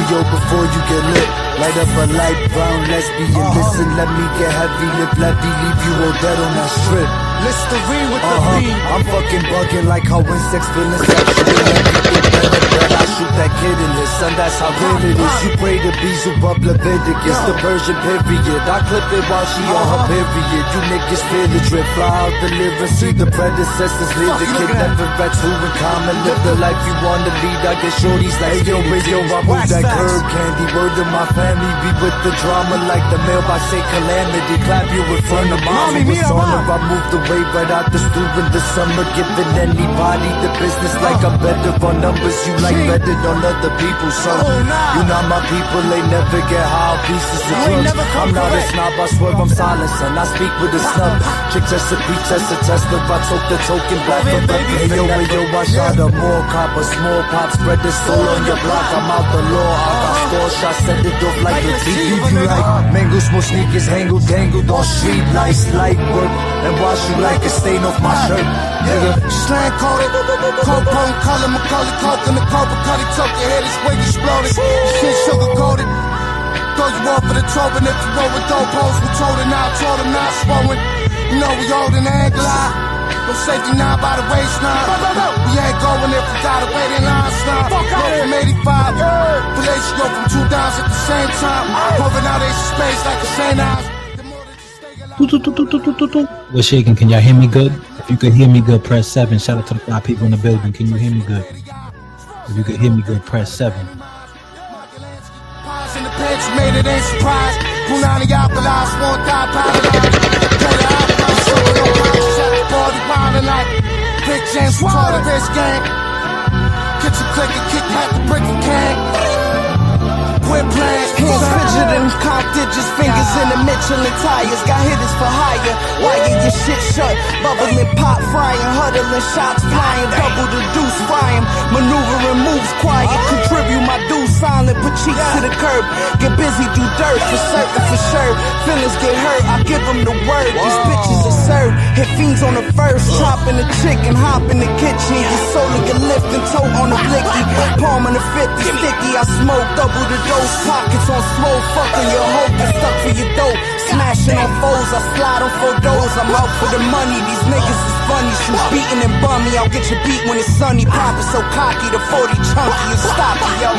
yo, before you get lit. Light up a light brown lesbian. Listen, let me get heavy, lip levy, leave you all dead on that strip. Listerine with the beat. I'm fucking bugging like how insects feeling sexual. Everything better, but I shoot that kid in his son, that's how real it is. You pray to Beelzebub Leviticus, the version period. I clip it while she on her period. You niggas feel the drip, fly out the lyrics. See the predecessors live the kid, never read two in common. Live the life you wanna lead, I get shorties like yo, I move that curb candy. Word to my family, be with the drama like the mailbox say calamity. Clap you in front of mommy, what's on her, I move the way right out the stew in the summer, giving anybody the business like I'm better on numbers. You like better on other people's son. You not my people, they never get high pieces of drugs. I'm not a snob, I swear I'm silent, son. I speak with a snub. Chick test a beat, test a Tesla. I took the token black for hey yo, I shot a more cop, a small pop, spread the soul on your block. I'm out the law, I got score shots, send it off like a TV. You like mango, small sneakers, hangle, dangled on street lights, light work, and wash you like a stain off my shirt. Nigga, slang coated, coke bone color, Macaulay coke in the carpet, cut it, tuck your head, it's wig exploded. Shit sugar coated. Throw you off for the trope, and if you roll with dope hoes, we told it now, told them not swollen. You know we holding the angle high. No safety now by the waistline. We ain't going if we gotta wait in line, slime. Go from 85, Village go from 2 downs at the same time. Moving out of space like the same eyes. What's shaking? Can y'all hear me good? If you could hear me good, press 7. Shout out to the 5 people in the building. Can you hear me good? If you could hear me good, press 7. In the pants, you made it ain't surprise. Punani alkalized, won't die, paralyzed. Play the outline, so we don't mind. Shut the party wildin' like Big James, taught the best gang. Get your click and kick back the brick and can. Quit playing. Hands fidgeting, comp digits, fingers in the Michelin tires. Got hitters for hire, wire your shit shut. Bubbling, pop frying, huddling, shots flying. Double the deuce frying, maneuvering moves quiet. Contribute my dues silent, put cheeks to the curb. Get busy, do dirt, for certain, for sure. Feelings get hurt, I give them the word. These bitches are served, hit fiends on the first. Chopping the chicken, hop in the kitchen. Your solar get lifting, toe on the blicky. Palm in the 50, sticky, I smoke double the dose. Pockets on slow, fucking your hope is stuck for your dope. Smashing on foes, I slide on photos. I'm out for the money, these niggas is funny. Shoot beating and bummy, I'll get your beat when it's sunny. Pop is so cocky, the 40 chunky and stocky, yo.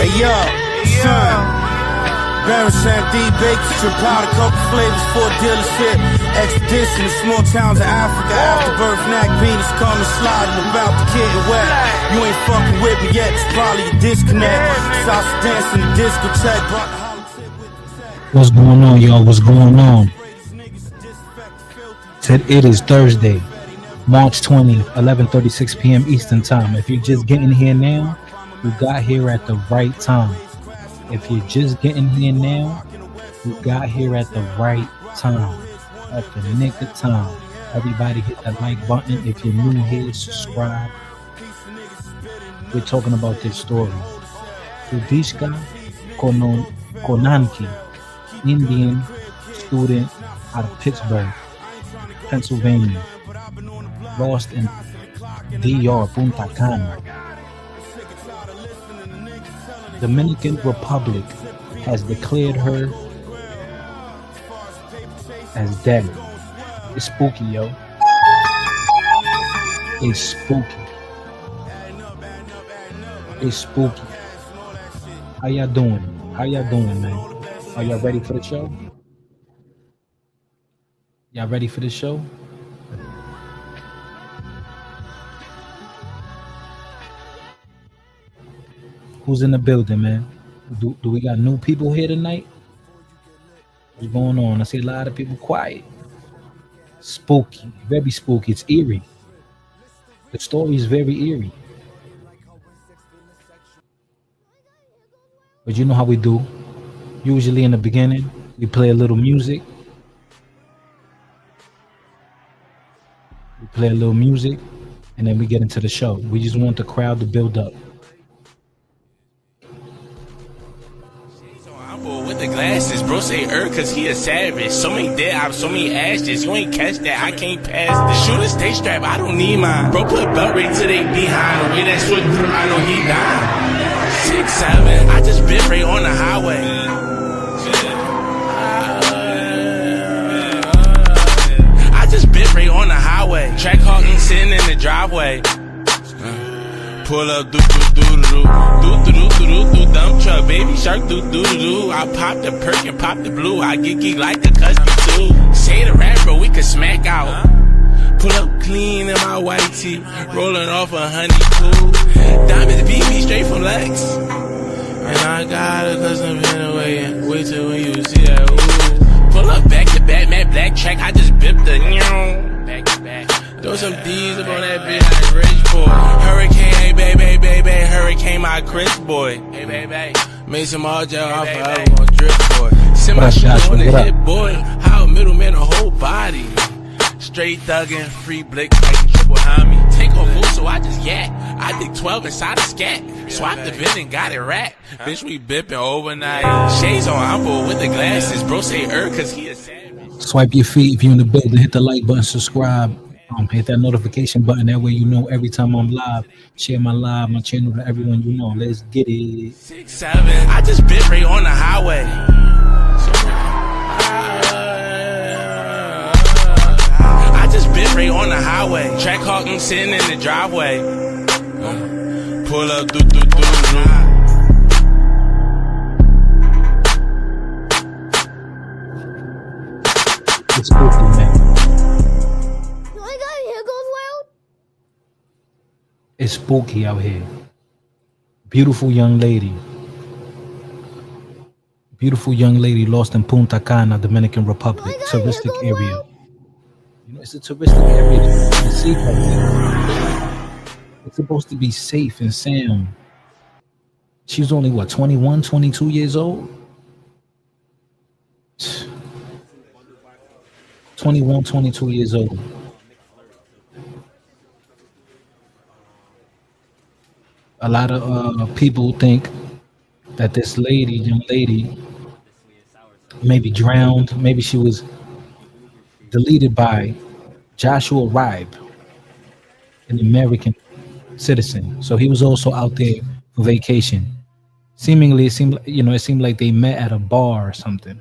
Hey yo, son. Baron Sam D, Bakers, trip powder, coke flavors for dealership. Expedition to small towns in Africa. Afterbirth, knack penis, coming sliding about the kid and wet. You ain't fucking with me yet, it's probably a disconnect. Salsa dance in the discotheque. What's going on, y'all? What's going on? It is Thursday, March 20th, 11:36 p.m. Eastern Time. If you're just getting here now, you got here at the right time. If you're just getting here now, you got here at the right time. At the nick of time. Everybody hit that like button. If you're new here, subscribe. We're talking about this story. Sudiksha Konanki, Indian student out of Pittsburgh, Pennsylvania, lost in DR Punta Cana. Dominican Republic has declared her as dead. It's spooky, yo. It's spooky. It's spooky. How y'all doing? How y'all doing, man? Are y'all ready for the show? Y'all ready for the show? Who's in the building, man? Do we got new people here tonight? What's going on? I see a lot of people quiet. Spooky, very spooky. It's eerie. The story is very eerie. But you know how we do. Usually in the beginning, we play a little music. We play a little music, and then we get into the show. We just want the crowd to build up. With the glasses, bro say cause he a savage. So many dead, so many ashes. You ain't catch that, I can't pass this. Shooter stay strapped, I don't need mine. Bro put belt right to they behind. The way that switch, I know he dying. 6'7", I just bit right on the highway. I just bit right on the highway. Track hawking sitting in the driveway. Pull up, do dump truck, baby shark, do. I pop the perk and pop the blue. I get geek like the custom too. Say the rap, bro, we can smack out. Pull up clean in my white tee, rolling off a honey cool. Diamonds beat me straight from Lex. And I got a custom pin away. Wait till when you see that. Ooh. Pull up back to back, man, black track. I just bipped the back to back. Throw some D's up on that bitch like rich boy. Hurricane, baby, hurricane my Chris boy. Hey, baby, made some all gel off forever on drip boy. Send my shit on the hit boy. How a middleman a whole body. Straight thuggin', free blick, making triple behind me. Take off food, so I just yak. I dig 12 inside a scat. Swap the bin and got it wrapped. Bitch, we bippin' overnight. Shades on Ambo with the glasses. Bro say cause he a savage. Swipe your feet if you're in the building. Hit the like button, subscribe. Hit that notification button. That way you know every time I'm live. Share my live, my channel to everyone you know. Let's get it. 6'7", I just bit right on the highway. I just bit right on the highway. Track hawking sitting in the driveway. Pull up, do. It's spooky, man. It's spooky out here. Beautiful young lady. Beautiful young lady lost in Punta Cana, Dominican Republic, touristic area. You know, it's a touristic area. It's safe out there. It's supposed to be safe and sound. She was only, 21, 22 years old? 21, 22 years old. A lot of people think that this young lady, maybe drowned. Maybe she was deleted by Joshua Ribe, an American citizen. So he was also out there for vacation. Seemingly, it seemed like they met at a bar or something,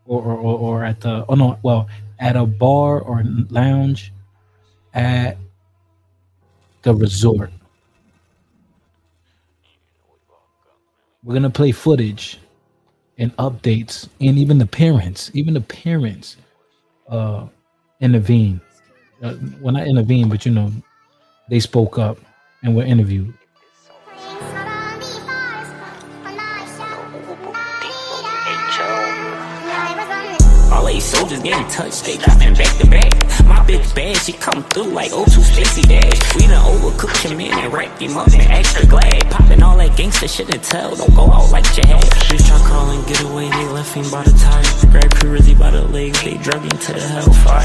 or at at a bar or lounge at the resort. We're gonna play footage and updates, and even the parents intervened. Well, not intervened, but they spoke up and were interviewed. All eight soldiers getting touched, they dropping back to back. My bitch bad, she come through like O2 Stacy Dash. We done overcooked your man and wrapped him up in extra glad. Popping all that gangster shit and tell, don't go out like jihad. Bitch try call and get away, they left him by the tire. Grab Cruzy by the legs, they drug him to the hellfire.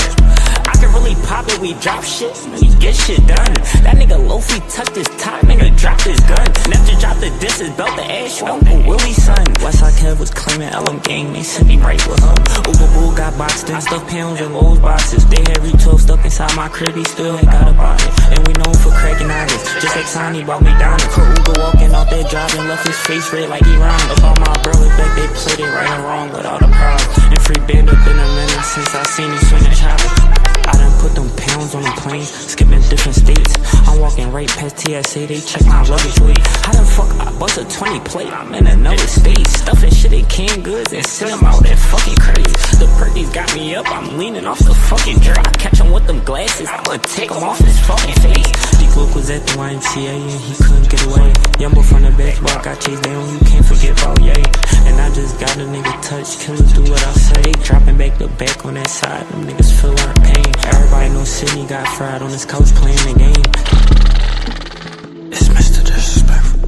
I can really pop it, we drop shit, we get shit done. That nigga Lofi tucked his top, nigga dropped his gun. Never dropped the disc, his belt the ash, Uncle Willie's son. Westside Kev was claiming LM gang, they sent him right with him. Uber Bull got boxed in, I stuffed pounds in Lowe's boxes. They had retail stuck inside my crib, he still ain't got a body. And we known for cracking eyes, just like Sonny brought me down. For Uber walking out that drive and left his face red like he rhymed. About my brother back, they played it right and wrong without a problem. And free band up in a minute since I seen him swing a chopper. I done put them pounds on the plane, skipping different states. I'm walking right past TSA, they check my luggage weight. How the fuck I bust a 20 plate? I'm in another state, stuffing shit in canned goods and send them out at fucking crazy. The perkies got me up, I'm leaning off the fucking drink. I catch him with them glasses, I'ma take him off his fucking face. D-Cloak was at the YMCA and he couldn't get away. Yumbo from the basketball got chased down, you can't forget about Ye. And I just got a nigga touch, killers do what I say. Dropping back to back on that side, them niggas feel our pain. Everybody knows Sydney got fried on his couch playing the game. It's Mr. Disrespectful.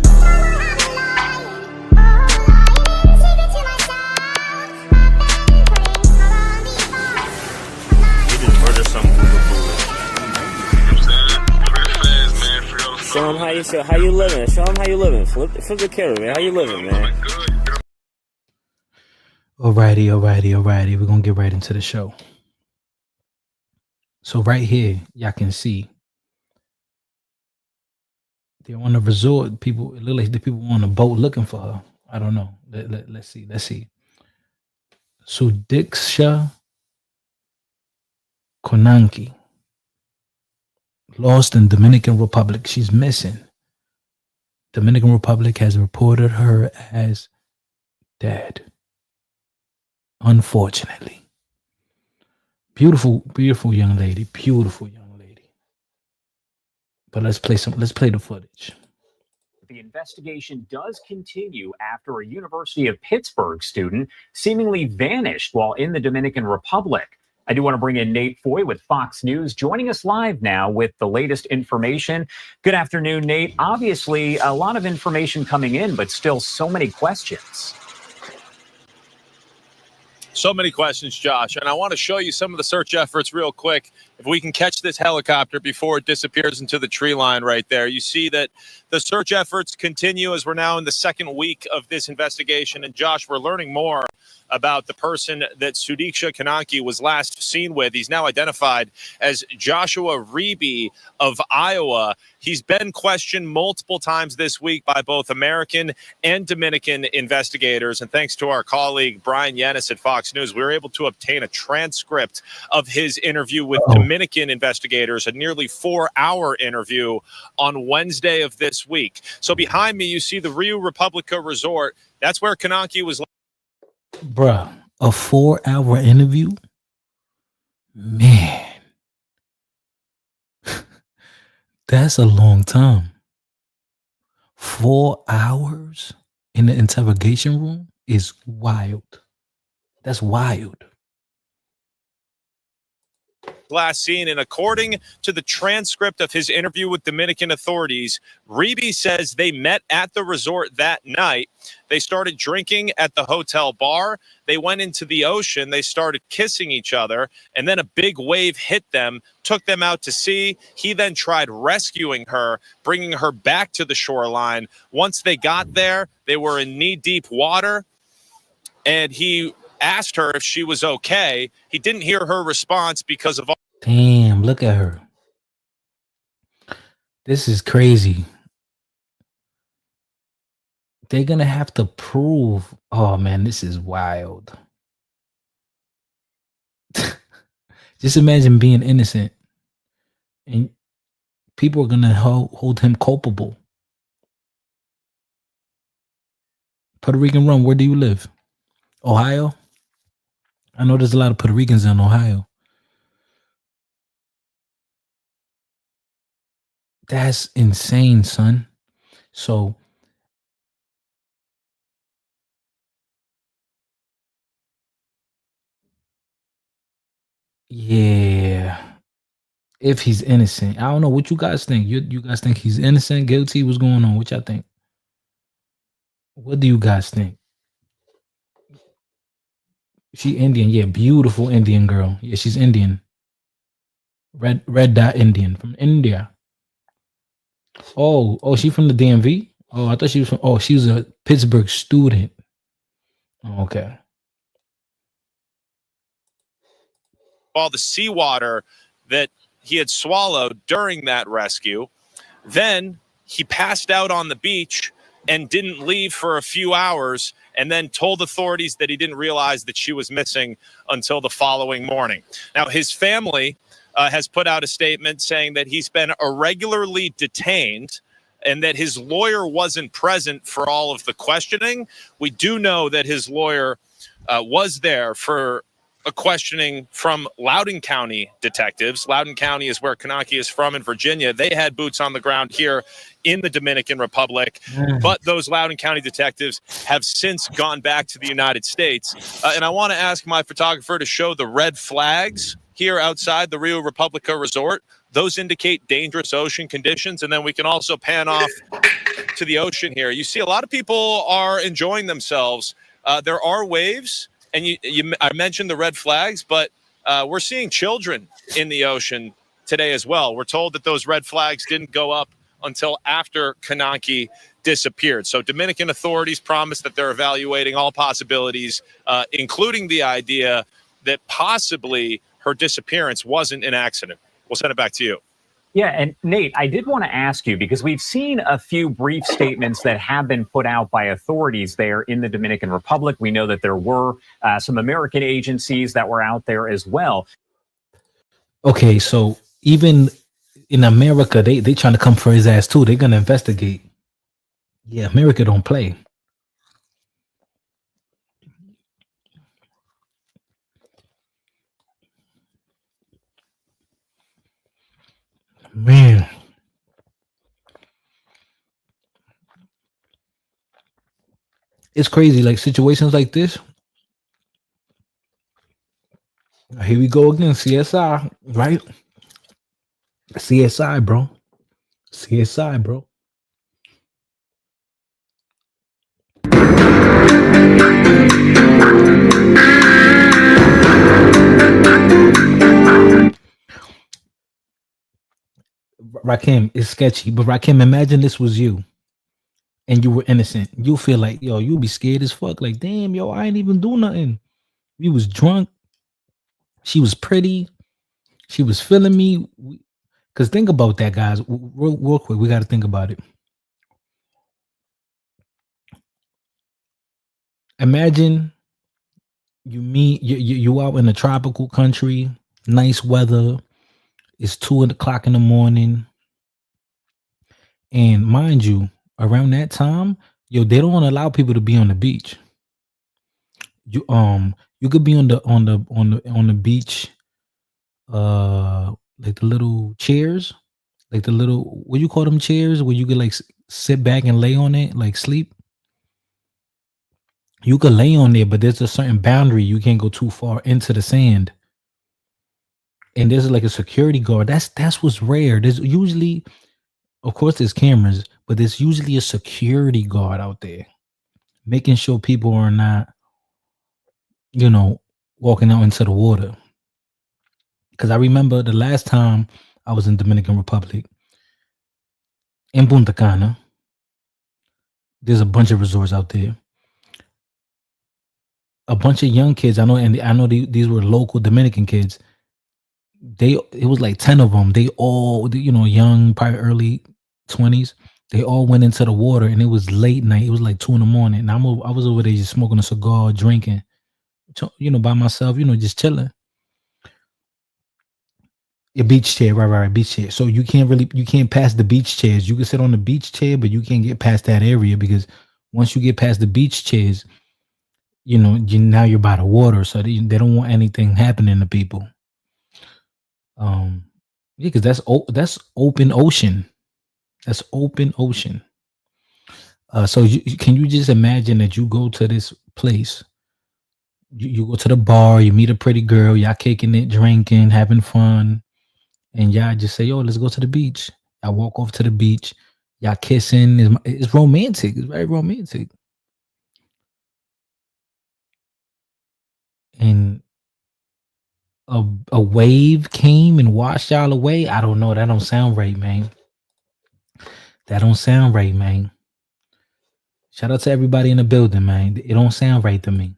You just murdered some Show him how you living. Show him how you living. Flip the camera, man. How you living, man? Alrighty. We're gonna get right into the show. So right here, y'all can see They're on the resort. People, it look like the people on a boat looking for her. I don't know. Let's see. Let's see. Sudiksha Konanki lost in Dominican Republic. She's missing. Dominican Republic has reported her as dead. Unfortunately. Beautiful, beautiful young lady. Beautiful young lady. But let's play the footage. The investigation does continue after a University of Pittsburgh student seemingly vanished while in the Dominican Republic. I do want to bring in Nate Foy with Fox News, joining us live now with the latest information. Good afternoon, Nate. Obviously, a lot of information coming in, but still so many questions. So many questions, Josh, and I want to show you some of the search efforts real quick. If we can catch this helicopter before it disappears into the tree line right there, you see that the search efforts continue as we're now in the second week of this investigation. And Josh, we're learning more about the person that Sudiksha Konanki was last seen with. He's now identified as Joshua Reeby of Iowa. He's been questioned multiple times this week by both American and Dominican investigators. And thanks to our colleague, Brian Yennis at Fox News, we were able to obtain a transcript of his interview with Dominican investigators, a nearly 4-hour interview on Wednesday of this week. So behind me, you see the Rio Republica Resort. That's where Konanki was. Bruh, a 4-hour interview? Man. That's a long time. 4 hours in the interrogation room is wild. That's wild. Last seen, and according to the transcript of his interview with Dominican authorities, Reeby says they met at the resort that night. They started drinking at the hotel bar. They went into the ocean. They started kissing each other, and then a big wave hit them, took them out to sea. He then tried rescuing her, bringing her back to the shoreline. Once they got there, they were in knee-deep water, and he asked her if she was okay. He didn't hear her response because of all. Damn, look at her. This is crazy. They're gonna have to prove. Oh man, this is wild. Just imagine being innocent and people are gonna hold him culpable. Puerto Rican rum, where do you live? Ohio? I know there's a lot of Puerto Ricans in Ohio. That's insane, son. So yeah, if he's innocent, I don't know what you guys think. You guys think he's innocent, guilty? What's going on? What y'all think? What do you guys think? She Indian, yeah, beautiful Indian girl. Yeah, she's Indian. Red dot Indian from India. Oh, she from the DMV? Oh, I thought she was from. Oh, she was a Pittsburgh student. Okay. All the seawater that he had swallowed during that rescue. Then he passed out on the beach and didn't leave for a few hours, and then told authorities that he didn't realize that she was missing until the following morning. Now, his family has put out a statement saying that he's been irregularly detained and that his lawyer wasn't present for all of the questioning. We do know that his lawyer was there for a questioning from Loudoun County detectives. Loudoun County is where Konanki is from in Virginia. They had boots on the ground here in the Dominican Republic, but those Loudoun County detectives have since gone back to the United States. And I want to ask my photographer to show the red flags here outside the Rio Republica Resort. Those indicate dangerous ocean conditions. And then we can also pan off to the ocean here. You see a lot of people are enjoying themselves. There are waves. And I mentioned the red flags, but we're seeing children in the ocean today as well. We're told that those red flags didn't go up until after Konanki disappeared. So Dominican authorities promised that they're evaluating all possibilities, including the idea that possibly her disappearance wasn't an accident. We'll send it back to you. Yeah, and Nate, I did want to ask you because we've seen a few brief statements that have been put out by authorities there in the Dominican Republic. We know that there were some American agencies that were out there as well. Okay, so even in America, they trying to come for his ass too. They're gonna investigate. Yeah, America don't play. Man. It's crazy, like situations like this. Here we go again, CSI, right? CSI, bro. CSI, bro. Rakim, it's sketchy, but Rakim, imagine this was you and you were innocent. You feel like, yo, you'll be scared as fuck. Like, damn, yo, I ain't even do nothing. We was drunk. She was pretty. She was feeling me. Because think about that, guys. Real quick, we got to think about it. Imagine you out in a tropical country, nice weather. It's 2:00 in the morning. And mind you, around that time, yo, they don't allow people to be on the beach. You could be on the beach, like the little chairs, like the little, what you call them, chairs where you could like sit back and lay on it, like sleep. You could lay on there, but there's a certain boundary. You can't go too far into the sand. And there's like a security guard. That's what's rare. There's usually, of course, there's cameras, but there's usually a security guard out there making sure people are not, walking out into the water. Because I remember the last time I was in Dominican Republic, in Punta Cana, there's a bunch of resorts out there. A bunch of young kids, I know these were local Dominican kids. It was like 10 of them. They all, young, probably early 20s. They all went into the water, and it was late night. It was like 2 a.m. And I was over there just smoking a cigar, drinking, by myself, just chilling. A beach chair, right, beach chair. So you can't pass the beach chairs. You can sit on the beach chair, but you can't get past that area, because once you get past the beach chairs, now you're by the water, so they don't want anything happening to people. Yeah, because that's open ocean. That's open ocean. So can you just imagine that you go to this place, you go to the bar, you meet a pretty girl, y'all kicking it, drinking, having fun, and y'all just say, yo, let's go to the beach. Y'all walk off to the beach, y'all kissing. It's romantic. It's very romantic. And a wave came and washed y'all away. I don't know. That don't sound right, man. That don't sound right, man. Shout out to everybody in the building, man. It don't sound right to me.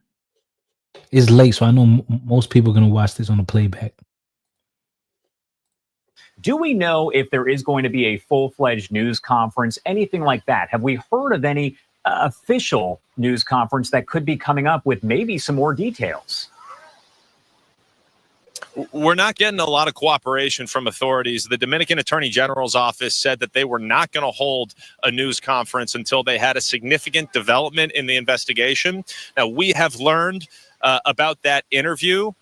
It's late, so I know most people are going to watch this on the playback. Do we know if there is going to be a full-fledged news conference, anything like that? Have we heard of any official news conference that could be coming up with maybe some more details? We're not getting a lot of cooperation from authorities. The Dominican Attorney General's office said that they were not going to hold a news conference until they had a significant development in the investigation. Now, we have learned about that interview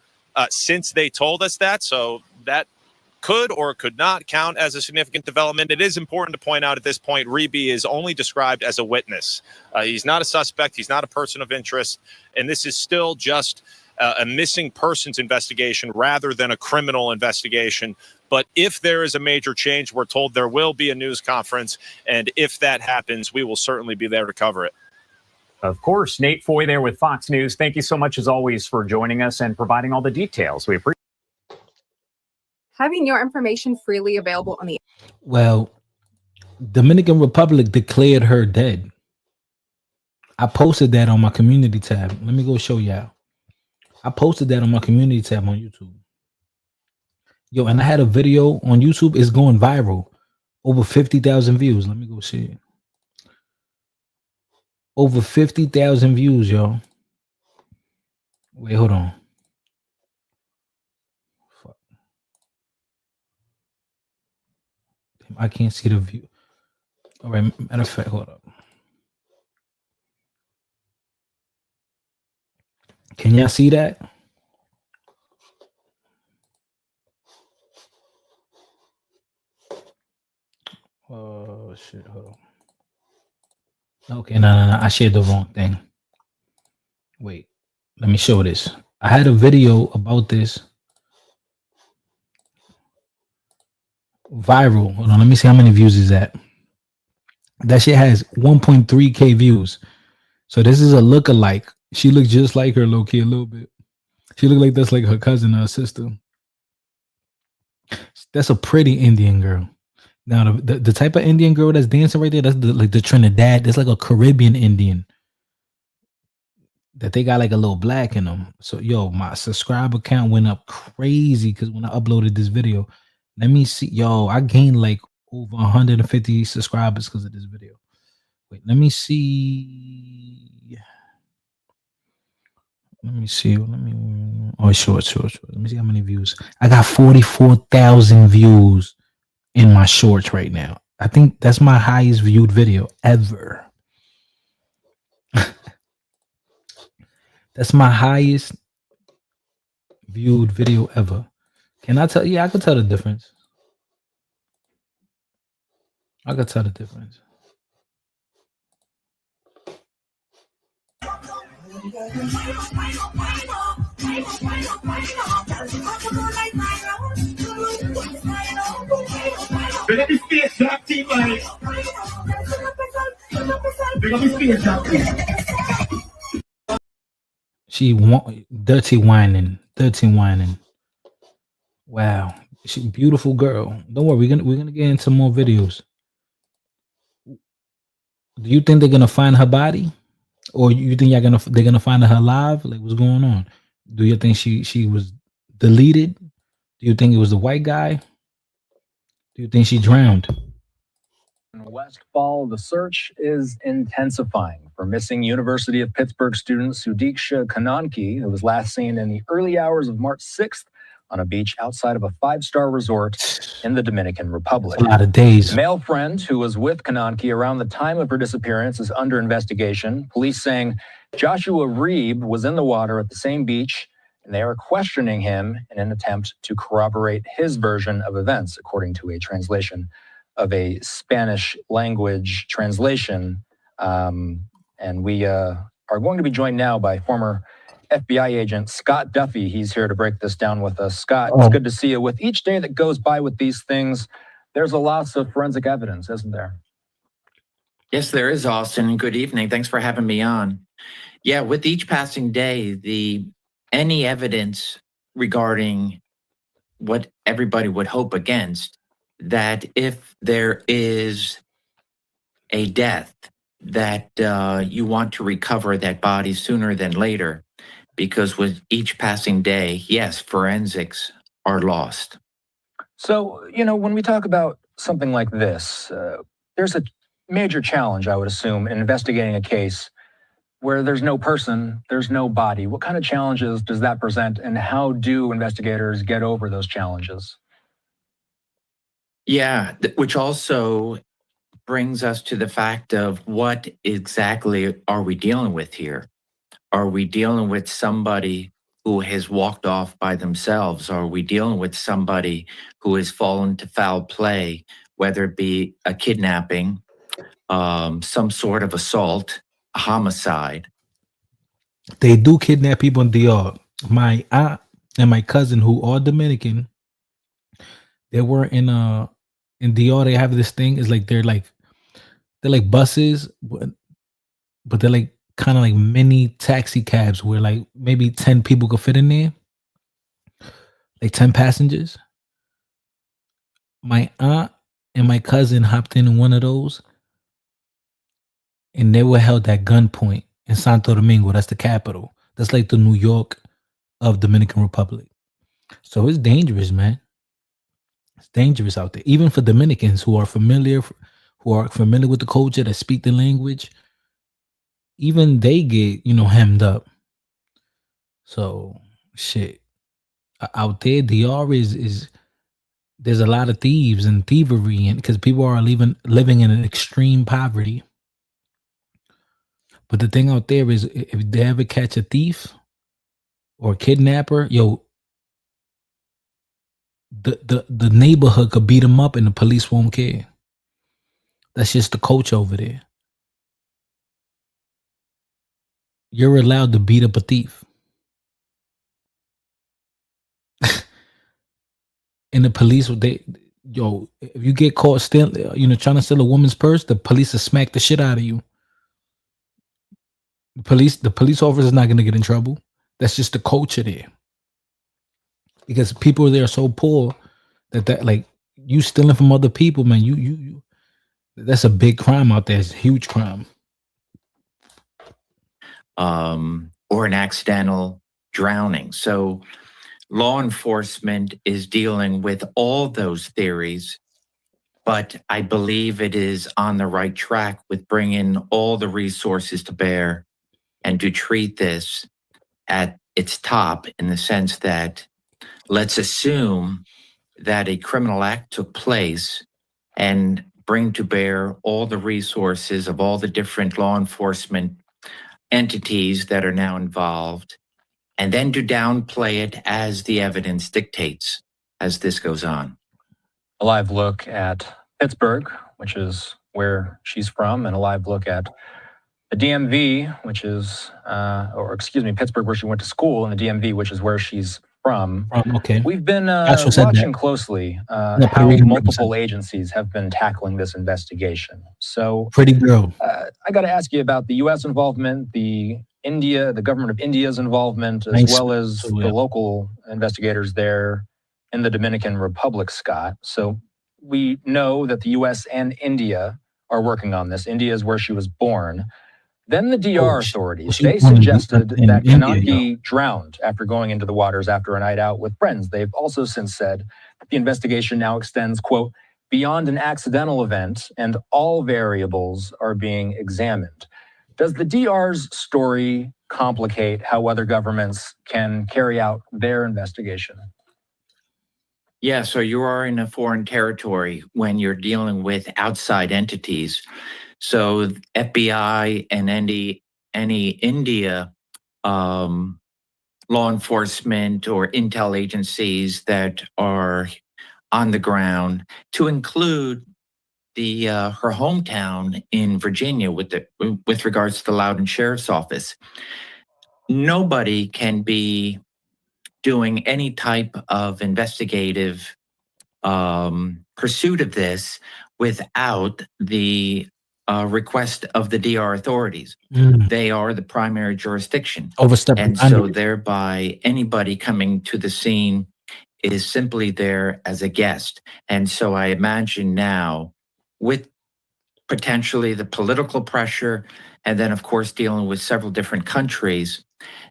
since they told us that, so that could or could not count as a significant development. It is important to point out at this point, Reeby is only described as a witness. He's not a suspect. He's not a person of interest. And this is still just a missing persons investigation rather than a criminal investigation. But if there is a major change, we're told there will be a news conference. And if that happens, we will certainly be there to cover it. Of course, Nate Foy there with Fox News. Thank you so much, as always, for joining us and providing all the details. We appreciate having your information freely available on the. Well, Dominican Republic declared her dead. I posted that on my community tab. Let me go show y'all. I posted that on my community tab on YouTube. Yo, and I had a video on YouTube. It's going viral. Over 50,000 views. Let me go see it. Over 50,000 views, yo. Wait, hold on. Fuck. Damn, I can't see the view. All right, matter of fact, hold up. Can y'all see that? Oh shit, hold on. Okay, no, I shared the wrong thing. Wait, let me show this. I had a video about this viral. Hold on, let me see how many views is that. That shit has 1.3k views. So this is a lookalike. She looked just like her, low key, a little bit. She looked like that's like her cousin or her sister. That's a pretty Indian girl. Now the type of Indian girl that's dancing right there, that's like the Trinidad. That's like a Caribbean Indian. That they got like a little black in them. So yo, my subscriber count went up crazy because when I uploaded this video, let me see. Yo, I gained like over 150 subscribers because of this video. Wait, let me see. Let me see. Oh, short. Let me see how many views. I got 44,000 views in my shorts right now. I think that's my highest viewed video ever. That's my highest viewed video ever. Can I tell? Yeah, I could tell the difference. I could tell the difference. She dirty whining. Wow, she beautiful girl. Don't worry, we're gonna get into more videos. Do you think they're gonna find her body, or you think they're gonna find her alive? Like, what's going on? Do you think she was deleted? Do you think it was the white guy? Do you think she drowned? In Westfall, the search is intensifying for missing University of Pittsburgh student Sudiksha Konanki, who was last seen in the early hours of March 6th on a beach outside of a five-star resort in the Dominican Republic. A lot of days. The male friend who was with Konanki around the time of her disappearance is under investigation. Police saying Joshua Reeb was in the water at the same beach, and they are questioning him in an attempt to corroborate his version of events, according to a translation of a Spanish language translation. And we are going to be joined now by former FBI agent Scott Duffy. He's here to break this down with us. Scott, It's good to see you. With each day that goes by with these things, there's a loss of forensic evidence, isn't there? Yes, there is, Austin. Good evening. Thanks for having me on. Yeah, with each passing day, any evidence regarding what everybody would hope against, that if there is a death, that you want to recover that body sooner than later, because with each passing day, yes, forensics are lost. So, when we talk about something like this, there's a major challenge, I would assume, in investigating a case where there's no person, there's no body. What kind of challenges does that present, and how do investigators get over those challenges? Yeah, which also brings us to the fact of what exactly are we dealing with here? Are we dealing with somebody who has walked off by themselves? Are we dealing with somebody who has fallen to foul play, whether it be a kidnapping, some sort of assault, a homicide? They do kidnap people in DR. My aunt and my cousin, who are Dominican, they were in DR. They have this thing. It's like they're like buses, but they're like kind of like mini taxi cabs where like maybe 10 people could fit in there, like 10 passengers. My aunt and my cousin hopped in one of those, and they were held at gunpoint in Santo Domingo. That's the capital. That's like the New York of Dominican Republic. So it's dangerous, man. It's dangerous out there, even for Dominicans who are familiar with the culture, that speak the language. Even they get, hemmed up. So shit out there, DR is there's a lot of thieves and thievery, and because people are living in an extreme poverty. But the thing out there is, if they ever catch a thief or a kidnapper, the neighborhood could beat them up and the police won't care. That's just the culture over there. You're allowed to beat up a thief. And the police, if you get caught trying to steal a woman's purse, the police will smack the shit out of you. The police officer is not going to get in trouble. That's just the culture there. Because people there are so poor that like, you stealing from other people, man, you that's a big crime out there. It's a huge crime. Or an accidental drowning. So law enforcement is dealing with all those theories, but I believe it is on the right track with bringing all the resources to bear and to treat this at its top, in the sense that let's assume that a criminal act took place and bring to bear all the resources of all the different law enforcement entities that are now involved, and then to downplay it as the evidence dictates as this goes on. A live look at Pittsburgh, which is where she's from, and a live look at the DMV, which is, Pittsburgh, where she went to school, and the DMV, which is where she's from. Okay. We've been watching closely how multiple agencies have been tackling this investigation. So, pretty girl, I got to ask you about the U.S. involvement, the government of India's involvement, as well as the local investigators there in the Dominican Republic, Scott. So we know that the U.S. and India are working on this. India is where she was born. Then the DR authorities, they suggested that Konanki drowned after going into the waters after a night out with friends. They've also since said that the investigation now extends, quote, beyond an accidental event, and all variables are being examined. Does the DR's story complicate how other governments can carry out their investigation? Yeah, so you are in a foreign territory when you're dealing with outside entities. So FBI and any India law enforcement or intel agencies that are on the ground, to include the her hometown in Virginia with regards to the Loudoun Sheriff's Office, nobody can be doing any type of investigative pursuit of this without the request of the DR authorities. They are the primary jurisdiction. And so thereby anybody coming to the scene is simply there as a guest. And so I imagine now, with potentially the political pressure, and then of course dealing with several different countries,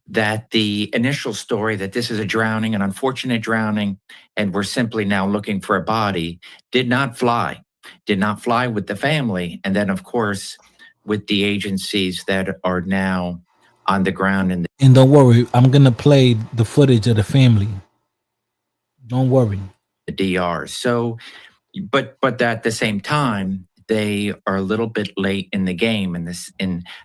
that the initial story that this is a drowning, an unfortunate drowning, and we're simply now looking for a body, did not fly with the family. And then of course, with the agencies that are now on the ground. And don't worry, I'm going to play the footage of the family. Don't worry. The DR. So, but at the same time, they are a little bit late in the game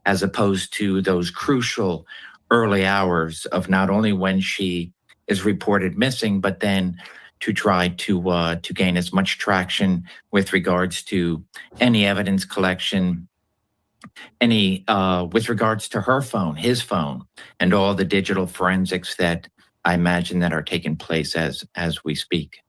as opposed to those crucial early hours of not only when she is reported missing, but then to try to gain as much traction with regards to any evidence collection, with regards to her phone, his phone, and all the digital forensics that I imagine that are taking place as we speak.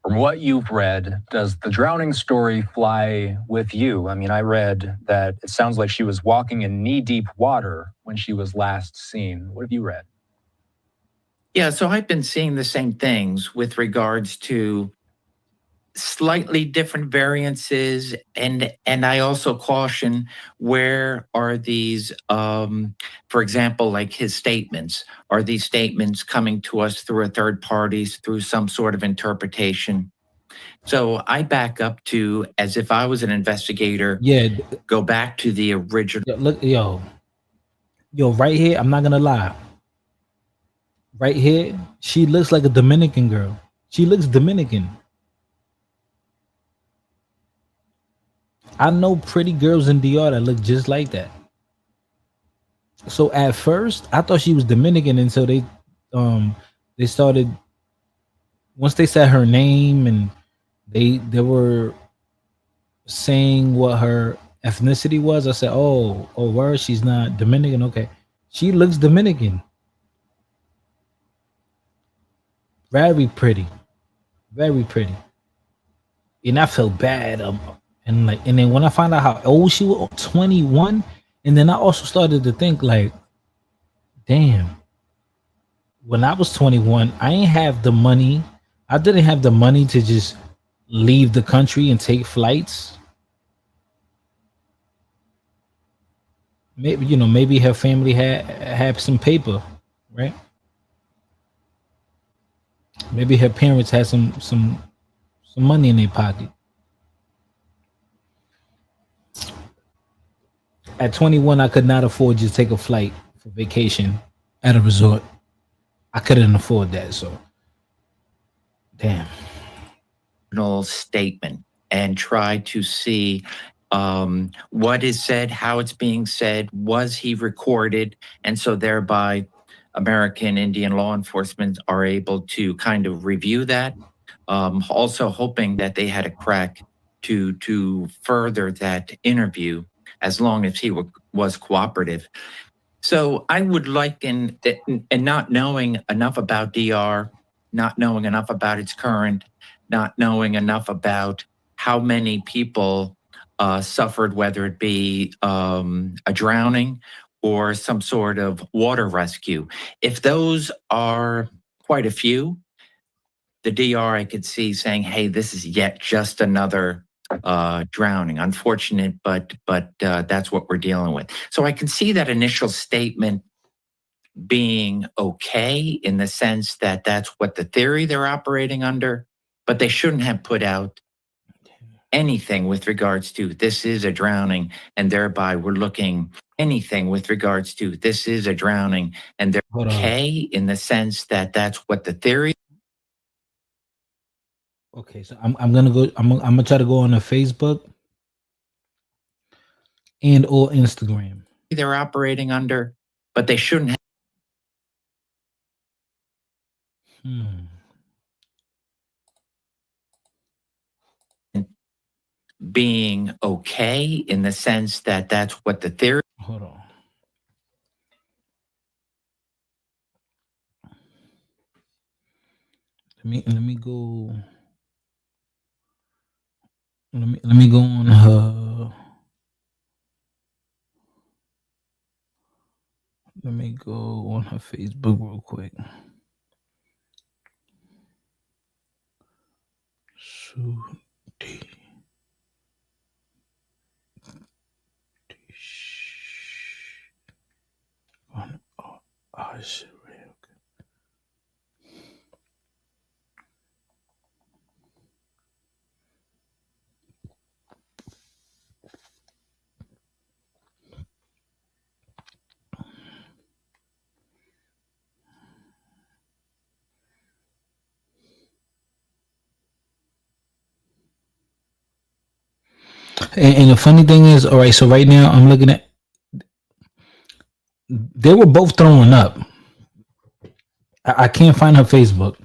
From what you've read, does the drowning story fly with you? I mean, I read that it sounds like she was walking in knee-deep water when she was last seen. What have you read? Yeah, so I've been seeing the same things with regards to slightly different variances, and I also caution, where are these, for example, like his statements, are these statements coming to us through a third party, through some sort of interpretation? So I back up to, as if I was an investigator, Yeah, go back to the original. look, yo, right here. I'm not gonna lie. Right here, she looks like a Dominican girl. She looks Dominican. I know pretty girls in DR that look just like that. So at first, I thought she was Dominican until they started, once they said her name and they were saying what her ethnicity was. I said, oh, where she's not Dominican. Okay, she looks Dominican. Very pretty, very pretty. And I felt bad. And then when I found out how old she was, 21, and then I also started to think like, damn. When I was 21, I ain't have the money. I didn't have the money to just leave the country and take flights. Maybe her family had some paper, right? Maybe her parents had some money in their pocket. At 21, I could not afford to take a flight for vacation at a resort. I couldn't afford that, so damn. Statement and try to see what is said, how it's being said, was he recorded, and so thereby American Indian law enforcement are able to kind of review that. Also hoping that they had a crack to further that interview as long as he was cooperative. So I would like, and not knowing enough about DR, not knowing enough about its current, not knowing enough about how many people suffered, whether it be a drowning or some sort of water rescue. If those are quite a few, the DR I could see saying, hey, this is yet just another drowning. Unfortunate, but that's what we're dealing with. So I can see that initial statement being okay in the sense that that's what the theory they're operating under, but they shouldn't have put out anything with regards to this is a drowning, and thereby we're looking anything with regards to this is a drowning, and they're okay in the sense that that's what the theory. Okay, so I'm gonna go. I'm gonna try to go on a Facebook and or Instagram. They're operating under, but they shouldn't have. Being okay in the sense that that's what the theory. Hold on. Let me go. Let me go on her. Let me go on her Facebook real quick. And the funny thing is, all right, so right now I'm looking at, they were both throwing up. I can't find her Facebook,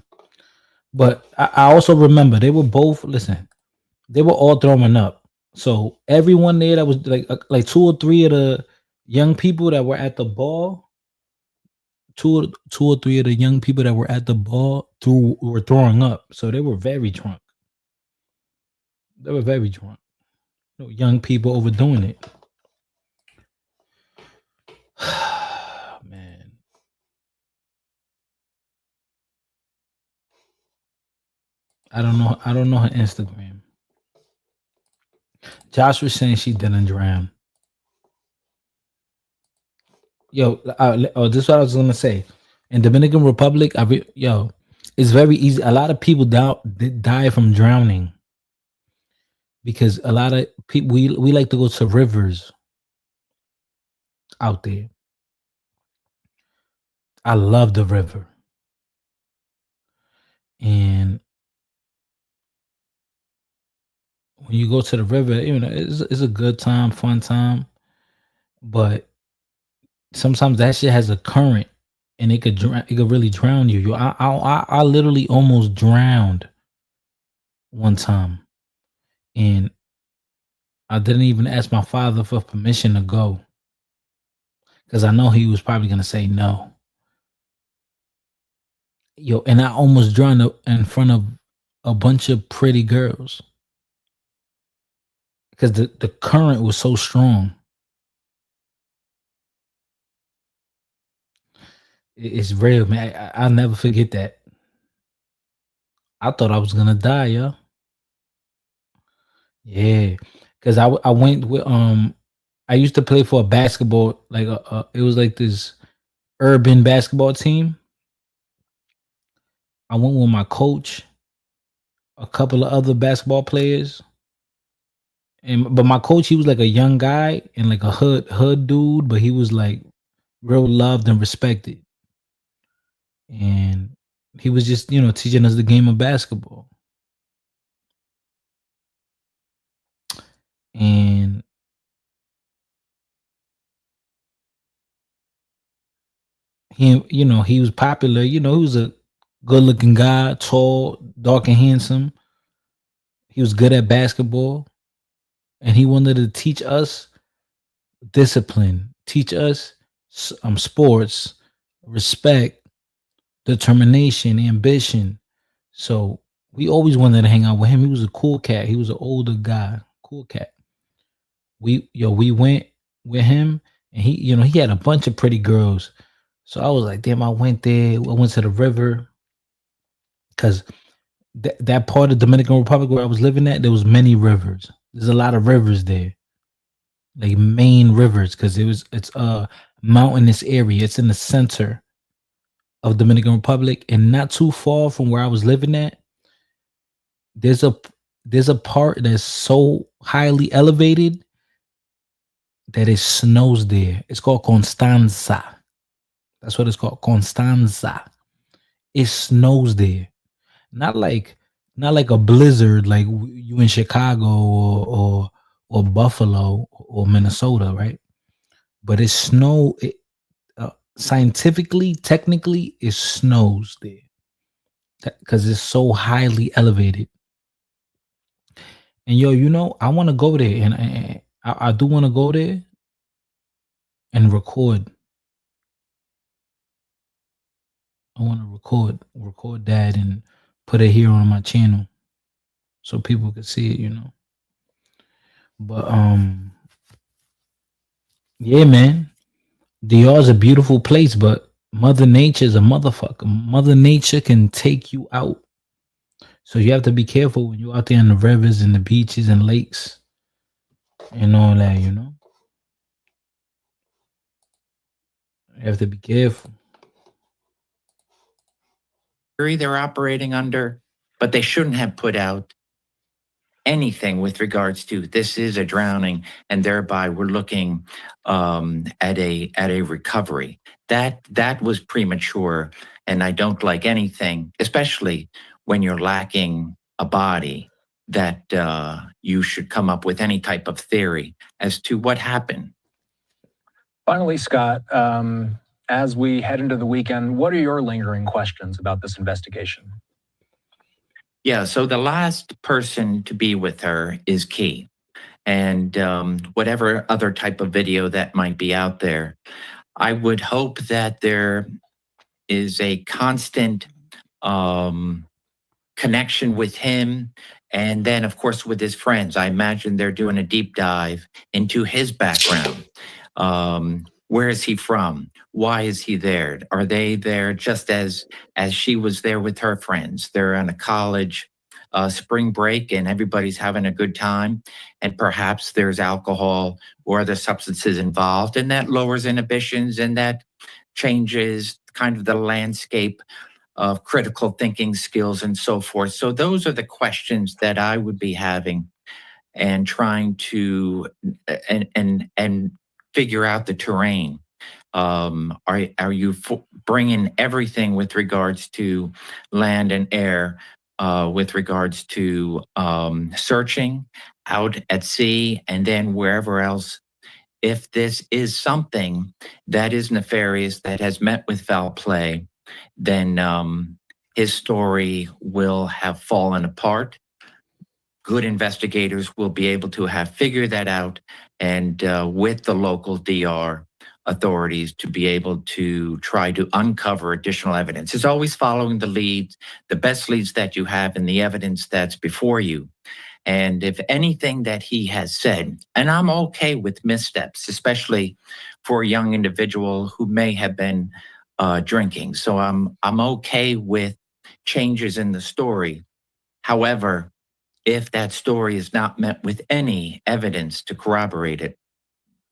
but I also remember they were both, listen, they were all throwing up. So everyone there that was like 2 or 3 of the young people that were at the ball, two or three of the young people that were at the ball were throwing up. So they were very drunk. They were very drunk. Young people overdoing it. Man. I don't know her Instagram. Josh was saying she didn't drown. Yo, this is what I was gonna say. In Dominican Republic, it's It's very easy. A lot of people die from drowning because a lot of people we like to go to rivers out there. I love the river, and when you go to the river, it's a good time, fun time, but sometimes that shit has a current, and it could really drown you. I literally almost drowned one time, and I didn't even ask my father for permission to go because I know he was probably gonna say no. Yo, and I almost drowned in front of a bunch of pretty girls because the current was so strong. It's real, man. I'll never forget that. I thought I was gonna die, yo. Yeah, because I went with I used to play for a basketball, like it was like this urban basketball team. I went with my coach, a couple of other basketball players, but my coach, he was like a young guy and like a hood dude, but he was like real loved and respected, and he was just teaching us the game of basketball. And he was popular. He was a good looking guy, tall, dark, and handsome. He was good at basketball, and he wanted to teach us discipline, teach us sports, respect, determination, ambition. So we always wanted to hang out with him. He was a cool cat. He was an older guy, cool cat. We went with him, and he had a bunch of pretty girls. So I was like, damn, I went there. I went to the river because that part of Dominican Republic where I was living at, there was many rivers. There's a lot of rivers there, like main rivers, because it's a mountainous area. It's in the center of Dominican Republic, and not too far from where I was living at. There's a part that's so highly elevated that it snows there. It's called Constanza. That's what it's called, Constanza. It snows there. Not like a blizzard like you in Chicago or Buffalo or Minnesota, right? But it snow. Scientifically, technically, it snows there because it's so highly elevated. And I want to go there, and I do want to go there and record. I want to record that and put it here on my channel so people can see it, But yeah, man. DR is a beautiful place, but Mother Nature is a motherfucker. Mother Nature can take you out. So you have to be careful when you're out there in the rivers and the beaches and lakes and all that, You have to be careful. They're operating under, but they shouldn't have put out anything with regards to this is a drowning, and thereby we're looking at a recovery. That was premature, and I don't like anything, especially when you're lacking a body, that you should come up with any type of theory as to what happened. Finally, Scott, as we head into the weekend, what are your lingering questions about this investigation? Yeah, so the last person to be with her is key. And whatever other type of video that might be out there, I would hope that there is a constant connection with him. And then, of course, with his friends. I imagine they're doing a deep dive into his background. Where is he from? Why is he there? Are they there just as she was there with her friends? They're on a college spring break and everybody's having a good time. And perhaps there's alcohol or other substances involved, and that lowers inhibitions and that changes kind of the landscape of critical thinking skills and so forth. So those are the questions that I would be having and trying to and figure out the terrain. Are you bringing everything with regards to land and air, with regards to searching out at sea and then wherever else? If this is something that is nefarious, that has met with foul play, then his story will have fallen apart. Good investigators will be able to have figured that out, and with the local DR authorities to be able to try to uncover additional evidence. It's always following the leads, the best leads that you have and the evidence that's before you. And if anything that he has said, and I'm okay with missteps, especially for a young individual who may have been drinking. So I'm okay with changes in the story. However, if that story is not met with any evidence to corroborate it,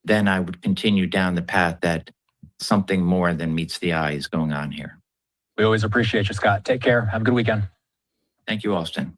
then I would continue down the path that something more than meets the eye is going on here. We always appreciate you, Scott. Take care. Have a good weekend. Thank you, Austin.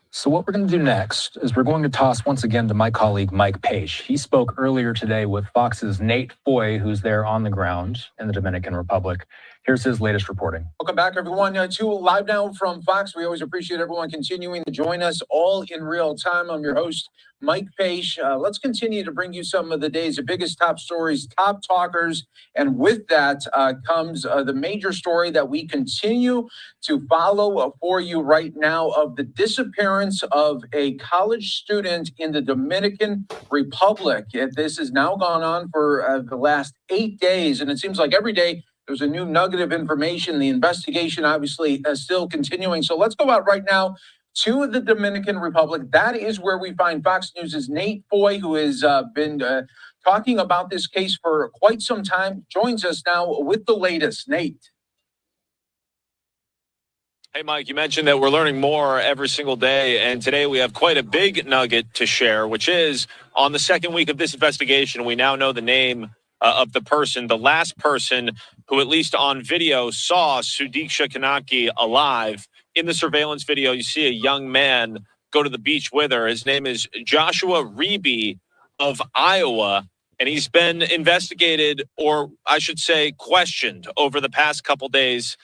So what we're going to do next is we're going to toss once again to my colleague, Mike Page. He spoke earlier today with Fox's Nate Foy, who's there on the ground in the Dominican Republic. Here's his latest reporting. Welcome back, everyone, to Live Now from Fox. We always appreciate everyone continuing to join us all in real time. I'm your host, Mike Page. Let's continue to bring you some of the day's biggest top stories, top talkers. And with that comes the major story that we continue to follow for you right now of the disappearance of a college student in the Dominican Republic. This has now gone on for the last 8 days, and it seems like every day there's a new nugget of information. The investigation obviously is still continuing. So let's go out right now to the Dominican Republic. That is where we find Fox News' Nate Foy, who has been talking about this case for quite some time, joins us now with the latest. Nate. Hey, Mike, you mentioned that we're learning more every single day, and today we have quite a big nugget to share, which is on the second week of this investigation, we now know the name of the person, the last person who, at least on video, saw Sudiksha Konanki alive. In the surveillance video, you see a young man go to the beach with her. His name is Joshua Reeby of Iowa, and he's been investigated, or I should say questioned, over the past couple days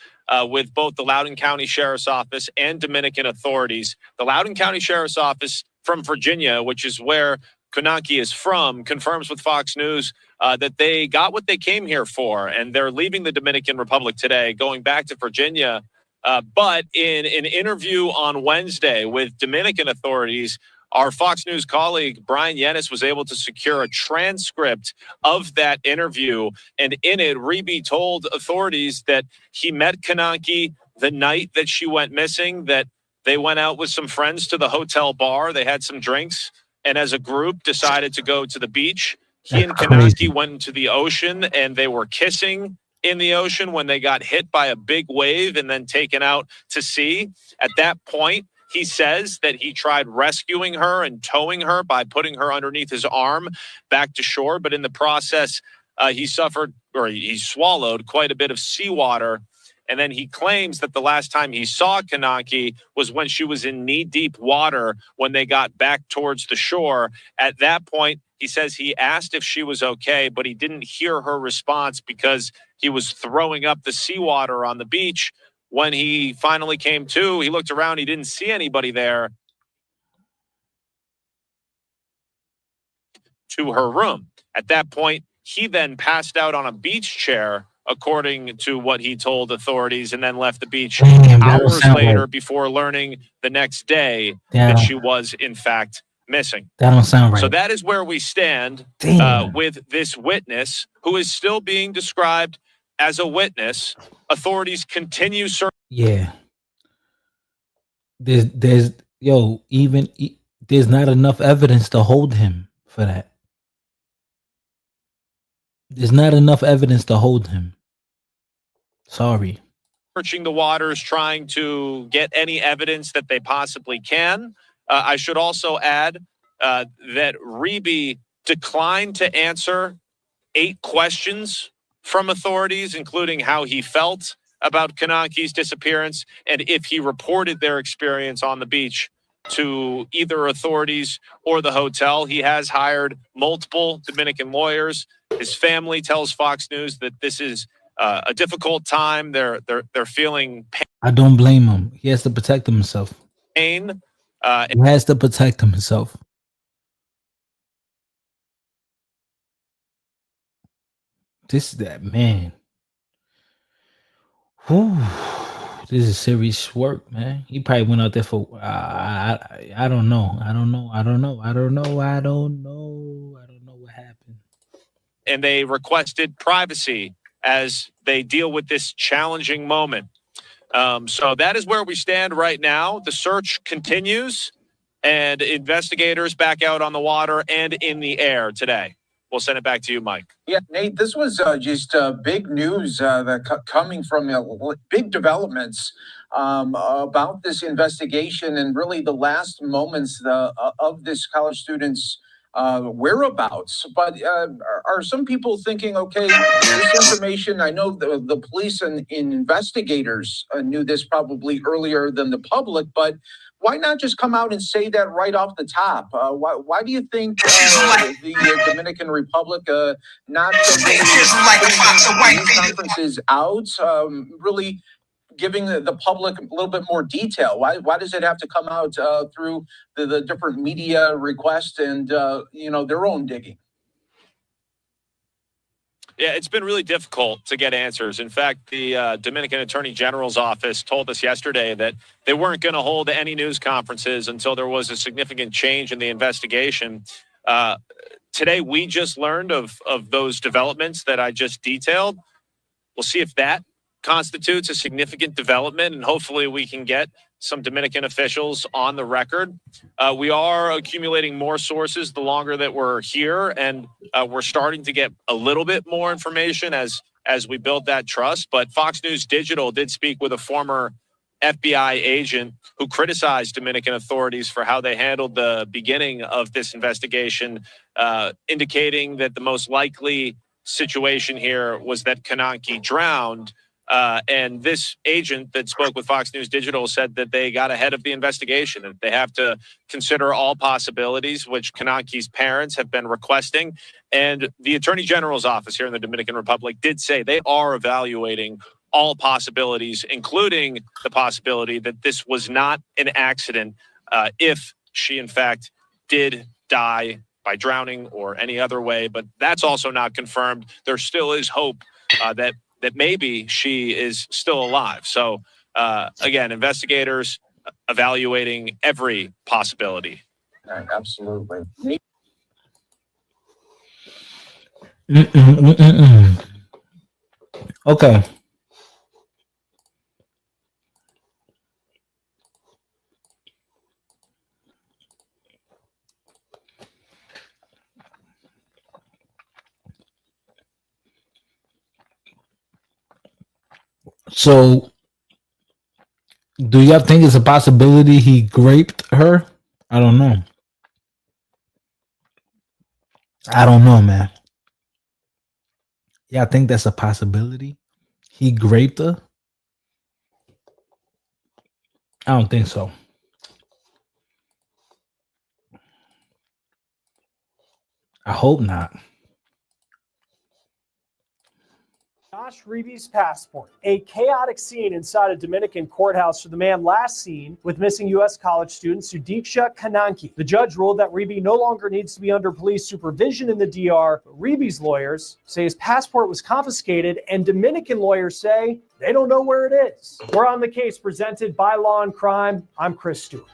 with both the Loudoun County Sheriff's Office and Dominican authorities. The Loudoun County Sheriff's Office from Virginia, which is where Konanki is from, confirms with Fox News that they got what they came here for, and they're leaving the Dominican Republic today, going back to Virginia. But in an interview on Wednesday with Dominican authorities, our Fox News colleague, Brian Yennis, was able to secure a transcript of that interview. And in it, Reeby told authorities that he met Konanki the night that she went missing, that they went out with some friends to the hotel bar. They had some drinks, and as a group decided to go to the beach. He and Konanki went into the ocean, and they were kissing in the ocean when they got hit by a big wave and then taken out to sea. At that point, he says that he tried rescuing her and towing her by putting her underneath his arm back to shore. But in the process, he swallowed quite a bit of seawater. And then he claims that the last time he saw Konanki was when she was in knee-deep water when they got back towards the shore. At that point, he says he asked if she was okay, but he didn't hear her response because he was throwing up the seawater on the beach. When he finally came to, he looked around, he didn't see anybody there. To her room. At that point, he then passed out on a beach chair, according to what he told authorities, and then left the beach hours later before learning the next day that she was, in fact, missing. That don't sound right. So that is where we stand with this witness, who is still being described as a witness. Authorities continue searching. Yeah. There's not enough evidence to hold him for that. There's not enough evidence to hold him. Sorry. Searching the waters, trying to get any evidence that they possibly can. I should also add that Reeby declined to answer 8 questions from authorities, including how he felt about Konanki's disappearance and if he reported their experience on the beach to either authorities or the hotel. He has hired multiple Dominican lawyers. His family tells Fox News that this is a difficult time. They're feeling I don't blame him. He has to protect himself. pain. He has to protect himself. This is that man. Whew. This is serious work, man. He probably went out there for I don't know. I don't know what happened. And they requested privacy as they deal with this challenging moment. So that is where we stand right now. The search continues, and investigators back out on the water and in the air today. We'll send it back to you, Mike. Yeah, Nate, this was just big news coming from big developments about this investigation and really the last moments of this college student's whereabouts. But are some people thinking, okay, this information, I know the police and investigators knew this probably earlier than the public, but why not just come out and say that right off the top? Why do you think the Dominican Republic not putting news conferences out, really giving the public a little bit more detail? Why does it have to come out through the different media requests and their own digging? Yeah, it's been really difficult to get answers. In fact, the Dominican Attorney General's office told us yesterday that they weren't going to hold any news conferences until there was a significant change in the investigation. Today, we just learned of those developments that I just detailed. We'll see if that constitutes a significant development, and hopefully we can get some Dominican officials on the record. We are accumulating more sources the longer that we're here, and we're starting to get a little bit more information as we build that trust. But Fox News Digital did speak with a former FBI agent who criticized Dominican authorities for how they handled the beginning of this investigation, indicating that the most likely situation here was that Konanki drowned. And this agent that spoke with Fox News Digital said that they got ahead of the investigation, that they have to consider all possibilities, which Konanki's parents have been requesting. And the Attorney General's office here in the Dominican Republic did say they are evaluating all possibilities, including the possibility that this was not an accident if she, in fact, did die by drowning or any other way. But that's also not confirmed. There still is hope that maybe she is still alive. So, again, investigators evaluating every possibility. Right, absolutely. Okay. So, do y'all think it's a possibility he raped her? I don't know. I don't know, man. Y'all think that's a possibility? He raped her? I don't think so. I hope not. Josh Reeby's passport, a chaotic scene inside a Dominican courthouse for the man last seen with missing U.S. college student Sudiksha Konanki. The judge ruled that Reeby no longer needs to be under police supervision in the DR, but Reeby's lawyers say his passport was confiscated, and Dominican lawyers say they don't know where it is. We're on the case presented by Law and Crime. I'm Chris Stewart.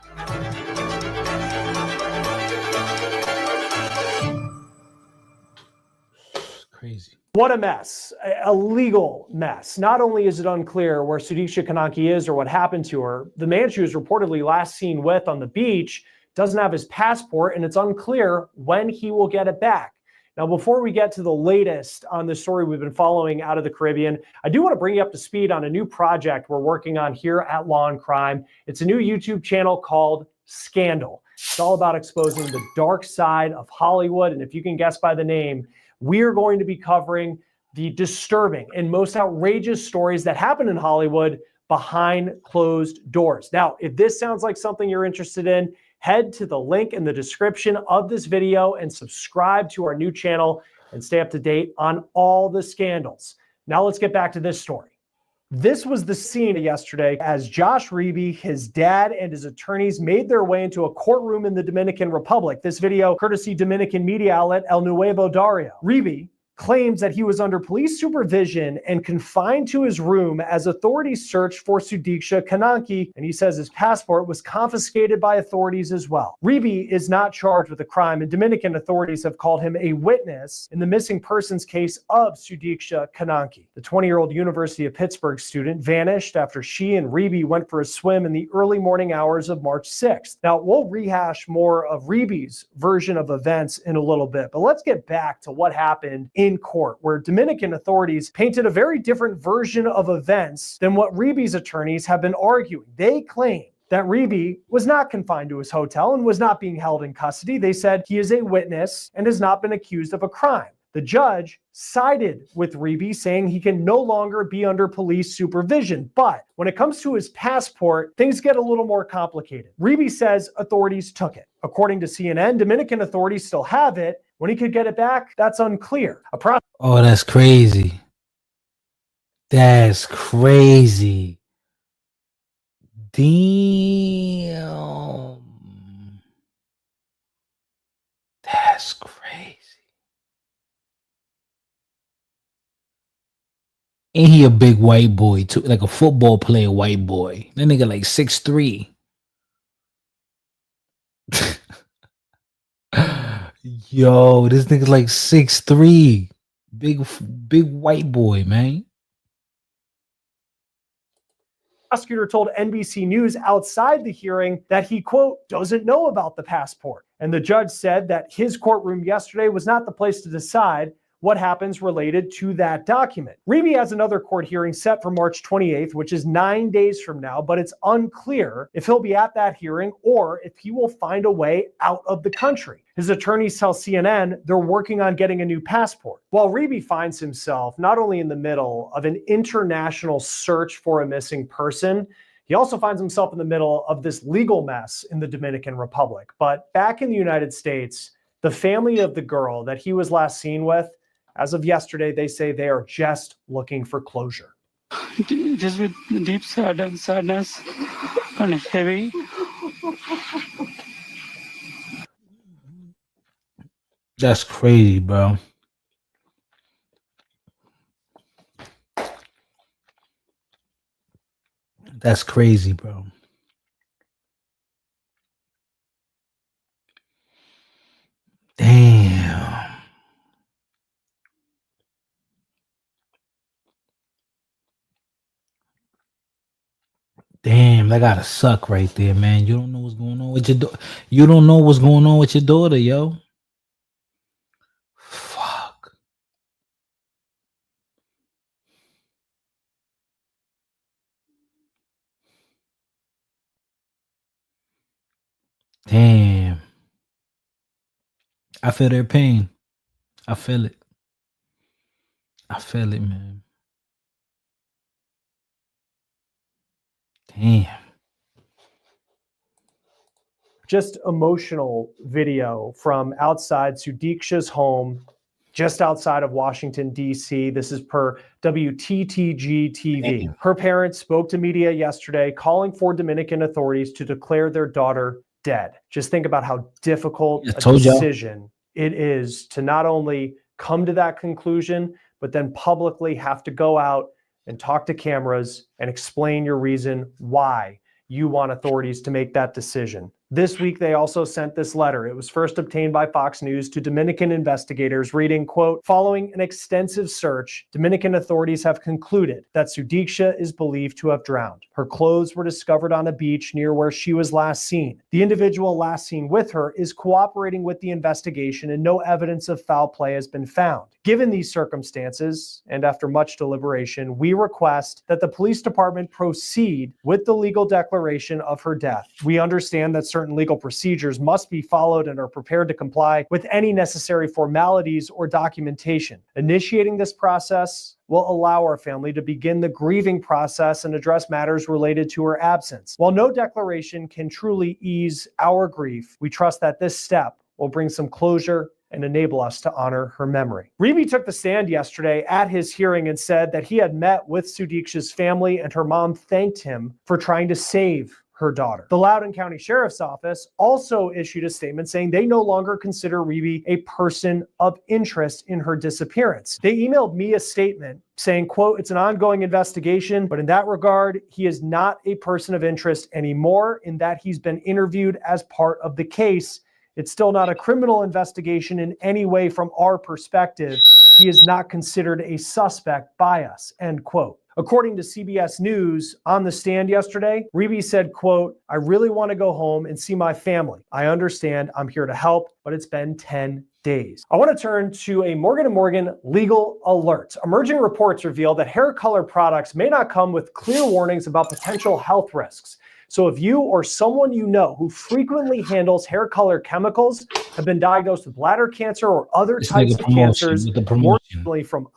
Crazy. What a mess, a legal mess. Not only is it unclear where Sudiksha Konanki is or what happened to her, the man she was reportedly last seen with on the beach doesn't have his passport, and it's unclear when he will get it back. Now, before we get to the latest on the story we've been following out of the Caribbean, I do want to bring you up to speed on a new project we're working on here at Law and Crime. It's a new YouTube channel called Scandal. It's all about exposing the dark side of Hollywood, and if you can guess by the name, we're going to be covering the disturbing and most outrageous stories that happen in Hollywood behind closed doors. Now, if this sounds like something you're interested in, head to the link in the description of this video and subscribe to our new channel and stay up to date on all the scandals. Now let's get back to this story. This was the scene yesterday as Josh Reeby, his dad, and his attorneys made their way into a courtroom in the Dominican Republic. This video courtesy Dominican media outlet El Nuevo Diario. Reeby claims that he was under police supervision and confined to his room as authorities searched for Sudiksha Konanki, and he says his passport was confiscated by authorities as well. Reeby is not charged with a crime, and Dominican authorities have called him a witness in the missing persons case of Sudiksha Konanki. The 20-year-old University of Pittsburgh student vanished after she and Reeby went for a swim in the early morning hours of March 6th. Now, we'll rehash more of Reeby's version of events in a little bit, but let's get back to what happened in court, where Dominican authorities painted a very different version of events than what Reeby's attorneys have been arguing. They claim that Reeby was not confined to his hotel and was not being held in custody. They said he is a witness and has not been accused of a crime. The judge sided with Reeby, saying he can no longer be under police supervision. But when it comes to his passport, things get a little more complicated. Reeby says authorities took it. According to CNN, Dominican authorities still have it. When he could get it back, that's unclear. Oh, that's crazy. That's crazy. Damn. That's crazy. Ain't he a big white boy too? Like a football player white boy. That nigga like 6'3". Yo, this nigga's like 6'3". Big white boy, man. Prosecutor told NBC News outside the hearing that he, quote, doesn't know about the passport. And the judge said that his courtroom yesterday was not the place to decide what happens related to that document. Reeby has another court hearing set for March 28th, which is 9 days from now, but it's unclear if he'll be at that hearing or if he will find a way out of the country. His attorneys tell CNN they're working on getting a new passport. While Reeby finds himself not only in the middle of an international search for a missing person, he also finds himself in the middle of this legal mess in the Dominican Republic. But back in the United States, the family of the girl that he was last seen with, as of yesterday, they say they are just looking for closure. Just with deep sadness and heavy. That's crazy, bro. That's crazy, bro. Damn. Damn, that gotta suck right there, man. You don't know what's going on with your daughter. You don't know what's going on with your daughter, yo. Fuck. Damn. I feel their pain. I feel it. I feel it, man. Damn. Just emotional video from outside Sudiksha's home, just outside of Washington, D.C. This is per WTTG TV. Her parents spoke to media yesterday, calling for Dominican authorities to declare their daughter dead. Just think about how difficult a decision it is to not only come to that conclusion, but then publicly have to go out and talk to cameras and explain your reason why you want authorities to make that decision. This week, they also sent this letter. It was first obtained by Fox News to Dominican investigators, reading, quote, following an extensive search, Dominican authorities have concluded that Sudiksha is believed to have drowned. Her clothes were discovered on a beach near where she was last seen. The individual last seen with her is cooperating with the investigation and no evidence of foul play has been found. Given these circumstances, and after much deliberation, we request that the police department proceed with the legal declaration of her death. We understand that certain legal procedures must be followed and are prepared to comply with any necessary formalities or documentation. Initiating this process will allow our family to begin the grieving process and address matters related to her absence. While no declaration can truly ease our grief, we trust that this step will bring some closure and enable us to honor her memory. Reeby took the stand yesterday at his hearing and said that he had met with Sudiksha's family and her mom thanked him for trying to save her daughter. The Loudoun County Sheriff's Office also issued a statement saying they no longer consider Reeby a person of interest in her disappearance. They emailed me a statement saying, quote, "It's an ongoing investigation, but in that regard, he is not a person of interest anymore in that he's been interviewed as part of the case. It's still not a criminal investigation in any way from our perspective. He is not considered a suspect by us," end quote. According to CBS News, on the stand yesterday, Reeby said, quote, "I really want to go home and see my family. I understand I'm here to help, but it's been 10 days. I want to turn to a Morgan & Morgan legal alert. Emerging reports reveal that hair color products may not come with clear warnings about potential health risks. So if you or someone you know who frequently handles hair color chemicals have been diagnosed with bladder cancer or other types of cancers, more recently from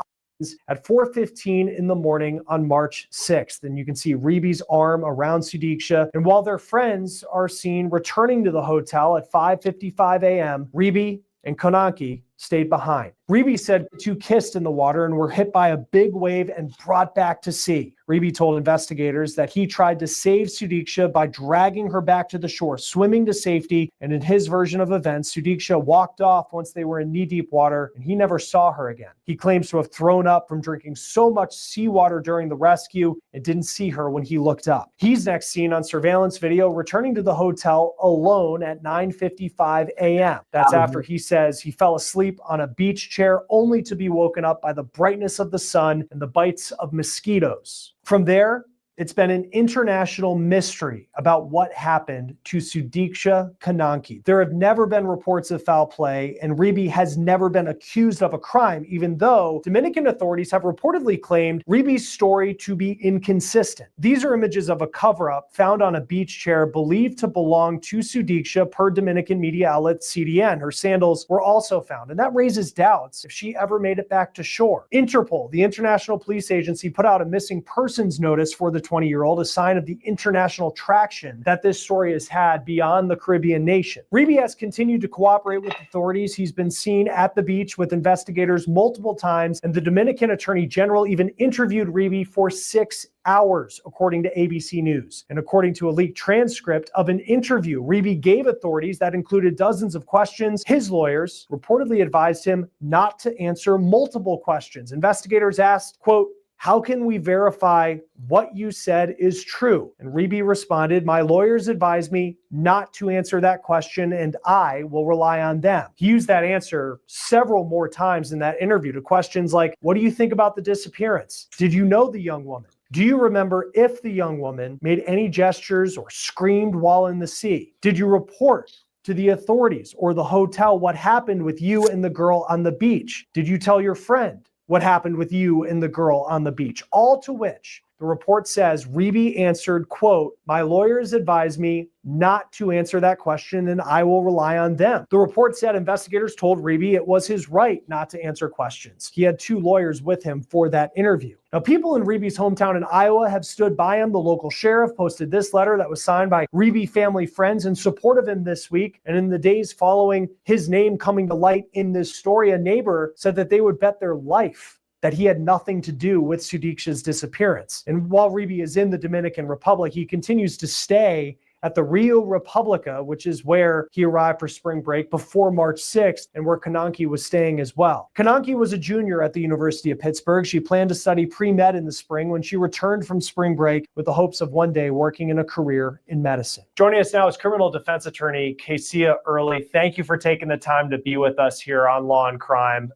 at 4:15 in the morning on March 6th. And you can see Reeby's arm around Sudiksha. And while their friends are seen returning to the hotel at 5:55 a.m., Reeby and Konanki stayed behind. Reeby said the two kissed in the water and were hit by a big wave and brought back to sea. Reeby told investigators that he tried to save Sudiksha by dragging her back to the shore, swimming to safety, and in his version of events, Sudiksha walked off once they were in knee-deep water and he never saw her again. He claims to have thrown up from drinking so much seawater during the rescue and didn't see her when he looked up. He's next seen on surveillance video returning to the hotel alone at 9:55 a.m. That's after he says he fell asleep on a beach chair only to be woken up by the brightness of the sun and the bites of mosquitoes. From there, it's been an international mystery about what happened to Sudiksha Konanki. There have never been reports of foul play, and Reeby has never been accused of a crime, even though Dominican authorities have reportedly claimed Reeby's story to be inconsistent. These are images of a cover-up found on a beach chair believed to belong to Sudiksha per Dominican media outlet CDN. Her sandals were also found, and that raises doubts if she ever made it back to shore. Interpol, the international police agency, put out a missing persons notice for the 20-year-old, a sign of the international traction that this story has had beyond the Caribbean nation. Reeby has continued to cooperate with authorities. He's been seen at the beach with investigators multiple times, and the Dominican Attorney General even interviewed Reeby for 6 hours, according to ABC News. And according to a leaked transcript of an interview Reeby gave authorities that included dozens of questions, his lawyers reportedly advised him not to answer multiple questions. Investigators asked, quote, "How can we verify what you said is true?" And Reeby responded, "My lawyers advised me not to answer that question and I will rely on them." He used that answer several more times in that interview to questions like, "What do you think about the disappearance? Did you know the young woman? Do you remember if the young woman made any gestures or screamed while in the sea? Did you report to the authorities or the hotel what happened with you and the girl on the beach? Did you tell your friend what happened with you and the girl on the beach?" All to which the report says Reeby answered, quote, "My lawyers advised me not to answer that question and I will rely on them." The report said investigators told Reeby it was his right not to answer questions. He had 2 lawyers with him for that interview. Now, people in Reeby's hometown in Iowa have stood by him. The local sheriff posted this letter that was signed by Reeby family friends in support of him this week. And in the days following his name coming to light in this story, a neighbor said that they would bet their life that he had nothing to do with Sudiksha's disappearance. And while Reeby is in the Dominican Republic, he continues to stay at the Rio Republica, which is where he arrived for spring break before March 6th and where Konanki was staying as well. Konanki was a junior at the University of Pittsburgh. She planned to study pre-med in the spring when she returned from spring break with the hopes of one day working in a career in medicine. Joining us now is criminal defense attorney Kesia Early. Thank you for taking the time to be with us here on Law and Crime.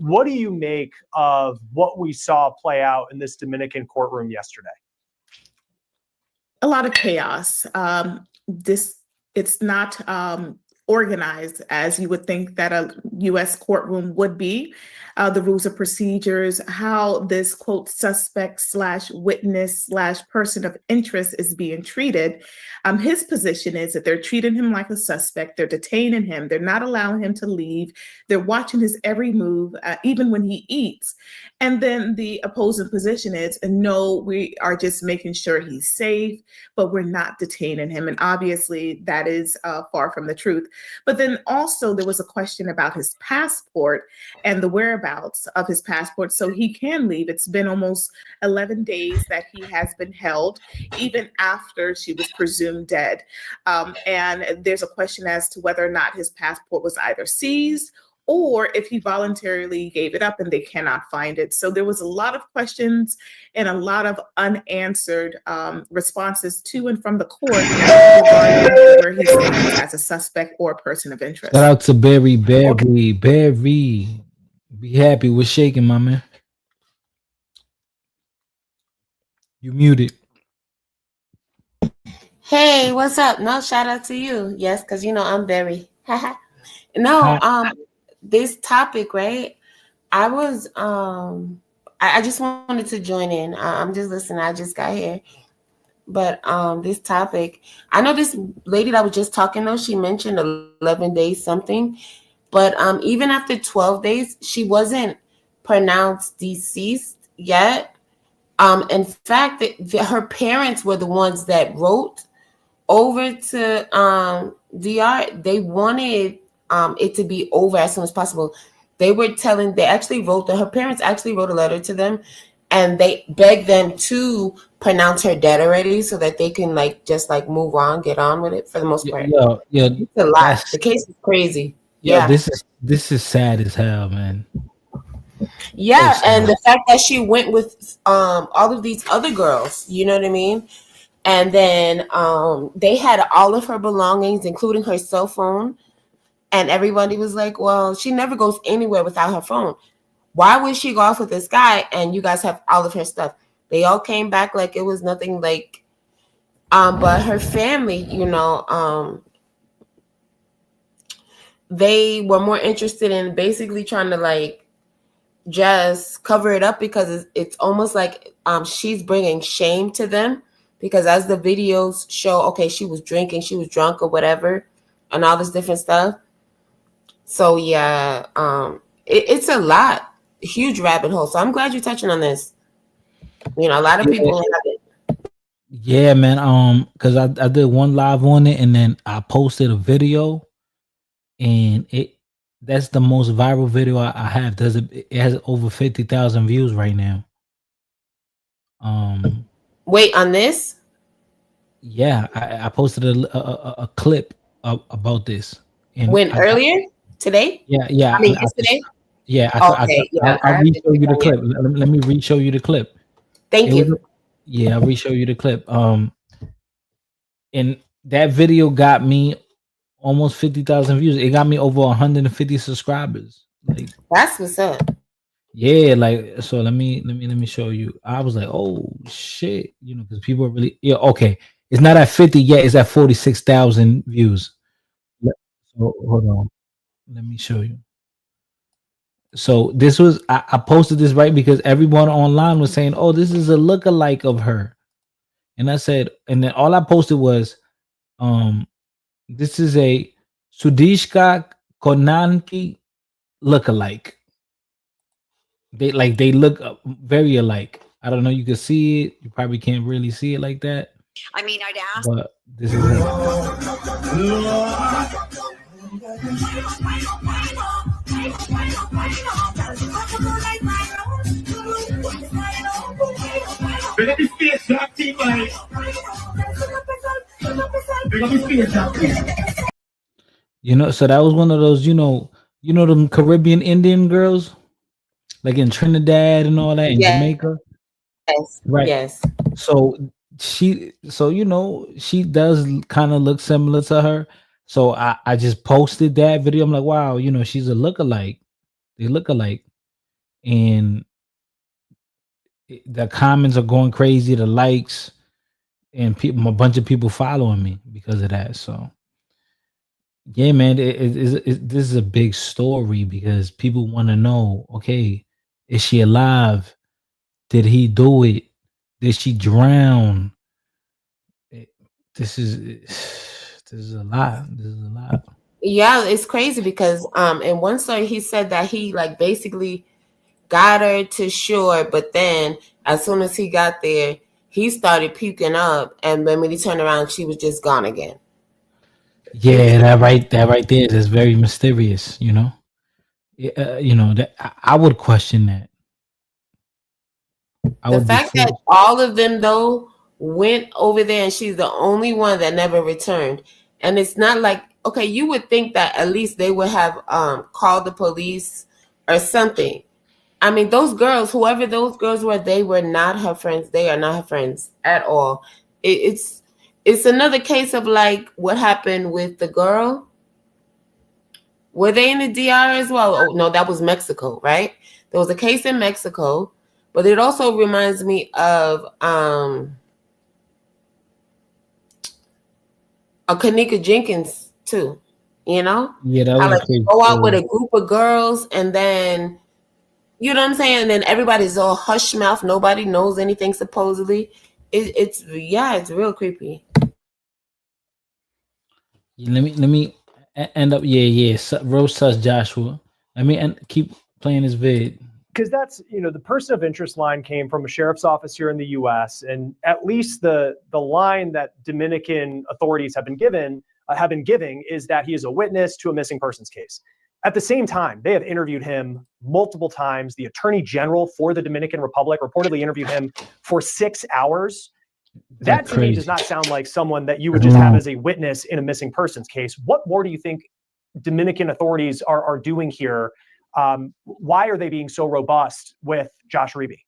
What do you make of what we saw play out in this Dominican courtroom yesterday? A lot of chaos. It's not organized as you would think that a U.S. courtroom would be. The rules of procedures, how this quote suspect slash witness slash person of interest is being treated. His position is that they're treating him like a suspect. They're detaining him. They're not allowing him to leave. They're watching his every move, even when he eats. And then the opposing position is, no, we are just making sure he's safe, but we're not detaining him. And obviously that is far from the truth. But then also there was a question about his passport and the whereabouts of his passport. So he can leave. It's been almost 11 days that he has been held, even after she was presumed dead. And there's a question as to whether or not his passport was either seized or if he voluntarily gave it up and they cannot find it. So there was a lot of questions and a lot of unanswered responses to and from the court regarding where he stands as a suspect or a person of interest. Shout out to Barry. Be happy. We're shaking, my man. You muted. Hey, what's up? No, shout out to you. Yes, because I'm Barry. No, this topic, right? I was I just wanted to join in. I'm just listening. I just got here. But this topic, I know this lady that was just talking though, she mentioned 11 days something. But even after 12 days, she wasn't pronounced deceased yet. In fact, her parents were the ones that wrote over to DR. They wanted it to be over as soon as possible. They actually wrote her parents actually wrote a letter to them, and they begged them to pronounce her dead already so that they can just move on, get on with it for the most part. Yeah, it's a lot. The case is crazy. Yeah. This is sad as hell, man. Yeah, and the fact that she went with all of these other girls, you know what I mean? And then they had all of her belongings, including her cell phone. And everybody was like, well, she never goes anywhere without her phone. Why would she go off with this guy and you guys have all of her stuff? They all came back like it was nothing but her family, they were more interested in basically trying to just cover it up because it's almost like she's bringing shame to them because as the videos show, okay, she was drinking, she was drunk or whatever and all this different stuff. So yeah, it's a lot, huge rabbit hole. So I'm glad you're touching on this. A lot of people have it. Yeah, man. Because I did one live on it and then I posted a video, and that's the most viral video I have. It has over 50,000 views right now. Wait, on this? Yeah, I posted a clip about this. And earlier today? Yeah. I mean, yesterday. Yeah. Okay. I'll re-show you the clip. Let me re-show you the clip. Thank you. I'll re-show you the clip. And that video got me almost 50,000 views. It got me over 150 subscribers. That's what's up. Yeah, so let me show you. I was like, oh shit, because people are really okay. It's not at 50 yet, it's at 46,000 views. So hold on. Let me show you. So this was I posted this right because everyone online was saying, oh, this is a lookalike of her. And I said, and then all I posted was this is a Sudiksha Konanki lookalike. They look very alike. I don't know. You can see it. You probably can't really see it like that. I mean, I'd ask. But this is it. So that was one of those, them Caribbean Indian girls, like in Trinidad and all that, in Jamaica. Yes. Right. Yes. So she does kind of look similar to her. So I just posted that video. I'm like, wow, she's a lookalike. They look alike. And the comments are going crazy, the likes, and a bunch of people following me because of that. So Yeah, man, this is a big story because people want to know, okay, is she alive? Did he do it? Did she drown? It- This is this is a lot. This is a lot. Yeah, it's crazy because in one story he said that he like basically got her to shore, but then as soon as he got there, he started puking up, and then when he turned around, she was just gone again. Yeah, that right there is very mysterious. That I would question that. I The would be fact that foolish. all of them though went over there and she's the only one that never returned, and it's not like okay, you would think that at least they would have called the police or something. I mean, those girls, whoever those girls were, they were not her friends. They are not her friends at all. It's another case of like what happened with the girl. Were they in the DR as well? Oh no, that was Mexico, right? There was a case in Mexico, but it also reminds me of a Kanika Jenkins too. You know Yeah, that how was a like you crazy go out with story. a group of girls and then you know what I'm saying? And then everybody's all hush mouth. Nobody knows anything supposedly. It's it's real creepy. Let me end up. Yeah. Rose sus Joshua. Let me keep playing this vid. Because that's the person of interest line came from a sheriff's office here in the U.S. and at least the line that Dominican authorities have been giving is that he is a witness to a missing persons case. At the same time, they have interviewed him multiple times. The attorney general for the Dominican Republic reportedly interviewed him for 6 hours. That to me does not sound like someone that you would just have as a witness in a missing persons case. What more do you think Dominican authorities are doing here? Why are they being so robust with Josh Reeby?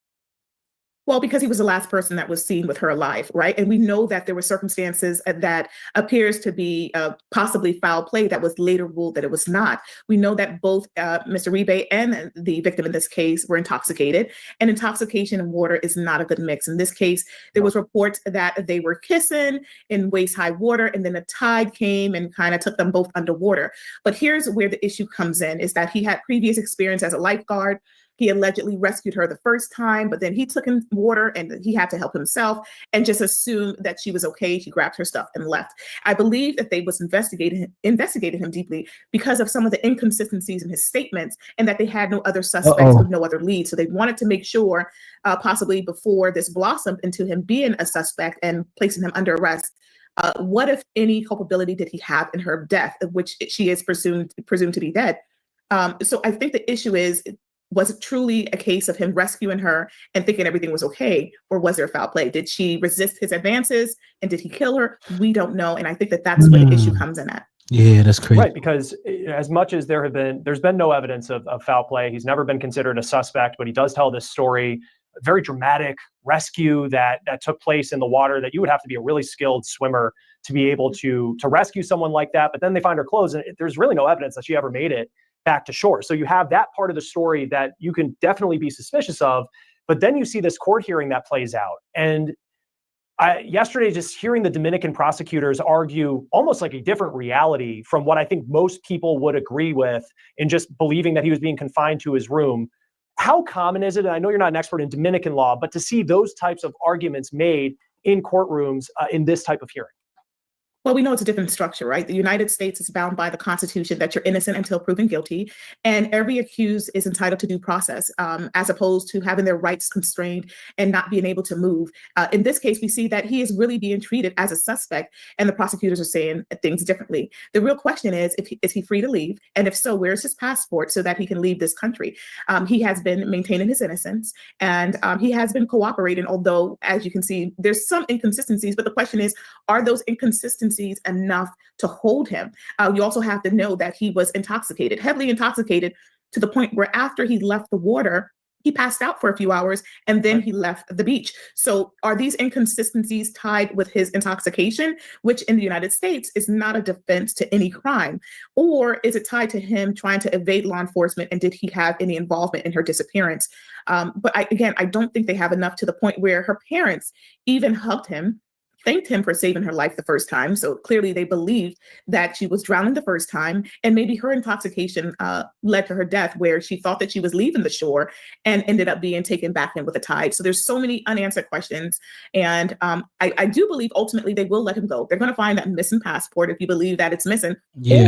Well, because he was the last person that was seen with her alive, right? And we know that there were circumstances that appears to be possibly foul play that was later ruled that it was not. We know that both Mr. Reeby and the victim in this case were intoxicated, and intoxication and water is not a good mix. In this case, there was reports that they were kissing in waist-high water, and then a tide came and kind of took them both underwater. But here's where the issue comes in, is that he had previous experience as a lifeguard. He allegedly rescued her the first time, but then he took in water and he had to help himself and just assumed that she was okay. She grabbed her stuff and left. I believe that they was investigated him deeply because of some of the inconsistencies in his statements and that they had no other suspects with no other leads. So they wanted to make sure, possibly before this blossomed into him being a suspect and placing him under arrest, what if any culpability did he have in her death, of which she is presumed to be dead. So I think the issue is, was it truly a case of him rescuing her and thinking everything was okay? Or was there foul play? Did she resist his advances and did he kill her? We don't know. And I think that that's where the issue comes in at. Yeah, that's crazy. Right, because as much as there's been no evidence of foul play. He's never been considered a suspect, but he does tell this story, a very dramatic rescue that took place in the water that you would have to be a really skilled swimmer to be able to rescue someone like that. But then they find her clothes and there's really no evidence that she ever made it back to shore. So you have that part of the story that you can definitely be suspicious of, but then you see this court hearing that plays out. And yesterday, just hearing the Dominican prosecutors argue almost like a different reality from what I think most people would agree with in just believing that he was being confined to his room. How common is it? And I know you're not an expert in Dominican law, but to see those types of arguments made in courtrooms in this type of hearing? Well, we know it's a different structure, right? The United States is bound by the Constitution that you're innocent until proven guilty, and every accused is entitled to due process, as opposed to having their rights constrained and not being able to move. In this case, we see that he is really being treated as a suspect, and the prosecutors are saying things differently. The real question is he free to leave? And if so, where's his passport so that he can leave this country? He has been maintaining his innocence, and he has been cooperating, although, as you can see, there's some inconsistencies, but the question is, are those inconsistencies enough to hold him? You also have to know that he was intoxicated, heavily intoxicated, to the point where after he left the water, he passed out for a few hours and then he left the beach. So are these inconsistencies tied with his intoxication, which in the United States is not a defense to any crime? Or is it tied to him trying to evade law enforcement, and did he have any involvement in her disappearance? But I don't think they have enough to the point where her parents even hugged him, thanked him for saving her life the first time. So clearly they believed that she was drowning the first time, and maybe her intoxication led to her death, where she thought that she was leaving the shore and ended up being taken back in with the tide. So there's so many unanswered questions. And I do believe ultimately they will let him go. They're going to find that missing passport if you believe that it's missing,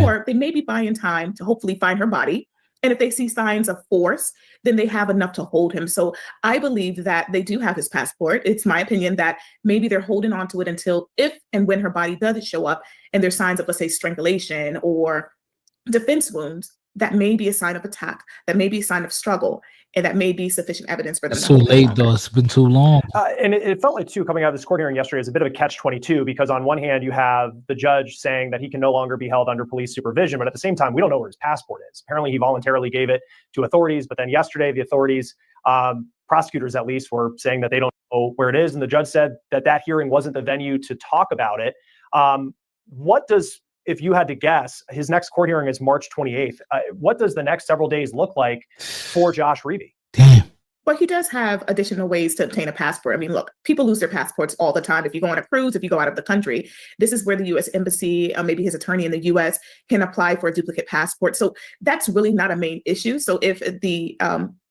or they may be buying time to hopefully find her body. And if they see signs of force, then they have enough to hold him. So I believe that they do have his passport. It's my opinion that maybe they're holding on to it until if and when her body does show up and there's signs of, let's say, strangulation or defense wounds, that may be a sign of attack, that may be a sign of struggle, and that may be sufficient evidence for them. It's too late, though. It's been too long. And it felt like, too, coming out of this court hearing yesterday is a bit of a catch-22, because on one hand, you have the judge saying that he can no longer be held under police supervision, but at the same time, we don't know where his passport is. Apparently, he voluntarily gave it to authorities, but then yesterday, the authorities, prosecutors at least, were saying that they don't know where it is, and the judge said that that hearing wasn't the venue to talk about it. If you had to guess, his next court hearing is March 28th. What does the next several days look like for Josh Reavy? But he does have additional ways to obtain a passport. I mean, look, people lose their passports all the time. If you go on a cruise, if you go out of the country, this is where the U.S. Embassy, maybe his attorney in the U.S. can apply for a duplicate passport. So that's really not a main issue. So if the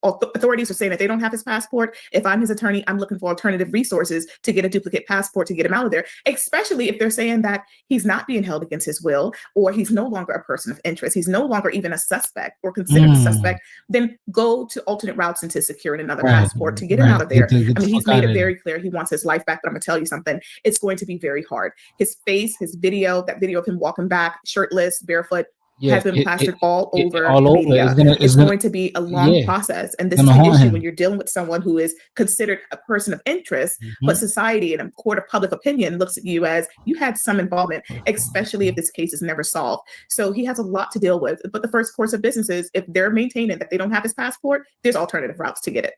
authorities are saying that they don't have his passport, if I'm his attorney, I'm looking for alternative resources to get a duplicate passport to get him out of there, especially if they're saying that he's not being held against his will, or he's no longer a person of interest, he's no longer even a suspect or considered a suspect, then go to alternate routes into securing another passport to get him out of there. I mean, he's made it very clear he wants his life back, but I'm gonna tell you something, it's going to be very hard. His face, his video, that video of him walking back, shirtless, barefoot, has been plastered all over media. It's going to be a long process. And this is the issue when you're dealing with someone who is considered a person of interest, but society and a court of public opinion looks at you as you had some involvement, especially if this case is never solved. So he has a lot to deal with. But the first course of business is, if they're maintaining that they don't have his passport, there's alternative routes to get it.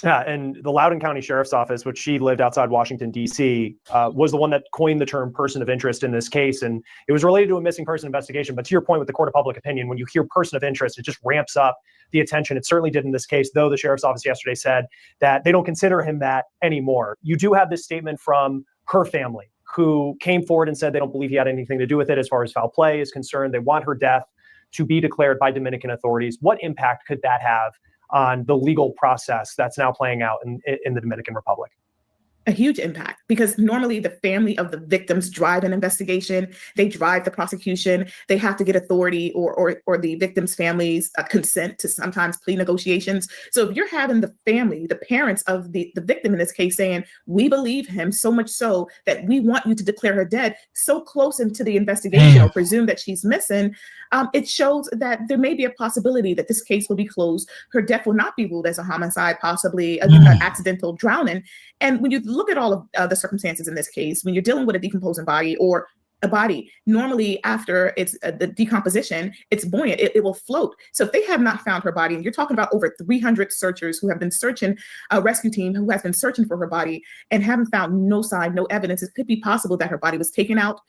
Yeah, and the Loudoun County Sheriff's Office, which she lived outside Washington, D.C., was the one that coined the term person of interest in this case. And it was related to a missing person investigation. But to your point with the court of public opinion, when you hear person of interest, it just ramps up the attention. It certainly did in this case, though the Sheriff's Office yesterday said that they don't consider him that anymore. You do have this statement from her family, who came forward and said they don't believe he had anything to do with it as far as foul play is concerned. They want her death to be declared by Dominican authorities. What impact could that have on the legal process that's now playing out in the Dominican Republic? A huge impact, because normally the family of the victims drive an investigation, they drive the prosecution, they have to get authority or the victims' families' consent to sometimes plea negotiations. So if you're having the family, the parents of the victim in this case saying, we believe him so much so that we want you to declare her dead, so close into the investigation or presume that she's missing, it shows that there may be a possibility that this case will be closed. Her death will not be ruled as a homicide, possibly an accidental drowning. And when you look at all of the circumstances in this case, when you're dealing with a decomposing body or a body, normally after it's the decomposition, it's buoyant, it will float. So if they have not found her body, and you're talking about over 300 searchers who have been searching, a rescue team who has been searching for her body and haven't found no sign, no evidence, it could be possible that her body was taken out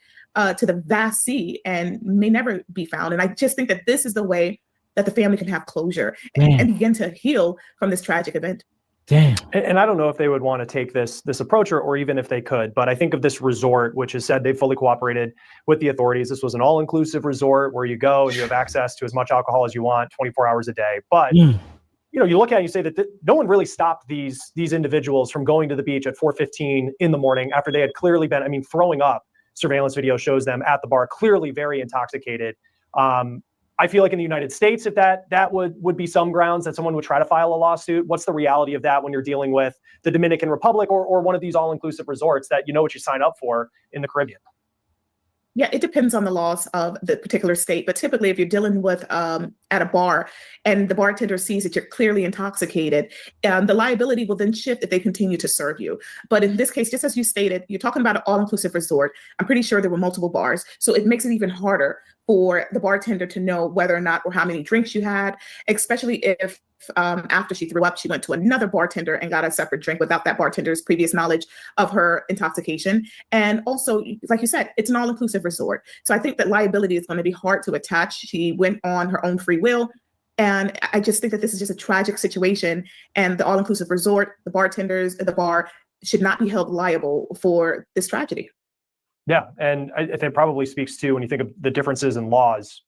to the vast sea and may never be found. And I just think that this is the way that the family can have closure and begin to heal from this tragic event. Damn. And I don't know if they would want to take this approach or even if they could, but I think of this resort, which has said they fully cooperated with the authorities. This was an all-inclusive resort where you go and you have access to as much alcohol as you want 24 hours a day. But you know, you look at it and you say that no one really stopped these individuals from going to the beach at 4:15 in the morning after they had clearly been, I mean, throwing up. Surveillance video shows them at the bar, clearly very intoxicated. I feel like in the United States, if that would be some grounds that someone would try to file a lawsuit. What's the reality of that when you're dealing with the Dominican Republic or one of these all-inclusive resorts that you know what you sign up for in the Caribbean? Yeah, it depends on the laws of the particular state. But typically, if you're dealing with at a bar and the bartender sees that you're clearly intoxicated, the liability will then shift if they continue to serve you. But in this case, just as you stated, you're talking about an all-inclusive resort. I'm pretty sure there were multiple bars. So it makes it even harder for the bartender to know whether or not or how many drinks you had, especially if after she threw up, she went to another bartender and got a separate drink without that bartender's previous knowledge of her intoxication. And also, like you said, it's an all-inclusive resort. So I think that liability is going to be hard to attach. She went on her own free will. And I just think that this is just a tragic situation. And the all-inclusive resort, the bartenders at the bar, should not be held liable for this tragedy. Yeah, and I think it probably speaks to, when you think of the differences in laws,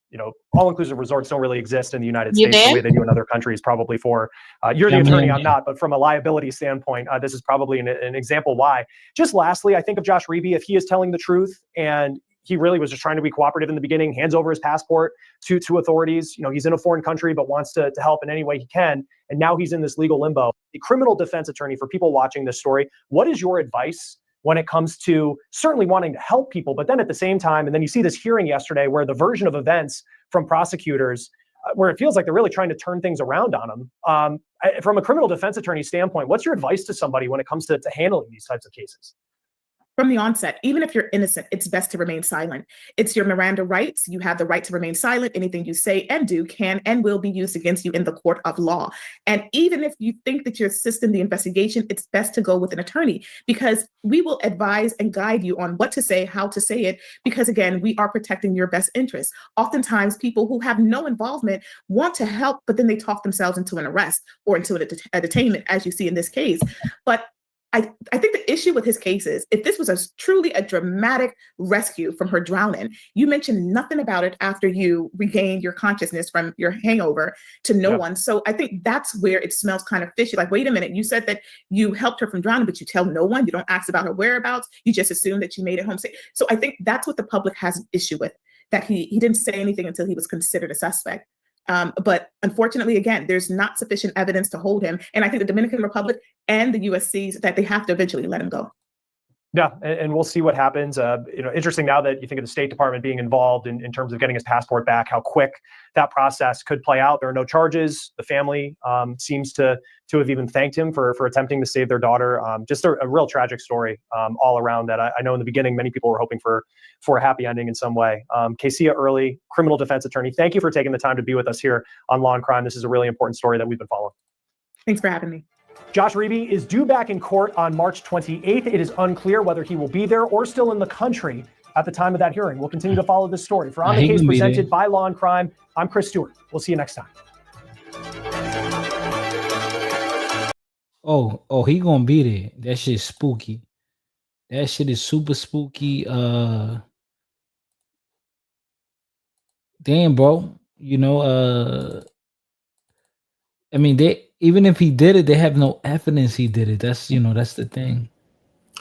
all-inclusive resorts don't really exist in the United States the way they do in other countries, probably for, you're the attorney, I'm not, but from a liability standpoint, this is probably an example why. Just lastly, I think of Josh Reeby, if he is telling the truth and he really was just trying to be cooperative in the beginning, hands over his passport to authorities, he's in a foreign country, but wants to help in any way he can, and now he's in this legal limbo. The criminal defense attorney, for people watching this story, what is your advice when it comes to certainly wanting to help people, but then at the same time, and then you see this hearing yesterday where the version of events from prosecutors, where it feels like they're really trying to turn things around on them. From a criminal defense attorney standpoint, what's your advice to somebody when it comes to handling these types of cases? From the onset, even if you're innocent, it's best to remain silent. It's your Miranda rights. You have the right to remain silent. Anything you say and do can and will be used against you in the court of law. And even if you think that you're assisting the investigation, it's best to go with an attorney, because we will advise and guide you on what to say, how to say it, because again, we are protecting your best interests. Oftentimes, people who have no involvement want to help, but then they talk themselves into an arrest or into a detainment, as you see in this case. But I think the issue with his case is, if this was truly a dramatic rescue from her drowning, you mentioned nothing about it after you regained your consciousness from your hangover to no one. So I think that's where it smells kind of fishy. Like, wait a minute, you said that you helped her from drowning, but you tell no one, you don't ask about her whereabouts, you just assume that you made it home safe. So I think that's what the public has an issue with, that he didn't say anything until he was considered a suspect. But unfortunately, again, there's not sufficient evidence to hold him. And I think the Dominican Republic and the USCs, that they have to eventually let him go. Yeah, and we'll see what happens. Interesting now that you think of the State Department being involved in terms of getting his passport back, how quick that process could play out. There are no charges. The family seems to have even thanked him for attempting to save their daughter. Just a real tragic story all around that. I know in the beginning, many people were hoping for a happy ending in some way. Kesia Early, criminal defense attorney, thank you for taking the time to be with us here on Law and Crime. This is a really important story that we've been following. Thanks for having me. Josh Reeby is due back in court on March 28th. It is unclear whether he will be there or still in the country at the time of that hearing. We'll continue to follow this story. For On the Case presented by Law and Crime, I'm Chris Stewart. We'll see you next time. Oh, he gonna be there. That shit's spooky. That shit is super spooky. Damn, bro. I mean, even if he did it, they have no evidence he did it. That's the thing.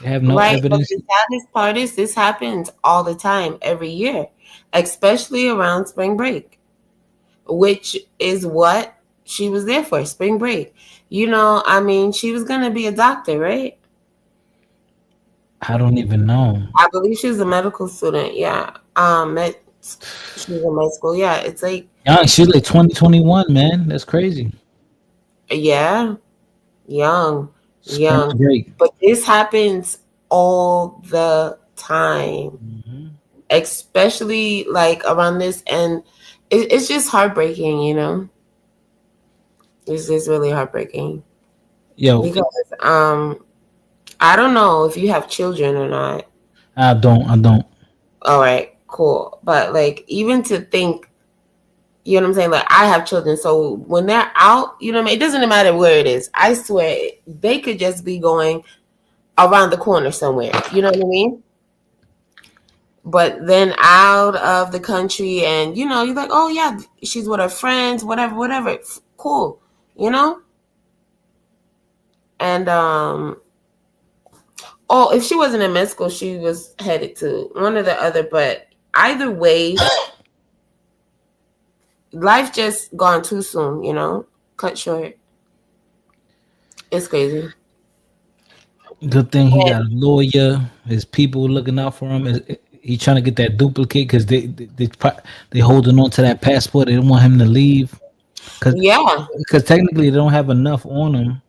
They have no evidence. But the saddest part is this happens all the time, every year, especially around spring break, which is what she was there for, spring break. I mean, she was going to be a doctor, right? I don't even know. I believe she was a medical student. Yeah. She was in med school. Yeah. It's like. Young. She's like 2021, man. That's crazy. Yeah. Young. Break. But this happens all the time, especially like around this. And it's just heartbreaking, It's just really heartbreaking. Yo. Because, I don't know if you have children or not. I don't. All right, cool. But like, even to think, you know what I'm saying? Like, I have children, so when they're out, you know what I mean? It doesn't matter where it is. I swear, they could just be going around the corner somewhere. You know what I mean? But then out of the country, and you're like, oh yeah, she's with her friends, whatever. Cool, And if she wasn't in med school, she was headed to one or the other. But either way, life just gone too soon, cut short. It's crazy. Good thing he got a lawyer. His people looking out for him. He trying to get that duplicate because they holding on to that passport. They don't want him to leave. Because technically they don't have enough on him.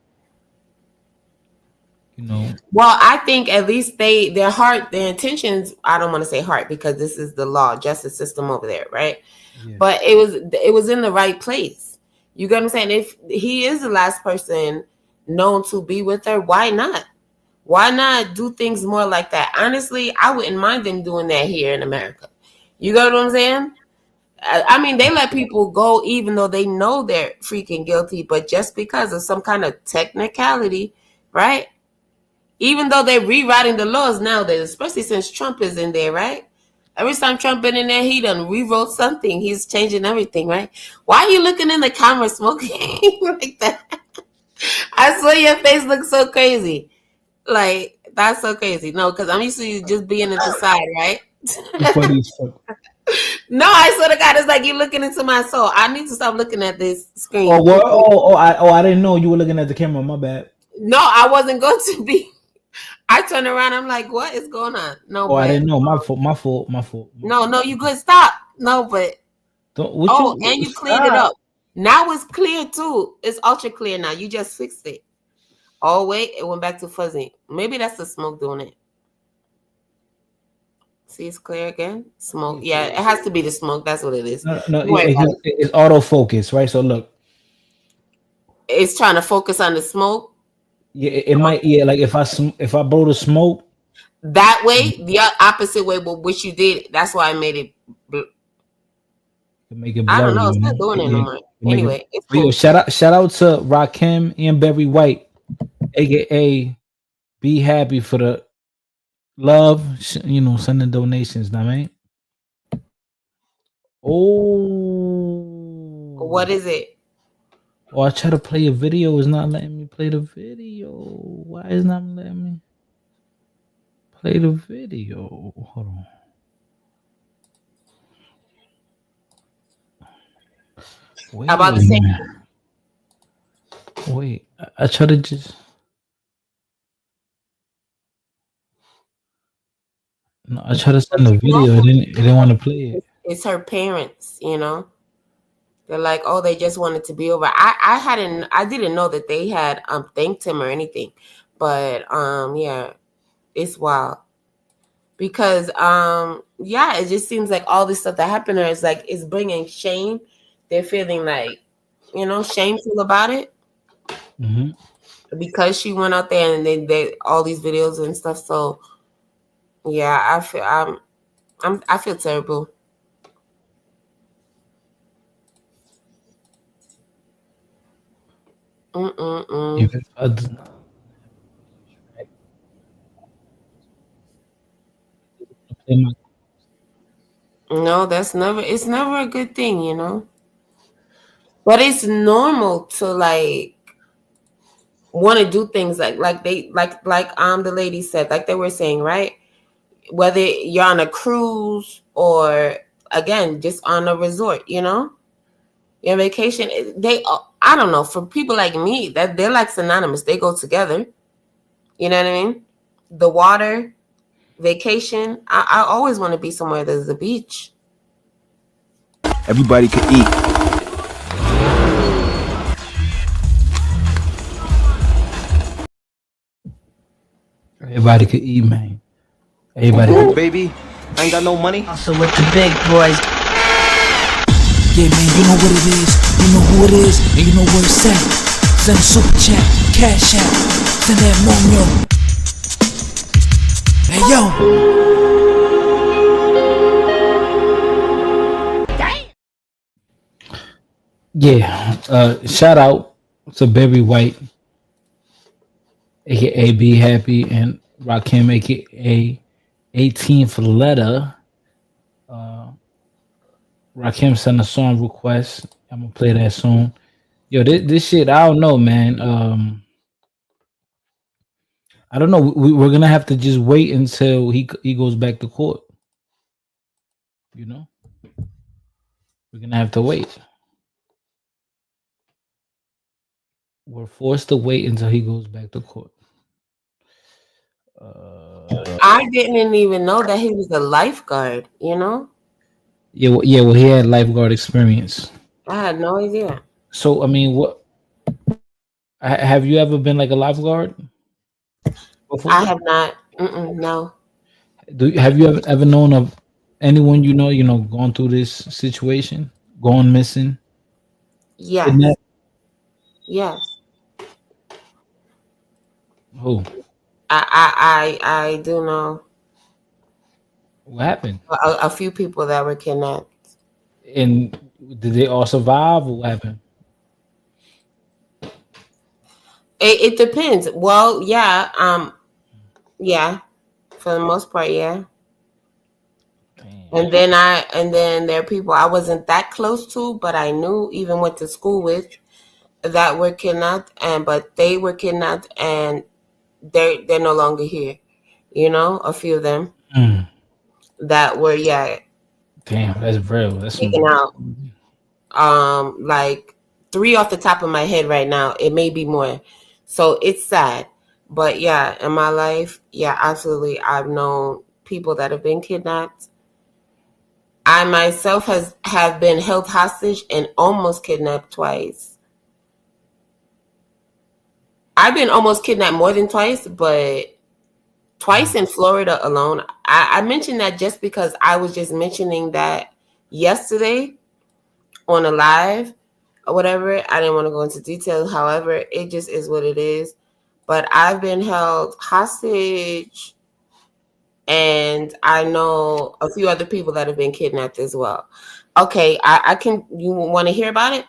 Well, I think at least their intentions, I don't want to say heart because this is the law, justice system over there, right? Yeah. But it was in the right place. You get what I'm saying? If he is the last person known to be with her, why not? Why not do things more like that? Honestly, I wouldn't mind them doing that here in America. You get what I'm saying? I mean, they let people go even though they know they're freaking guilty, but just because of some kind of technicality, right? Even though they're rewriting the laws nowadays, especially since Trump is in there, right? Every time Trump been in there, he done rewrote something. He's changing everything, right? Why are you looking in the camera smoking like that? I swear your face looks so crazy. Like, that's so crazy. No, because I'm used to you just being into side, right? Funny as fuck. No, I swear to God, it's like you're looking into my soul. I need to stop looking at this screen. Oh, well, I didn't know you were looking at the camera. My bad. No, I wasn't going to be. I turn around, I'm like, what is going on? No, Oh, I but didn't know. My fault. no, you good. Stop. No, but and you cleared it up. Now it's clear too. It's ultra clear now. You just fixed it. Oh wait, it went back to fuzzy. Maybe that's the smoke doing it. See, it's clear again. Smoke. Yeah, it has to be the smoke. That's what it is. No, it's autofocus, right? So look, it's trying to focus on the smoke. Yeah, it might. Yeah, like if I blow the smoke that way, the opposite way, but which you did. That's why I made it. Make it I don't know. It's not doing it no more. Anyway, it's cool. Yo, shout out to Rakim and Berry White, aka Be Happy, for the love. Sending donations. Now, man. Oh, what is it? Oh, I try to play a video. It's not letting me play the video. Why is not letting me play the video? Hold on. Wait, about the same. Wait, I try to just. No, I try to send the video. It didn't want to play it. It's her parents, They're like, oh, they just wanted to be over. I didn't know that they had thanked him or anything, but yeah, it's wild because it just seems like all this stuff that happened to her is like it's bringing shame. They're feeling like shameful about it because she went out there and they all these videos and stuff. So yeah, I feel terrible. No, it's never a good thing, But it's normal to like want to do things like the lady said, like they were saying, right? Whether you're on a cruise or again just on a resort, your vacation, I don't know, for people like me, that they're like synonymous. They go together. You know what I mean? The water, vacation. I always want to be somewhere there's a beach. Everybody could eat. Everybody could eat, man. Everybody. Ooh, baby, I ain't got no money. Also with the big boys. Yeah, man, you know what it is, you know who it is, and you know where it's at. Send a super chat, cash out, send that Monyo. Hey, yo. Yeah, shout out to Berry White, aka Be Happy, and Rakim, aka 18th Letter. Rakim sent a song request. I'm gonna play that song. Yo, this shit, I don't know, man. I don't know. We're gonna have to just wait until he goes back to court. We're gonna have to wait. We're forced to wait until he goes back to court. I didn't even know that he was a lifeguard. Yeah, well, he had lifeguard experience. I had no idea. So, I mean, what have you ever been like a lifeguard before? I have not. No. Have you ever known of anyone gone through this situation, gone missing? Yes. Yes. Who? I do know. What happened? A few people that were kidnapped. And did they all survive, or what happened? It depends. Well, yeah. Yeah, for the most part, yeah. And then there are people I wasn't that close to, but I knew, even went to school with, that were kidnapped, but they were kidnapped and they're no longer here. You know, a few of them that were Damn, that's real. That's taken out. Like 3 off the top of my head right now. It may be more. So it's sad. But yeah, in my life, yeah, absolutely. I've known people that have been kidnapped. I myself have been held hostage and almost kidnapped twice. I've been almost kidnapped more than twice, but twice in Florida alone. I mentioned that just because I was just mentioning that yesterday on a live or whatever. I didn't want to go into details. However, it just is what it is. But I've been held hostage, and I know a few other people that have been kidnapped as well. Okay, I can. You want to hear about it?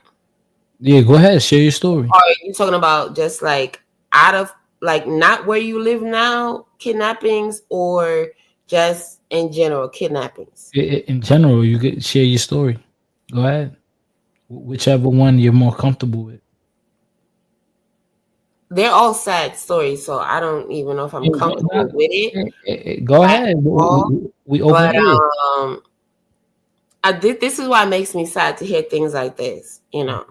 Yeah, go ahead. Share your story. Or are you talking about just like out of like not where you live now kidnappings, or just in general kidnappings? In general, you could share your story. Go ahead. Whichever one you're more comfortable with. They're all sad stories, so I don't even know if I'm comfortable with it. Go ahead. We open But this is why it makes me sad to hear things like this, you know.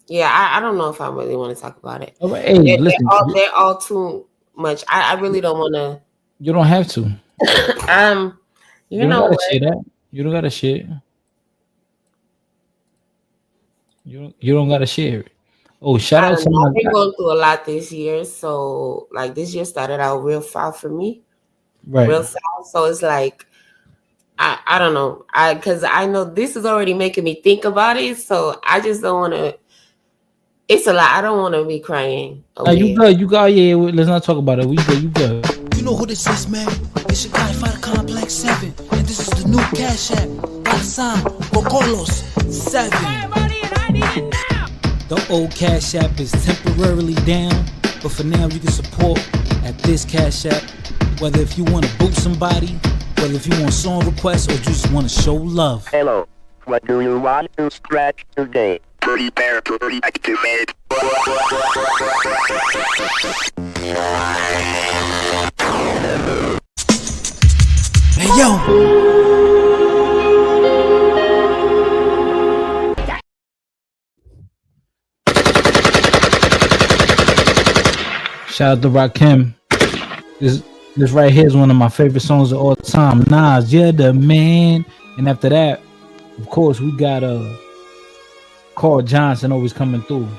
Yeah, I don't know if I really want to talk about it. All right, hey, listen. They're all too much. I really don't want to. You don't have to. You know gotta what? share that. You don't gotta share. You don't gotta share it. Oh, shout out to my I've been going through a lot this year, so like this year started out real foul for me, right? Real foul. So it's like I don't know, because I know this is already making me think about it, so I just don't want to. It's a lot. I don't want to be crying. You got. Yeah, let's not talk about it. You good. You know who this is, man? It's your guy, Fighter Complex 7, and this is the new Cash App. By sign, Bocolos 7. The old Cash App is temporarily down, but for now you can support at this Cash App. Whether if you want to boot somebody, whether if you want song requests, or just want to show love. Hello, what do you want to scratch today? Prepare to reactivate. Hey yo! Shout out to Rakim. This right here is one of my favorite songs of all time. Nas, you're the man. And after that, of course, we got Carl Johnson always coming through.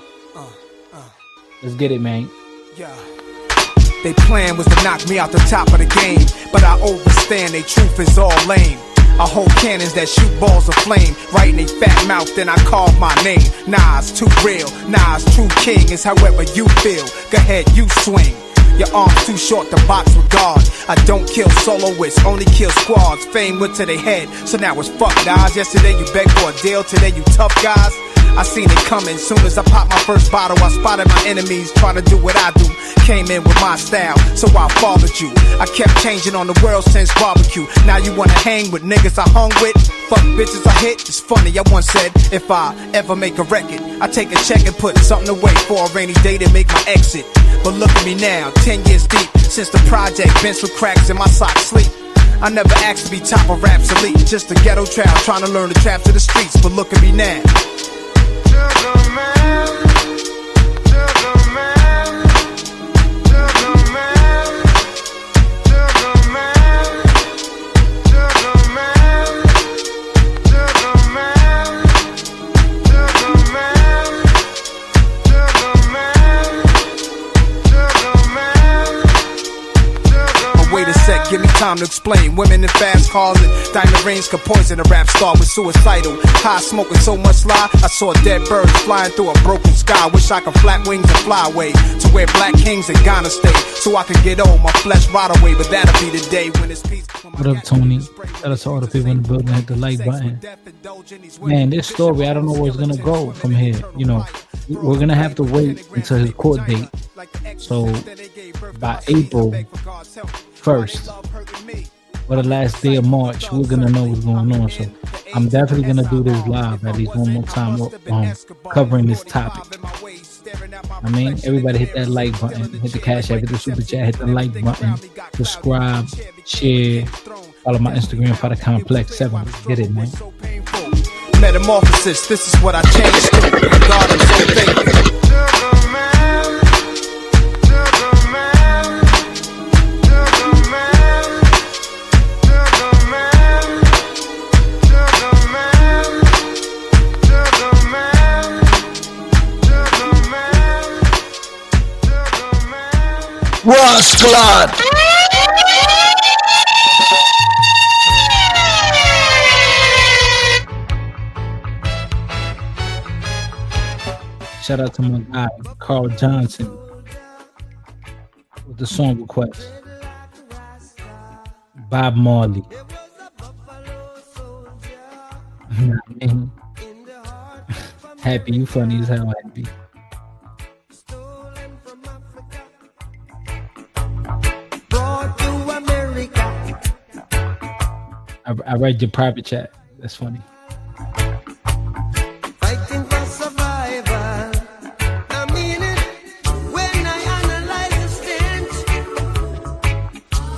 Let's get it, man. Yeah. They plan was to knock me out the top of the game, but I overstand they truth is all lame. I hold cannons that shoot balls of flame right in they fat mouth, then I call my name. Nas too real, Nas true king is however you feel. Go ahead, you swing. Your arms too short to box with God. I don't kill soloists, only kill squads. Fame went to their head, so now it's fuck Nas. Yesterday you begged for a deal, today you tough guys. I seen it coming, soon as I popped my first bottle, I spotted my enemies trying to do what I do. Came in with my style, so I followed you. I kept changing on the world since barbecue. Now you wanna hang with niggas I hung with? Fuck bitches I hit, it's funny, I once said, if I ever make a record, I take a check and put something away for a rainy day to make my exit. But look at me now, 10 years deep, since the project, been some cracks in my socks sleep. I never asked to be top of Rap's elite, just a ghetto child trying to learn the traps to the streets, but look at me now. give me time to explain. Women in fast cars and diamond rings could poison a rap star with suicidal. High smoking so much lie, I saw dead birds flying through a broken sky. Wish I could flap wings and fly away to where black kings in Ghana stay, so I can get old, my flesh rot away. But that'll be the day when it's peace. What up, Tony? Shout out to all the people in the building. Hit the like button. Man, this story, I don't know where it's gonna go from here. You know, we're gonna have to wait until his court date. So by April 1st, or the last day of March, we're gonna know what's going on. So I'm definitely gonna do this live at least one more time, covering this topic. I mean, everybody hit that like button, hit the cash app, hit the super chat, hit the like button, subscribe, share, follow my Instagram, Father Complex 7. Get it, man. Metamorphosis, this is what I changed to. God, I'm so thankful. Rascal! Shout out to my guy, Carl Johnson, with the song request. Bob Marley. Happy, you funny as hell, Happy. I read your private chat. That's funny. Fighting for survival. I mean it when I analyze the stench.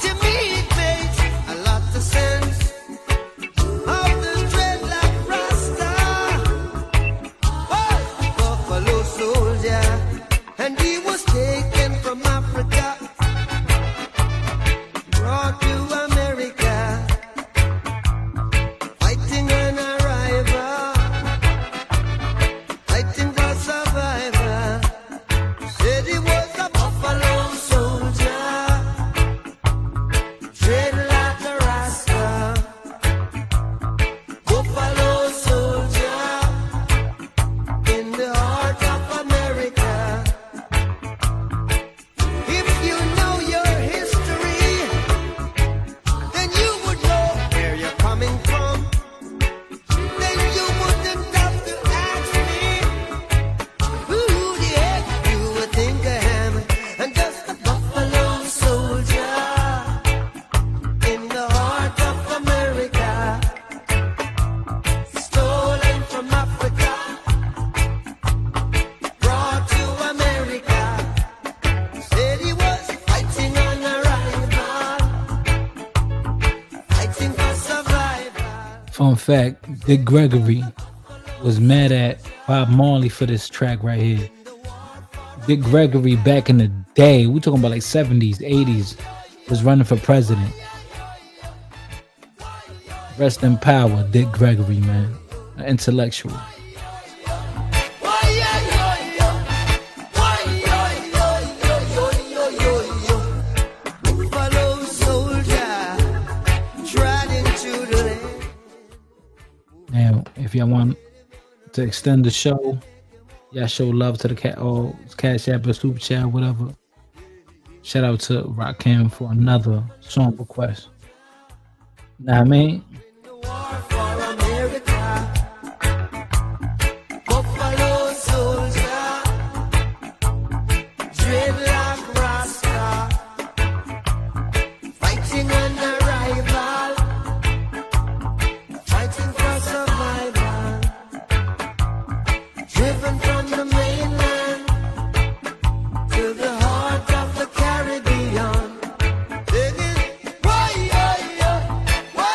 To me it makes a lot of sense. Of the dreadlock Rasta, Buffalo soldier, and he was taken from Africa, brought to America. Fighting an arrival, fighting for survival. Said he was a buffalo soldier, dreadlock the Rasta. Buffalo soldier in the heart of America. If you know your history, then you would know where you're coming from. Then you wouldn't have to ask me who the heck you would think I am. I'm just a buffalo soldier in the heart of America, stolen from Africa, brought to America. Said he was fighting on arrival, fighting for survival. Fun fact, Dick Gregory was mad at Bob Marley for this track right here. Dick Gregory back in the day, we're talking about like 70s, 80s, was running for president. Rest in power, Dick Gregory, man. An intellectual. Buffalo soldier, trod into the land. Now, if y'all want to extend the show, y'all show love to the cat or Cash App or Super Chat, whatever. Shout out to Rakim for another song request. Know what I mean? Buffalo soldier, dreadlock Rasta, fighting an arrival, fighting for survival, driven from the mainland to the heart of the Caribbean. Why,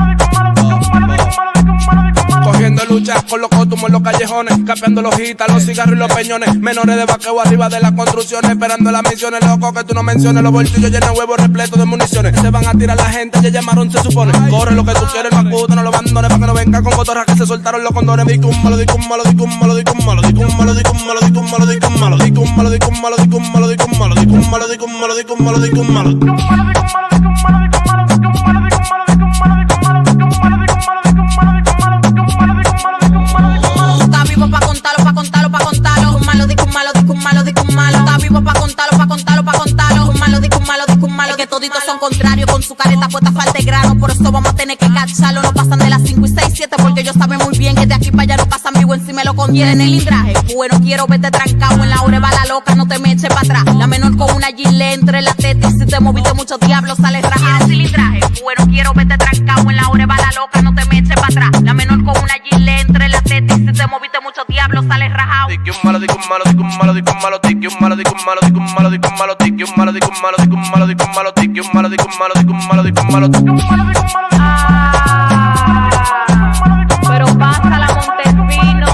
Cogiendo lucha con los costumes en los callejones, capeando los hitas, los cigarros y los peñones. Menores de vaqueo arriba de las construcciones, esperando las misiones. Loco que tú no menciones, los bolsillos llenan huevos repletos de municiones. Se van a tirar la gente, ya llamaron, se supone. Corre lo que tú quieres, no acuta, no lo abandones, para que no vengan con cotorras que se soltaron los condones. Dicum malo, dicum malo, dicum malo, dicum malo, dicum malo, dicum malo, dicum malo, dicum malo, dicum malo, dicum malo, dicum malo, dicum malo, dicum malo, dicum malo, dicum malo, dicum malo, dicum malo. Está vivo pa' contarlo, pa' contarlo, pa' contarlo. Un malo, dico un malo, dico un malo, dico un malo. Está vivo pa' contarlo, pa' contarlo, pa' contarlo. Un malo, dico un malo, dico un malo. Es que toditos son contrarios, con su careta puesta falta de grano. Por eso vamos a tener que cacharlo. No pasan de las 5 y 6, 7, porque ellos saben muy bien que de aquí para allá no pasan vivo encima lo contienen el lindraje. Bueno, quiero verte trancado en la hora va la loca, no te me eches para atrás. La menor con una gilet entre la teta y si te moviste mucho diablo sales rajado. Cilindraje. Bueno, quiero verte trancado en la hora va la loca, no te me eches para atrás. La menor con una gilet entre la teta y si te moviste mucho diablo sales rajado. Dique un malo, dique un malo, dique un malo, dique un malo, dique un malo, dique un malo, dique un malo, dique un malo, dique un malo, dique un malo, dique un malo, dique un malo, dique un malo, dique un malo, dique un malo, dique un malo, dique un malo. Pero pasa la Montesino,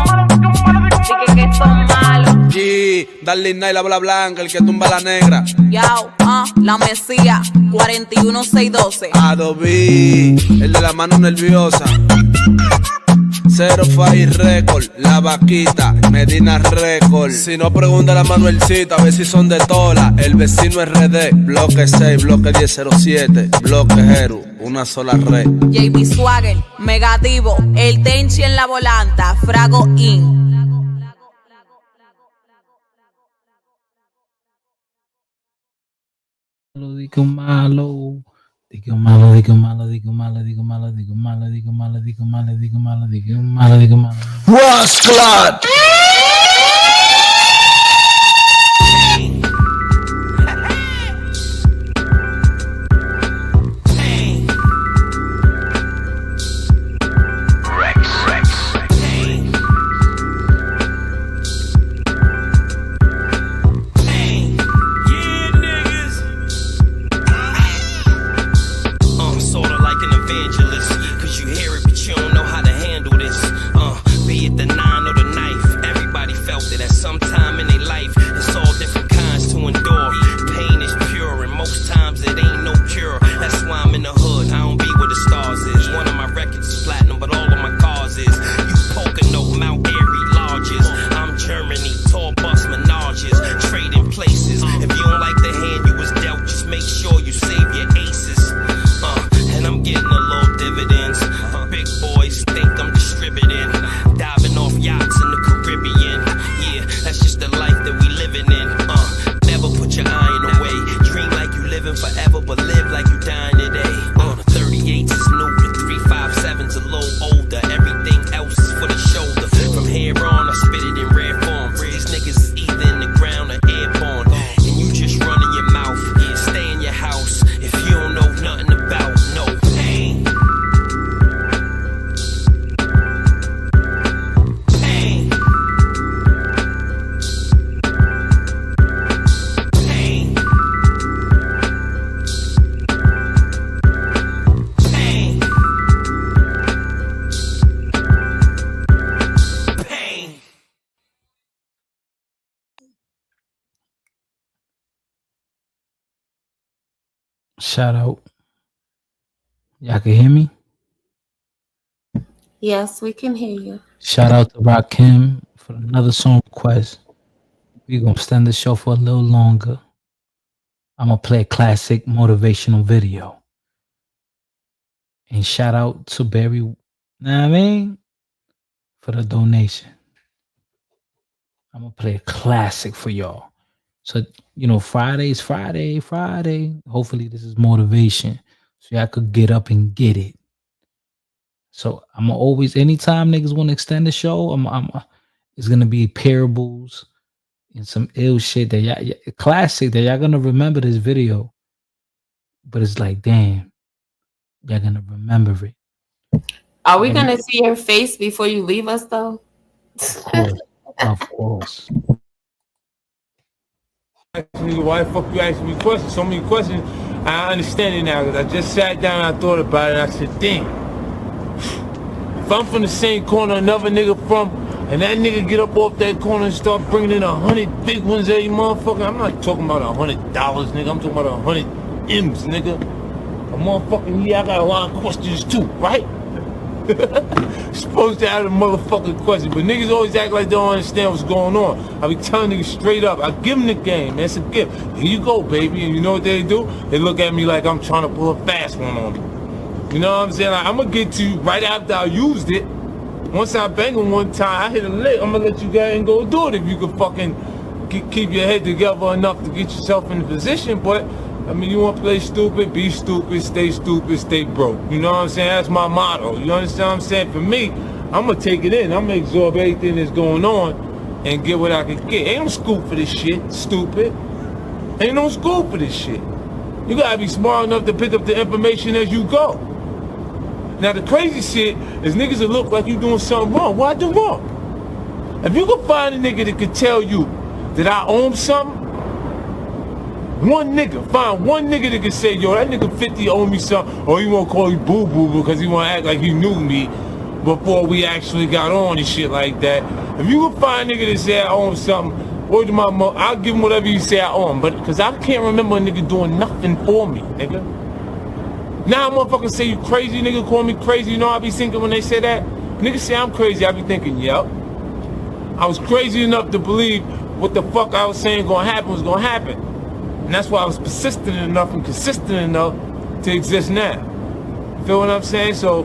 dique que son malos. G, dale y la bola blanca, el que tumba la negra. Yao, la Mesía, 41612. Adobe, el de la mano nerviosa. Zero Fire Record, la vaquita, Medina Record. Si no pregunta a Manuelcita, a ver si son de Tola. El vecino RD, bloque 6, bloque 1007, bloque Jeru, una sola red. JB Swagger, Megativo, el Tenchi en la volanta, Frago In. Digo malo. Digo malo, digo malo, digo malo, digo malo, digo malo, digo malo, digo malo, digo malo, digo malo, digo malo. Rasclad. Be it the 9 or the knife. Shout out. Y'all can hear me? Yes, we can hear you. Shout out to Rakim for another song request. We're going to extend the show for a little longer. I'm going to play a classic motivational video. And shout out to Barry, know what I mean? For the donation. I'm going to play a classic for y'all. So, you know, Friday's Friday. Hopefully this is motivation. So y'all could get up and get it. So I'm always, anytime niggas want to extend the show, it's going to be parables and some ill shit that y'all, classic that y'all going to remember this video. But it's like, damn, y'all going to remember it. Are we going to see your face before you leave us, though? Of course. Why the fuck you asking me questions? So many questions. I understand it now because I just sat down and I thought about it and I said, damn. If I'm from the same corner another nigga from, and that nigga get up off that corner and start bringing in 100 big ones every motherfucker, I'm not talking about $100, nigga. I'm talking about 100 M's, nigga. A motherfucking, yeah, I got a lot of questions too, right? Supposed to have a motherfucking question, but niggas always act like they don't understand what's going on. I be telling niggas straight up, I give them the game, man. It's a gift. Here you go, baby. And you know what they do? They look at me like I'm trying to pull a fast one on them. You know what I'm saying? Like, I'm gonna get to you right after I used it. Once I bang them one time, I hit a lick, I'm gonna let you go ahead and go do it if you can fucking keep your head together enough to get yourself in the position. But I mean, you want to play stupid, be stupid, stay broke. You know what I'm saying? That's my motto. You understand what I'm saying? For me, I'm going to take it in. I'm going to absorb everything that's going on and get what I can get. Ain't no school for this shit, stupid. Ain't no school for this shit. You got to be smart enough to pick up the information as you go. Now, the crazy shit is niggas that look like you doing something wrong. What I do wrong? If you can find a nigga that can tell you that I own something, find one nigga that can say, yo, that nigga 50 owe me something, or he won't call you boo-boo because he want to act like he knew me before we actually got on and shit like that. If you can find a nigga that say I own something, word to my mother, I'll give him whatever you say I own, but because I can't remember a nigga doing nothing for me, nigga. Now motherfuckers say you crazy, nigga, call me crazy. You know I be thinking when they say that? Niggas say I'm crazy, I be thinking, yep. I was crazy enough to believe what the fuck I was saying gonna happen was gonna happen. And that's why I was persistent enough and consistent enough to exist now. You feel what I'm saying? So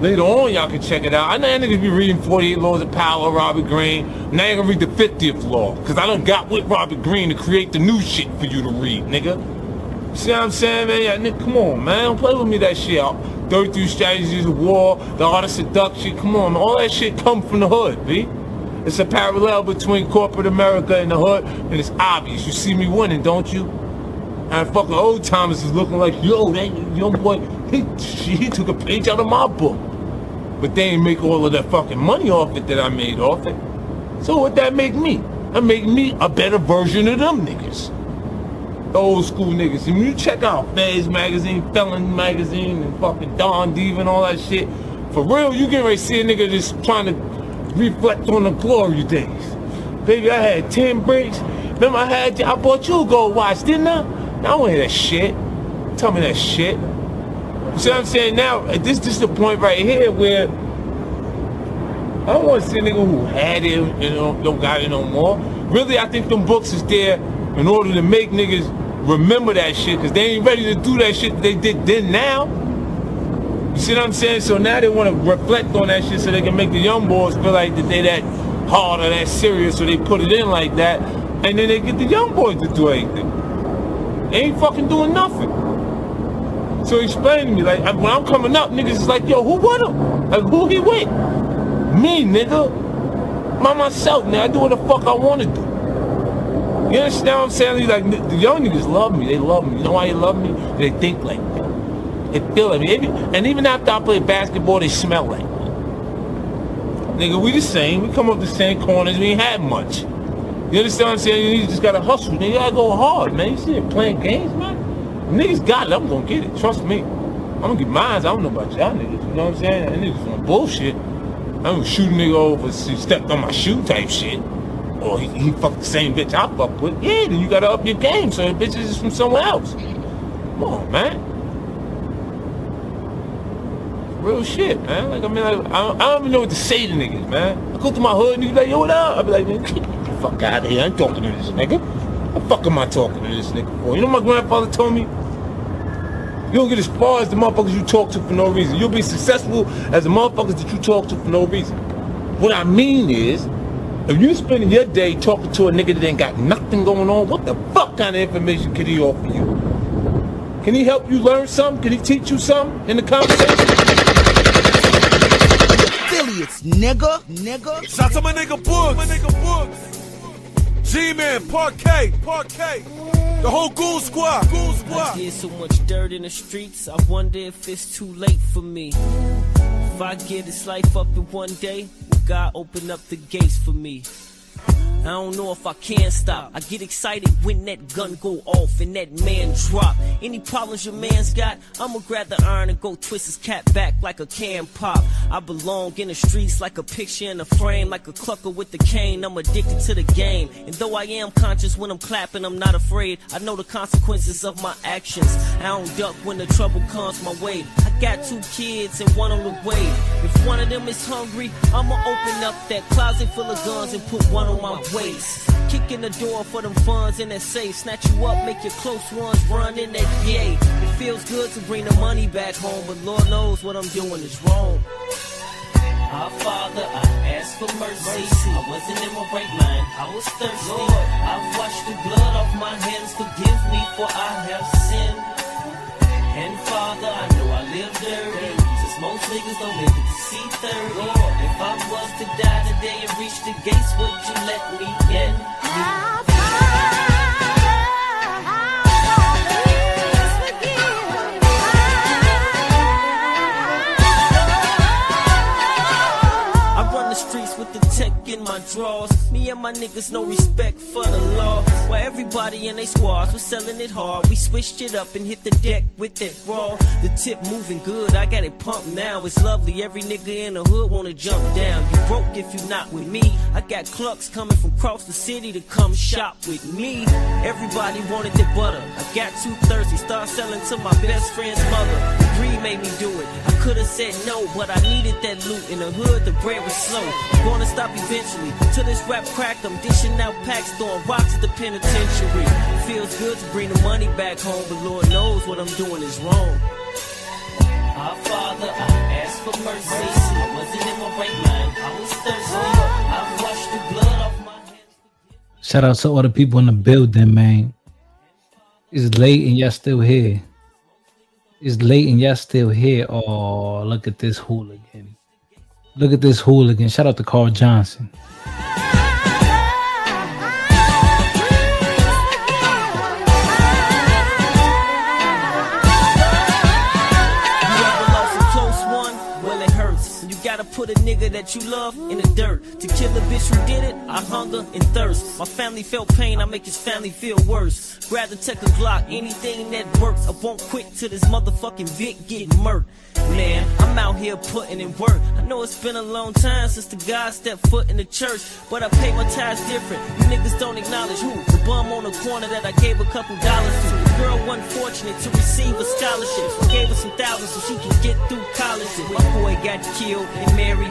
later on, y'all can check it out. I know y'all niggas be reading 48 Laws of Power, Robert Greene. Now you're gonna read the 50th law. Cause I done got with Robert Greene to create the new shit for you to read, nigga. See what I'm saying, man? Yeah, nigga, come on, man. Don't play with me that shit. 33 Strategies of War, The Art of Seduction. Come on, man. All that shit come from the hood, B. It's a parallel between corporate America and the hood, and it's obvious. You see me winning, don't you? And fucking old timers is looking like, yo, that young boy, he took a page out of my book. But they ain't make all of that fucking money off it that I made off it. So what that make me? That make me a better version of them niggas. The old school niggas. And when you check out Fez Magazine, Felon Magazine, and fucking Don Diva and all that shit, for real, you getting ready to see a nigga just trying to reflect on the glory days. Baby, I had 10 bricks. Remember I bought you a gold watch, didn't I? I don't hear that shit. Tell me that shit. You see what I'm saying? Now, this is the point right here where I don't want to see a nigga who had it and don't got it no more. Really, I think them books is there in order to make niggas remember that shit, because they ain't ready to do that shit that they did then now. You see what I'm saying? So now they want to reflect on that shit so they can make the young boys feel like that they that hard or that serious, so they put it in like that, and then they get the young boys to do anything. They ain't fucking doing nothing. So explain to me, like, when I'm coming up, niggas is like, yo, who with him? Like, who he with? Me, nigga. By myself, nigga. I do what the fuck I want to do. You understand what I'm saying? Like, the young niggas love me. They love me. You know why they love me? They think like me. They feel like me. And even after I play basketball, they smell like me. Nigga, we the same. We come up the same corners. We ain't had much. You understand what I'm saying? You just gotta hustle. Nigga, you gotta go hard, man. You see it playing games, man? Niggas got it. I'm gonna get it. Trust me. I'm gonna get mine. I don't know about y'all niggas. You know what I'm saying? That niggas on bullshit. I'm gonna shoot a nigga over because he stepped on my shoe type shit. Or he fucked the same bitch I fucked with. Yeah, then you gotta up your game so the bitches is from somewhere else. Come on, man. Real shit, man. Like, I mean, like, I don't even know what to say to niggas, man. I go to my hood, niggas like, yo, what up? I be like, man, get the fuck out of here. I ain't talking to this nigga. What the fuck am I talking to this nigga for? You know what my grandfather told me? You don't get as far as the motherfuckers you talk to for no reason. You'll be successful as the motherfuckers that you talk to for no reason. What I mean is, if you spending your day talking to a nigga that ain't got nothing going on, what the fuck kind of information could he offer you? Can he help you learn something? Can he teach you something in the conversation? Affiliates, nigga. Shout to my nigga Books. G-Man, Parquet. The whole Ghoul Squad. I did so much dirt in the streets, I wonder if it's too late for me. If I get this life up in one day, will God open up the gates for me? I don't know if I can stop. I get excited when that gun go off and that man drop. Any problems your man's got, I'ma grab the iron and go twist his cat back like a can pop. I belong in the streets like a picture in a frame, like a clucker with the cane. I'm addicted to the game, and though I am conscious when I'm clapping, I'm not afraid. I know the consequences of my actions. I don't duck when the trouble comes my way. I got 2 kids and one on the way. If one of them is hungry, I'ma open up that closet full of guns and put one on my waist. Kick in the door for them funds in that safe. Snatch you up, make your close ones run in that yay. It feels good to bring the money back home, but Lord knows what I'm doing is wrong. Our Father, I ask for mercy. I wasn't in my right mind, I was thirsty. Lord, I've washed the blood off my hands. Forgive me for I have sinned. And Father, I know I live dirty, since most niggas don't live it to see 30. Lord, if I was to die today and reach the gates, would you let me in? I run the streets with the tech in my drawers. Me and my niggas no respect for the law. While everybody in they squads was selling it hard, we switched it up and hit the deck with that raw. The tip moving good, I got it pumped now. It's lovely, every nigga in the hood wanna jump down. You broke if you not with me. I got clucks coming from across the city to come shop with me. Everybody wanted the butter, I got too thirsty, start selling to my best friend's mother. The greed made me do it, I could've said no, but I needed that loot. In the hood, the bread was slow. I'm gonna stop eventually, till this rap crack, I'm dishing out packs, throwing rocks at the penitentiary. Feels good to bring the money back home, but Lord knows what I'm doing is wrong. Our Father, I ask for mercy. I wasn't in my right mind, I was thirsty. I've washed the blood off my hands. Shout out to all the people in the building, man. It's late and y'all still here. It's late and y'all still here. Oh, look at this hooligan. Look at this hooligan. Shout out to Carl Johnson. Gotta put a nigga that you love in the dirt. To kill a bitch who did it, I hunger and thirst. My family felt pain, I make his family feel worse. Grab the tech a Glock, anything that works. I won't quit till this motherfucking Vic get murked. Man, I'm out here putting in work. I know it's been a long time since the God stepped foot in the church, but I pay my tithes different. You niggas don't acknowledge who? The bum on the corner that I gave a couple dollars to. The girl wasn't fortunate to receive a scholarship. I gave her some thousands so she could get through college. My boy got killed and Mary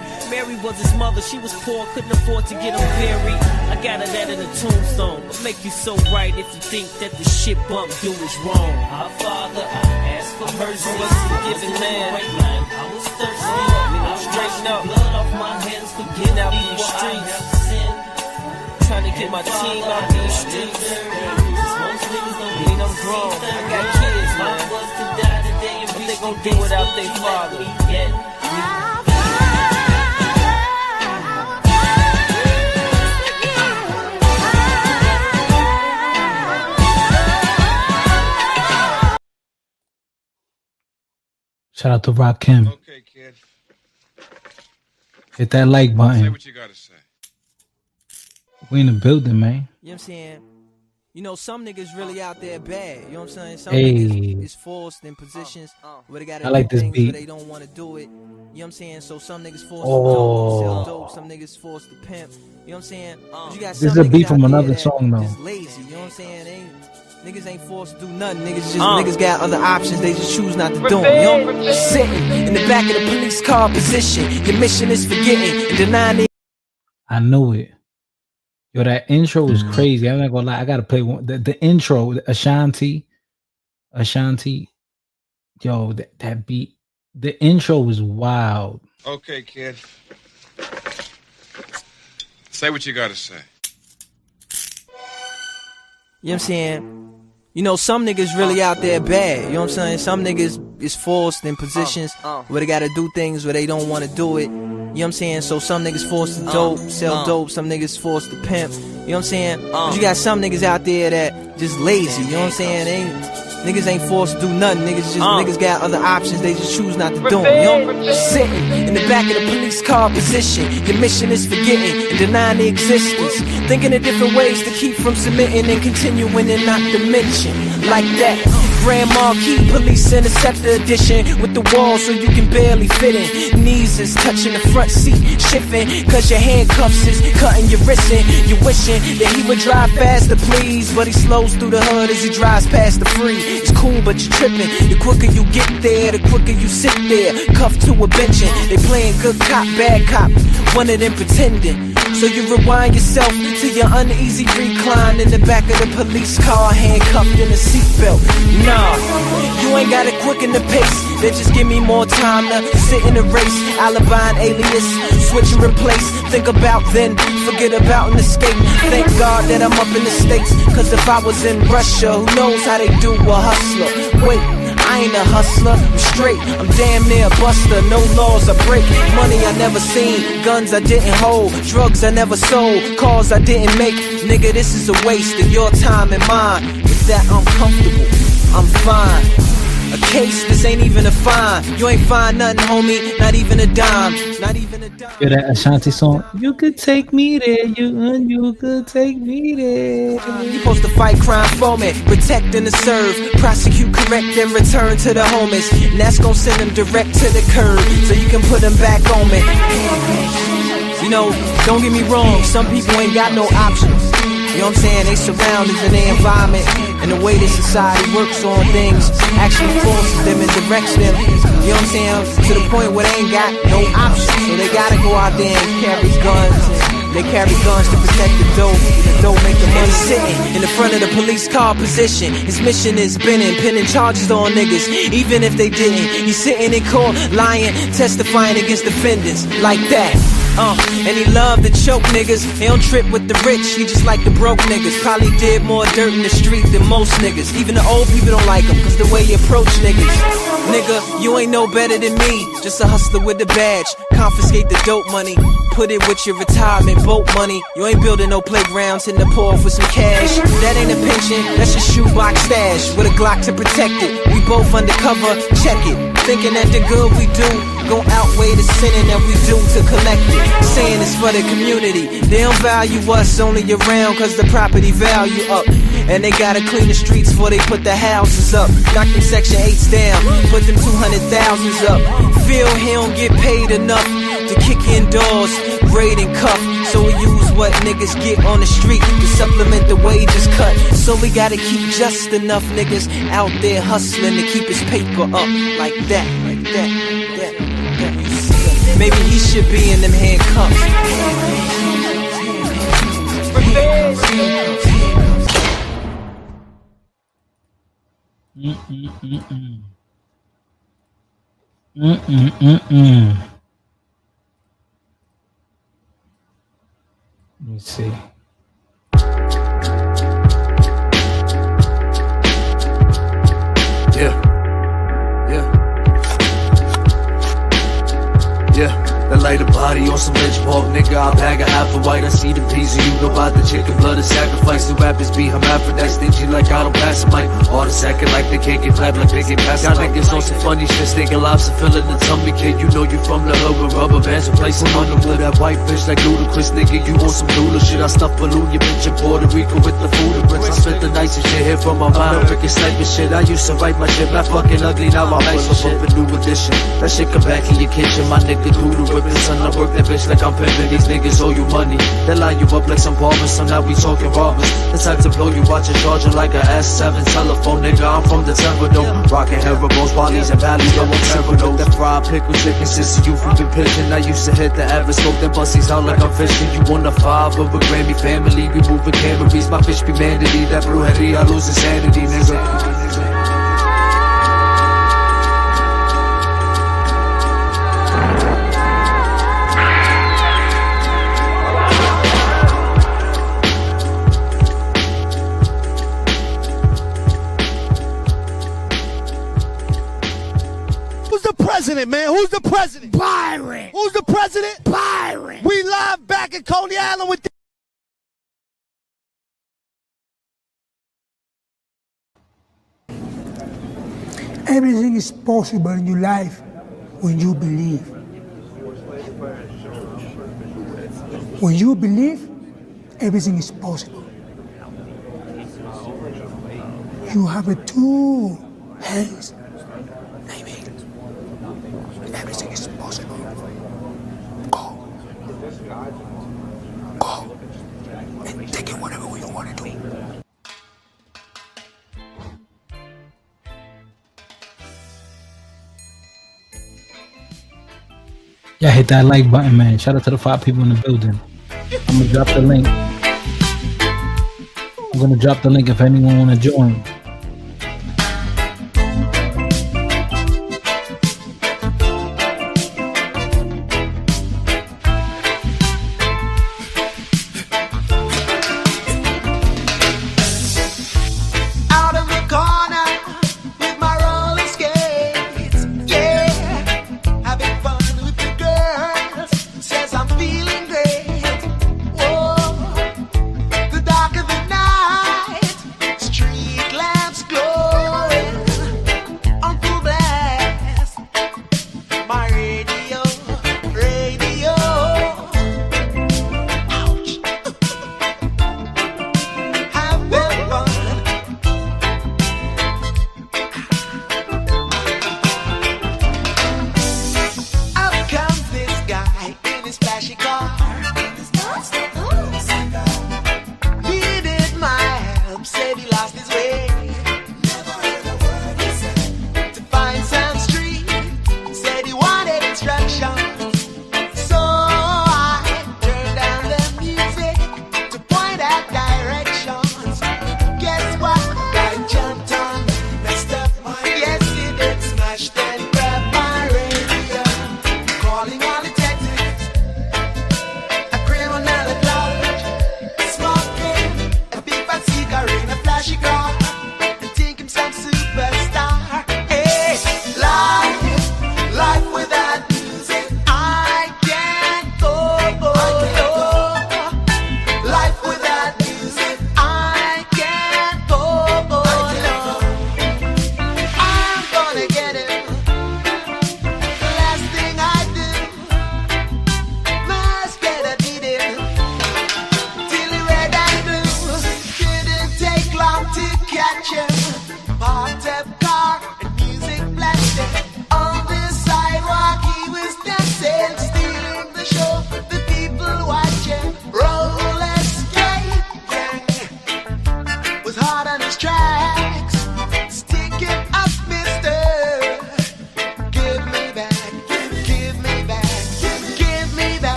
was his mother. She was poor, couldn't afford to get him buried. I got her that in a tombstone. What make you so right if you think that the shit bump you is wrong? Our Father, I ask for mercy. Forgiving man. I was thirsty. I'm straighten up. Blood off my hands. Forget out these streets. Trying to get my team out these streets. Most niggas don't mean I'm grown. I got kids, man. What they gon' do without their father? Shout out to Rock Kim. Okay, kid. Hit that like button. Say what you gotta say. We in the building, man. You know what I'm saying? You know, some niggas really out there bad. You know what I'm saying? Some Hey. niggas is forced in positions where they gotta I like do this things beat. where they don't want to do it. You know what I'm saying? So some niggas forced Oh. to sell dope, some niggas forced to pimp. You know what I'm saying? But you got This is some a beat niggas from out there another that song, though. just lazy. You know what I'm saying? They ain't, you know Niggas ain't forced to do nothing. Niggas got other options. They just choose not to do them. You know? Sitting in the back of the police car position. Your mission is forgetting and denying it. I knew it. Yo, that intro was crazy. I'm not gonna lie. I gotta play one. The intro, Ashanti. Yo, that beat. The intro was wild. Okay, kid. Say what you gotta say. You know what I'm saying? You know, some niggas really out there bad. You know what I'm saying? Some niggas is forced in positions where they gotta do things where they don't want to do it. You know what I'm saying? So some niggas forced to dope, sell dope. Some niggas forced to pimp. You know what I'm saying? But you got some niggas out there that just lazy. You know what I'm saying? Niggas ain't forced to do nothing. Niggas got other options. They just choose not to do them. You know? Sitting in the back of the police car position. Your mission is forgetting and denying the existence. Thinking of different ways to keep from submitting and continuing and not to mention. Like that. Grand Marquis Police Interceptor Edition with the wall so you can barely fit in. Knees is touching the front seat, shifting, cause your handcuffs is cutting your wrist in. You're wishing that he would drive faster, please, but he slows through the hood as he drives past the free. It's cool, but you're tripping. The quicker you get there, the quicker you sit there, cuffed to a bench. They playing good cop, bad cop, one of them pretending. So you rewind yourself to your uneasy recline in the back of the police car, handcuffed in a seatbelt. Nah, you ain't gotta quicken the pace. They just give me more time to sit in a race. Alibi and alias, switch and replace. Think about then, forget about an escape. Thank God that I'm up in the States, cause if I was in Russia, who knows how they do a hustler. Wait, I ain't a hustler, I'm straight, I'm damn near a buster. No laws I break, money I never seen, guns I didn't hold, drugs I never sold, cars I didn't make. Nigga, this is a waste of your time and mine. With that I'm comfortable, I'm fine. A case, this ain't even a fine. You ain't find nothing, homie, not even a dime. Not even a dime. Yo, that Ashanti song, you could take me there, you could take me there. You supposed to fight crime for me, protect and to serve, prosecute, correct, and return to the homies. And that's gonna send them direct to the curb, so you can put them back on me. You know, don't get me wrong, some people ain't got no options. You know what I'm saying? They surrounded in their environment, and the way that society works on things actually forces them and directs them. You know what I'm saying? To the point where they ain't got no options, so they gotta go out there and carry guns. They carry guns to protect the dope. The dope make the money. Sitting in the front of the police car position. His mission is pinning charges on niggas, even if they didn't. He's sitting in court, lying, testifying against defendants like that. And he love to choke niggas. He don't trip with the rich, he just like the broke niggas. Probably did more dirt in the street than most niggas. Even the old people don't like him, cause the way he approach niggas. Nigga, you ain't no better than me, just a hustler with a badge. Confiscate the dope money, put it with your retirement boat money. You ain't building no playgrounds, hitting the poor for some cash. That ain't a pension, that's your shoebox stash. With a Glock to protect it, we both undercover, check it. Thinking that the good we do gon' outweigh the sinning that we do to collect it. Saying it's for the community, they don't value us only around cause the property value up. And they gotta clean the streets before they put the houses up. Knock them section 8s down, put them 200,000s up. Feel he don't get paid enough to kick in doors, raid and cuff. So we use what niggas get on the street to supplement the wages cut. So we gotta keep just enough niggas out there hustling to keep his paper up. Like that, like that, like that, like that. You see, maybe he should be in them handcuffs. Let me see. That light a body on some rich pork, nigga. I bag a half a white. I see the peas and you know about the chicken blood and sacrifice. The rappers be hermaphrodite, stingy like I don't pass a mic. All the second like they can't get clapped like they get past. Y'all niggas on some funny shit, stinking lobster filling the tummy, kid. You know you from the hood with rubber bands replacing under with that white bitch like ludicrous, nigga. You want some doodle shit? I stuff balloon your bitch in Puerto Rico with the food and bricks. I spit the nicest shit here from my mind. Picking sniping shit. I used to write my shit, not fucking ugly. Now I'm full of shit. A new edition. That shit come back in your kitchen, my nigga do the whipping. Son, I work that bitch like I'm I'm pimping these niggas owe you money. They line you up like some barbers, so now we talking robbers. The type to blow you out your charger like a S7 telephone, nigga. I'm from the Temple Dome, rocking Haribo's, Bali's, and Valleys. Yo, I'm terrible. That fried pickle chicken since you from the pigeon. I used to hit the average scope, then bussies out like I'm fishing. You on the 5 of a Grammy family, we moving Camrys. My bitch be mandatory, that brujeria, I lose insanity, nigga. President, man. Who's the president? Byron. Who's the president? Byron. We live back at Coney Island with Everything is possible in your life when you believe. When you believe, everything is possible. You have two hands. Everything is possible. Go. Go. And take it whatever you want to do. Yeah, hit that like button, man. Shout out to the 5 people in the building. I'm gonna drop the link. I'm gonna drop the link if anyone wanna join.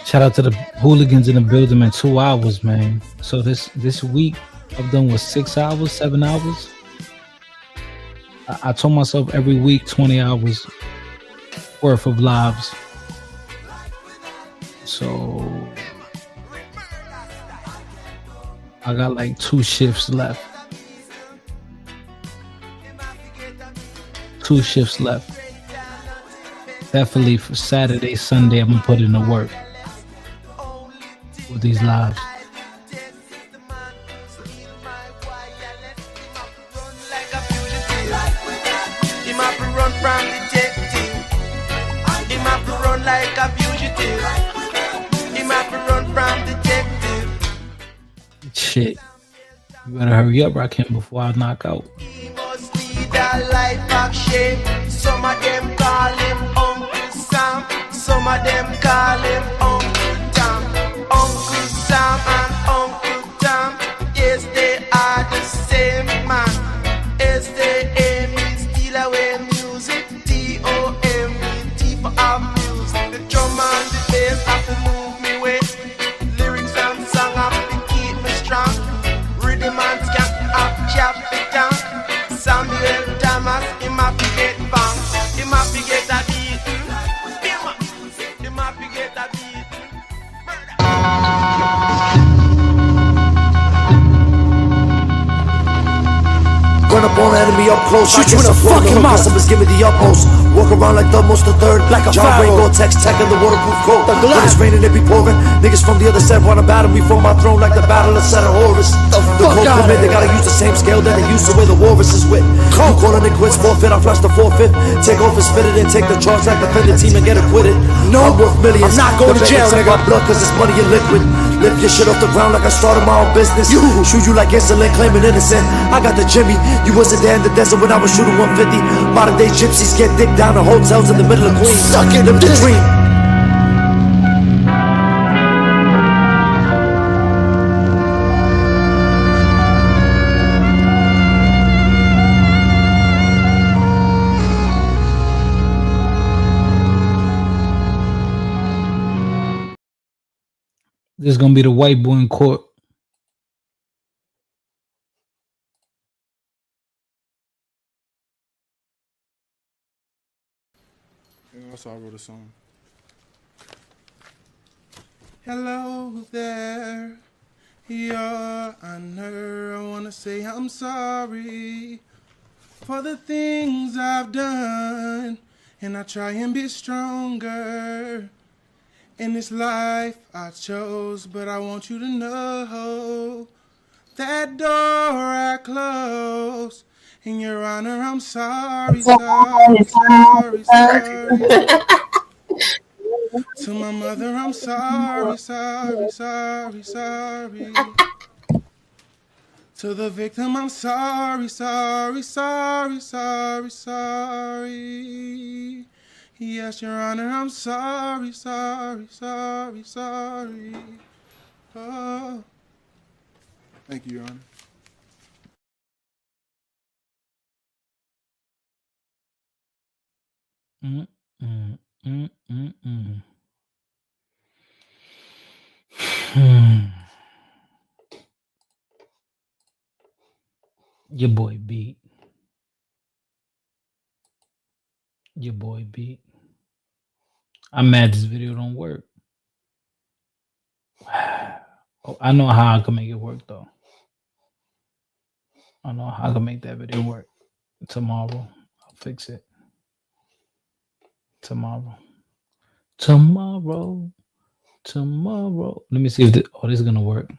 Shout out to the hooligans in the building, man. 2 hours, man. So this week I've done 6 hours, 7 hours. I told myself every week 20 hours worth of lives. So I got like 2 shifts left. 2 shifts left. Definitely for Saturday, Sunday, I'm gonna put in the work with these lives. Him have to run from detective. Him have to run like a fugitive. Him have to run from detective. Shit. You better hurry up, Rakim, before I knock out. He must lead a life of shame. Some of them call him Uncle Sam. Some of them call him Uncle Tom. Uncle Sam and Uncle Tom. Yes, they are the same man. Yes, they aim is steal away music. T-O-M-E-T for our music. The drum and the bass have to move me way. Lyrics and song have to keep me strong. Rhythm and scat up, chop it down. Samuel Thomas, him have to get bang. Him have to get a beat. Him have to get a beat. Run up on enemy up close. Shoot you in the fucking mouth. Customers give me the utmost. Walk around like the most the third. Like a John Ray Gore-Tex tech in the waterproof coat. When it's raining, it be pouring. Niggas from the other side wanna battle me from my throne like the battle of Set of Horus. The cold come in, they gotta use the same scale that they used to weigh the walrus is with. You calling it quits, forfeit, I flush the forfeit. Take off his fitted and take the charge like defend the team and get acquitted. No, I'm worth millions. I'm not going to jail, nigga. My blood cause it's money and liquid. Lift your shit off the ground like I started my own business. Shoot you like insulin, claiming innocent. I got the Jimmy. You wasn't there in the desert when I was shooting 150. Modern day gypsies get dick down to hotels in the middle of Queens. Suck in the dream. This is gonna be the white boy in court. Yeah, that's how I wrote a song. Hello there, Your Honor. I wanna say I'm sorry for the things I've done, and I try and be stronger in this life I chose. But I want you to know that door I closed. And Your Honor, I'm sorry, sorry, sorry, sorry. To my mother, I'm sorry, sorry, sorry, sorry. To the victim, I'm sorry, sorry, sorry, sorry, sorry. Yes, Your Honor, I'm sorry, sorry, sorry, sorry. Oh. Thank you, Your Honor. Your boy beat. Your boy beat. I'm mad this video don't work. Oh, I know how I can make it work though. I know how I can make that video work. Tomorrow, I'll fix it. Tomorrow. Tomorrow. Tomorrow. Let me see if this is gonna work.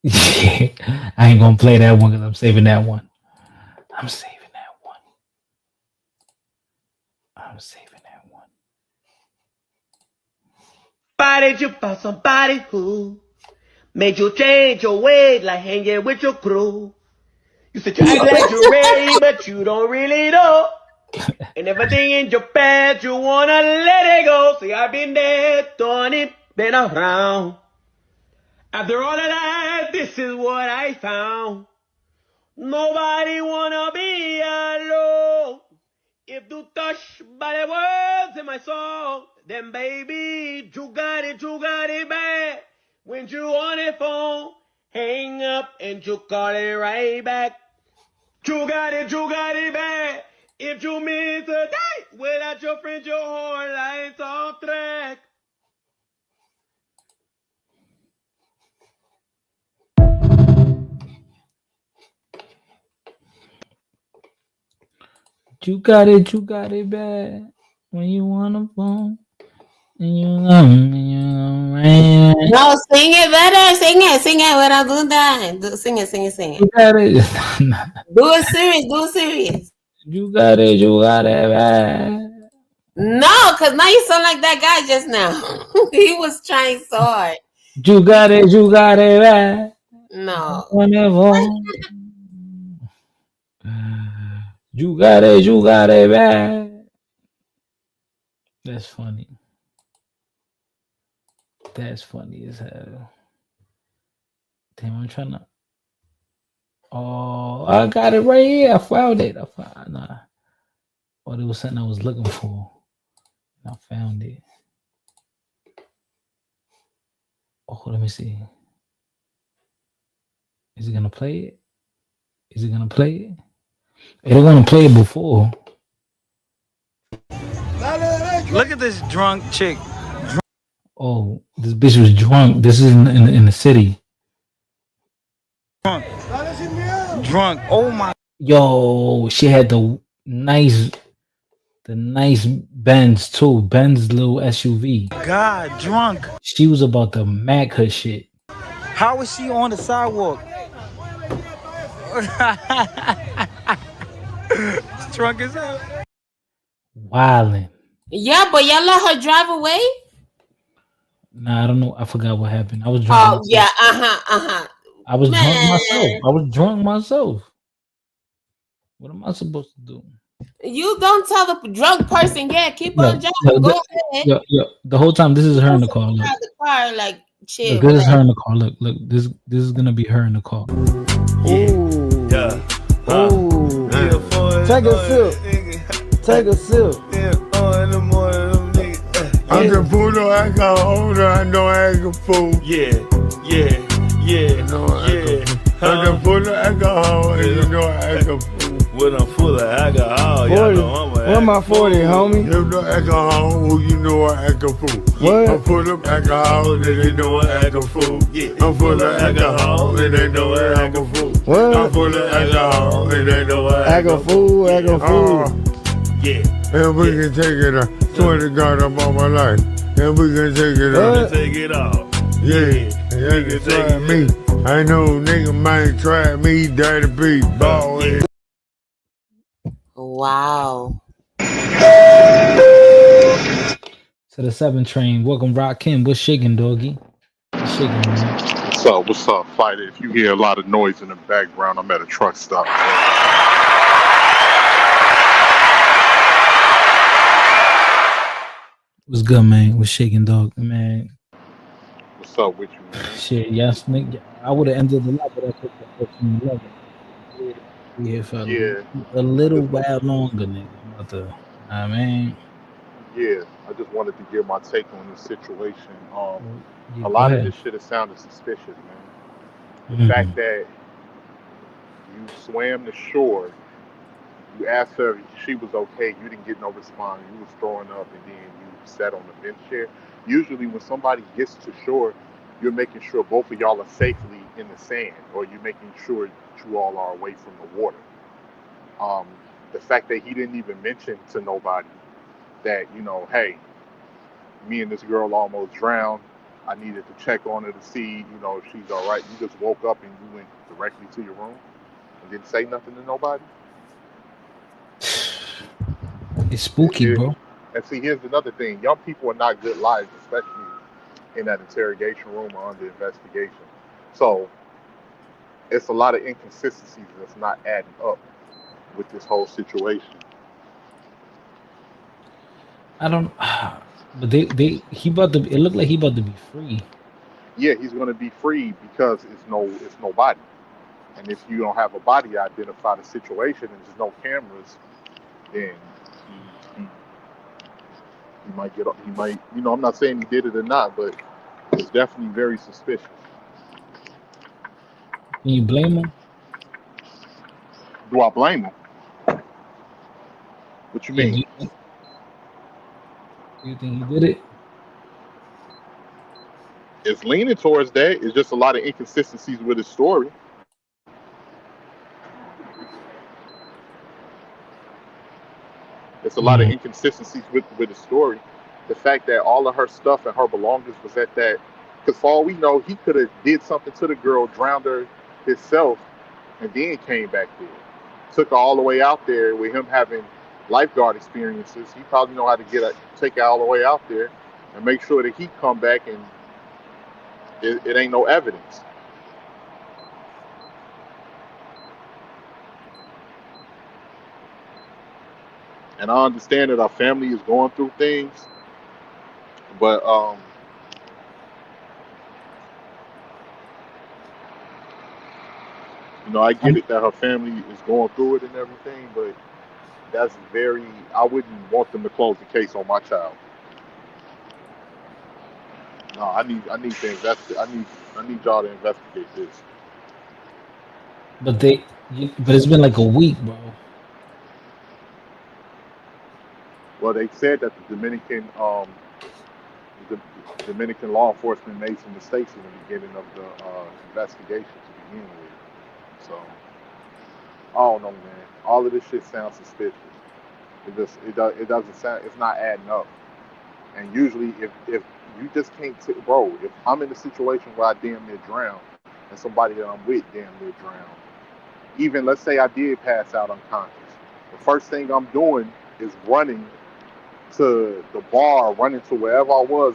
I ain't gonna play that one because I'm saving that one. I'm saving that one. I'm saving that one. Why did you find somebody who made you change your ways like hanging with your crew? You said you act like you're ready, but you don't really know. And everything in your past, you wanna let it go. See, I've been there, done it, been around. After all of that, this is what I found. Nobody wanna be alone. If you touched by the words in my song, then baby, you got it bad. When you on the phone, hang up and you call it right back. You got it bad. If you miss a day without your friend, your whole life's off track. You got it bad when you want a phone. And you love me, man. No, sing it better. Sing it without doing that. Sing it. You got it. Do it serious. You got it bad. No, because now you sound like that guy just now. He was trying so hard. You got it bad. No. Whenever. You got it bad. That's funny. That's funny as hell. Damn, I'm trying to. Oh, I got it right here. I found it. Nah. Oh, there was something I was looking for. I found it. Oh, let me see. Is it gonna play it? Is it gonna play it? It was gonna play it before. Look at this drunk chick. Oh, this bitch was drunk. This is in the city. Drunk. Oh my. Yo, she had the nice Benz too. Benz little SUV. God, drunk. She was about to mac her shit. How is she on the sidewalk? Drunk as hell. Wildin'. Yeah, but y'all let her drive away? Nah, I don't know. I forgot what happened. I was drunk. Oh, yeah. I was drunk myself. What am I supposed to do? You don't tell the drunk person, keep on driving. Go ahead. The whole time, this is her in the car. Look. The car, like, chill. Look, this is her in the car. Look. This is gonna be her in the car. Yeah. Take a sip. I can pull no alcohol, I know I act a fool. Yeah. I can pull no alcohol, and you know I act a fool. When I'm full of alcohol, y'all know I'm Where my 40, homie? If no alcohol, you know I act a fool. What? I'm full of alcohol, and they know I act a fool. I'm full of alcohol, and they know I act a fool. What? I'm full of alcohol, and they know I act a fool. And we can take it off. Swear to God, I'm on my life. And we can take it off. Take it off. Yeah, you can try me. I know nigga might try me, dirty beat, ball head. Wow. To the 7 train. Welcome, Rakim. What's shaking, doggy? What's shaking, man? What's up, fighter? If you hear a lot of noise in the background, I'm at a truck stop. What's good, man? What's shaking, dog? Man. What's up with you, man? Shit, yes, nigga. I would have ended the lot, but I took the 14-11. Yeah, fella. Yeah. A little while longer, nigga. I mean. Yeah, I just wanted to give my take on this situation. Yeah, a lot go of ahead. this shit has sounded suspicious, man. The fact that you swam the shore, you asked her if she was okay, you didn't get no response, you was throwing up, and then you sat on the bench chair. Usually when somebody gets to shore, you're making sure both of y'all are safely in the sand, or you're making sure that you all are away from the water. The fact that he didn't even mention to nobody that, you know, hey, me and this girl almost drowned. I needed to check on her to see, you know, if she's all right. You just woke up and you went directly to your room and didn't say nothing to nobody. It's spooky, bro. And see, here's another thing. Young people are not good liars, especially in that interrogation room or under investigation. So it's a lot of inconsistencies that's not adding up with this whole situation. I don't. But he about to. It looked like he about to be free. Yeah, he's going to be free because it's no body. And if you don't have a body to identify the situation and there's no cameras, then he might get. He might. You know, I'm not saying he did it or not, but it's definitely very suspicious. Can you blame him? Do I blame him? What you mean? Do you think he did it? It's leaning towards that. It's just a lot of inconsistencies with his story. There's a lot of inconsistencies with the story. The fact that all of her stuff and her belongings was at that, because for all we know, he could have did something to the girl, drowned her himself, and then came back there. Took her all the way out there with him having lifeguard experiences. He probably know how to take her all the way out there and make sure that he come back and it ain't no evidence. And I understand that our family is going through things, but I get it that her family is going through it and everything, but that's I wouldn't want them to close the case on my child. No, I need to invest. I need y'all to investigate this. But it's been like a week, bro. Well, they said that the Dominican law enforcement made some mistakes in the beginning of the investigation to begin with. So I don't know, man. All of this shit sounds suspicious. It doesn't sound. It's not adding up. And usually, if you just can't, bro. If I'm in a situation where I damn near drown, and somebody that I'm with damn near drown, even let's say I did pass out unconscious, the first thing I'm doing is running to the bar, running to wherever I was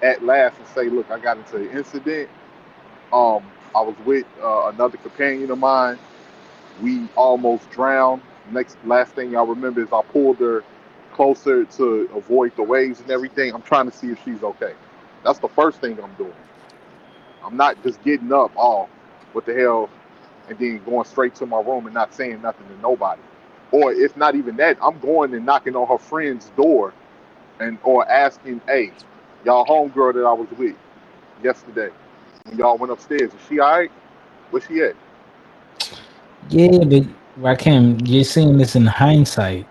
at last, and say, look, I got into an incident. I was with another companion of mine. We almost drowned. Last thing I remember is I pulled her closer to avoid the waves and everything. I'm trying to see if she's okay. That's the first thing I'm doing. I'm not just getting up, what the hell, and then going straight to my room and not saying nothing to nobody. Or if not even that, I'm going and knocking on her friend's door or asking, hey, y'all homegirl that I was with yesterday, when y'all went upstairs, is she all right? Where she at? Yeah, but Rakim, you're saying this in hindsight.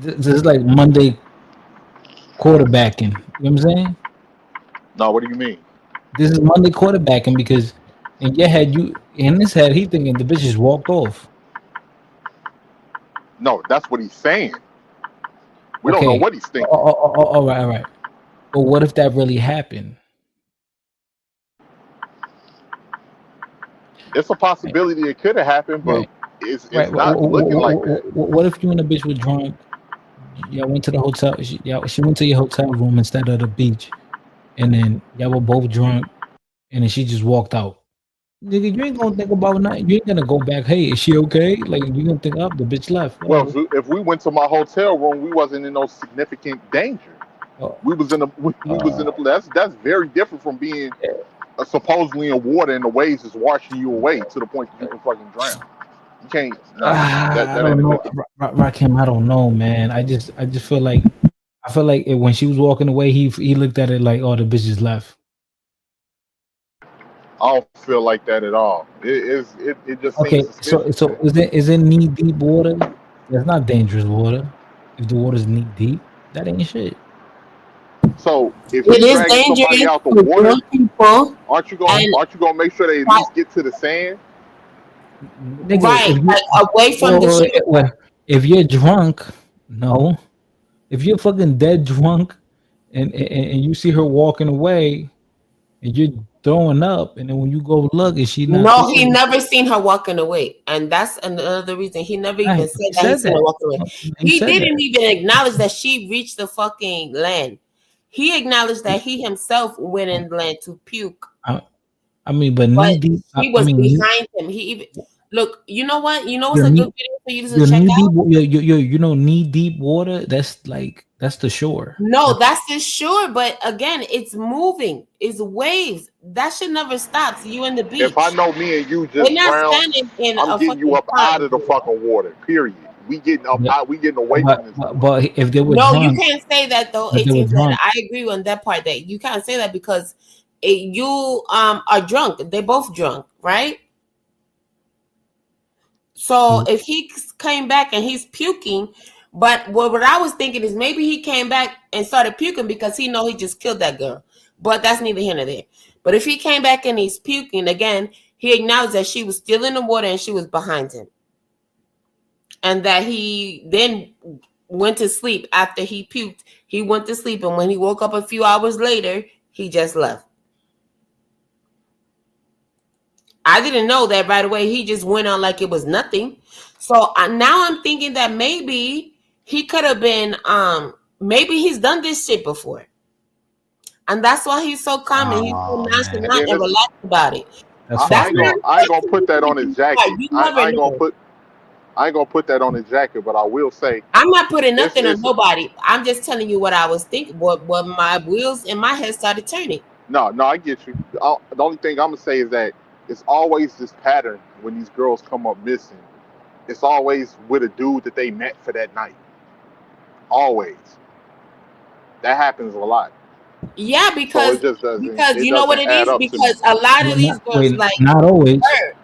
This is like Monday quarterbacking. You know what I'm saying? No, what do you mean? This is Monday quarterbacking because in your head, in his head, he thinking the bitch just walked off. No, that's what he's saying. We don't know what he's thinking. All right. But what if that really happened? It's a possibility it could have happened, but it's not looking like that. What if you and the bitch were drunk? Y'all went to the hotel. She went to your hotel room instead of the beach, and then y'all were both drunk, and then she just walked out. Nigga, you ain't gonna think about nothing. You ain't gonna go back. Hey, is she okay? Like you gonna think, the bitch left. Well, if we went to my hotel room, we wasn't in no significant danger. We was in a. That's very different from being supposedly in water and the waves is washing you away to the point that you can fucking drown. You can't. No, I don't know, Rakim. I don't know, man. I just feel like when she was walking away, he looked at it like, oh, the bitch just left. I don't feel like that at all. It just okay. Seems so is it knee deep water? That's not dangerous water. If the water's knee deep, that ain't shit. So if you drag somebody out the water, people, aren't you gonna make sure they at least get to the sand? Nigga, right, away from the shore. If you're drunk, no. If you're fucking dead drunk, and you see her walking away, and you're throwing up, and then when you go look, is she not? No, he never seen her walking away, and that's another reason. He never even said that he seen her walking away. He didn't even acknowledge that she reached the fucking land. He acknowledged that he himself went in land to puke. I mean, but knee deep. He was behind him. He even look. You know what? You know what's a good video for you to check out? You know, knee deep water. That's the shore. No, that's the shore. But again, it's moving. It's waves. That should never stop. So you in the beach. If I know me and you just drown, I'm getting you up out of the fucking water. Period. We getting up out. We getting away from this. But if they were drunk, you can't say that though. I agree on that part. That you can't say that because you are drunk. They're both drunk, right? So if he came back and he's puking, but what I was thinking is maybe he came back and started puking because he know he just killed that girl. But that's neither here nor there. But if he came back and he's puking again, he acknowledged that she was still in the water and she was behind him. and that he then went to sleep after he puked. He went to sleep, and when he woke up a few hours later, he just left. I didn't know that right away. He just went on like it was nothing. So now I'm thinking that maybe he could have been, maybe he's done this shit before. And that's why he's so calm and he's so nonchalant and relaxed about it. I ain't gonna put that on his jacket. I ain't gonna put that on his jacket, but I will say I'm not putting nothing on nobody. I'm just telling you what I was thinking. What my wheels in my head started turning. No, I get you. The only thing I'm gonna say is that it's always this pattern when these girls come up missing. It's always with a dude that they met for that night. Always. That happens a lot. Yeah, because so it just doesn't, you know what it is? Because a lot of these girls like not always. her.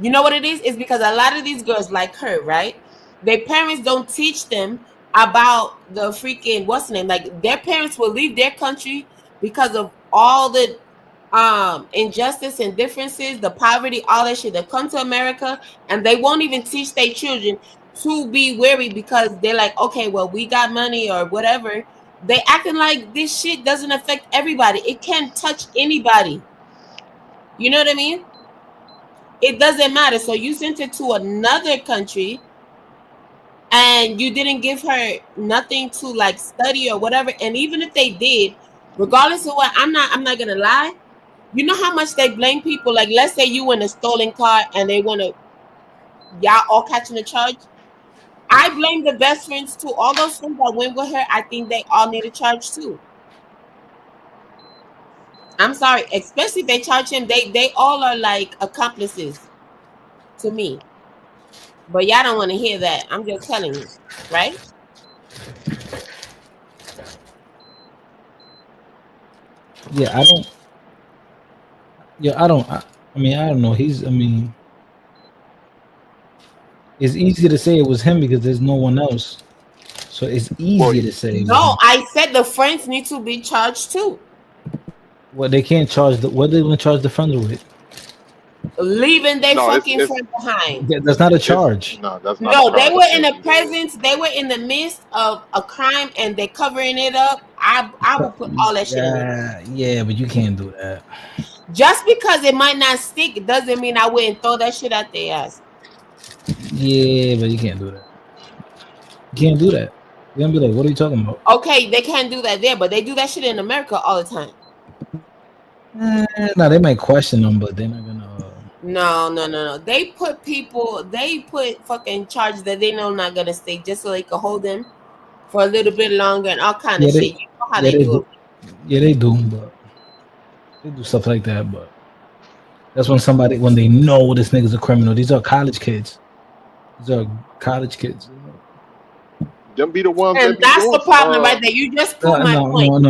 You know what it is? It's because a lot of these girls like her, right? Their parents don't teach them about the freaking what's the name? Like their parents will leave their country because of all the injustice and differences, the poverty, all that shit. They come to America and they won't even teach their children to be wary because they're like, okay, well, we got money or whatever. They acting like this shit doesn't affect everybody. It can't touch anybody. You know what I mean? It doesn't matter. So you sent her to another country and you didn't give her nothing to like study or whatever. And even if they did, regardless of what, I'm not gonna lie. You know how much they blame people? Like, let's say you in a stolen car and they want to, y'all all catching a charge. I blame the best friends too. All those friends that went with her, I think they all need a charge too. I'm sorry, especially if they charge him. They all are like accomplices to me. But y'all don't want to hear that. I'm just telling you, right? Yeah, I don't. Yeah, I don't. I mean, I don't know. It's easy to say it was him because there's no one else. So it's easy to say. No, I said the friends need to be charged too. Well, they can't charge what are they going to charge the friends with? Leaving their fucking friend behind. That's not a charge. That's not. No, they were in the presence. They were in the midst of a crime, and they're covering it up. I would put all that shit in there. Yeah, but you can't do that. Just because it might not stick doesn't mean I wouldn't throw that shit at their ass. Yeah, but you can't do that. You can't do that. You're gonna be like, what are you talking about? Okay, they can't do that there, but they do that shit in America all the time. No, they might question them, but they're not gonna. No. They put fucking charges that they know not gonna stick just so they can hold them for a little bit longer and all kind of shit. You know how they do it. Yeah, they do, but they do stuff like that. But that's when they know this nigga's a criminal. These are college kids. Them be the ones. And that's the problem right there. You just proved my point.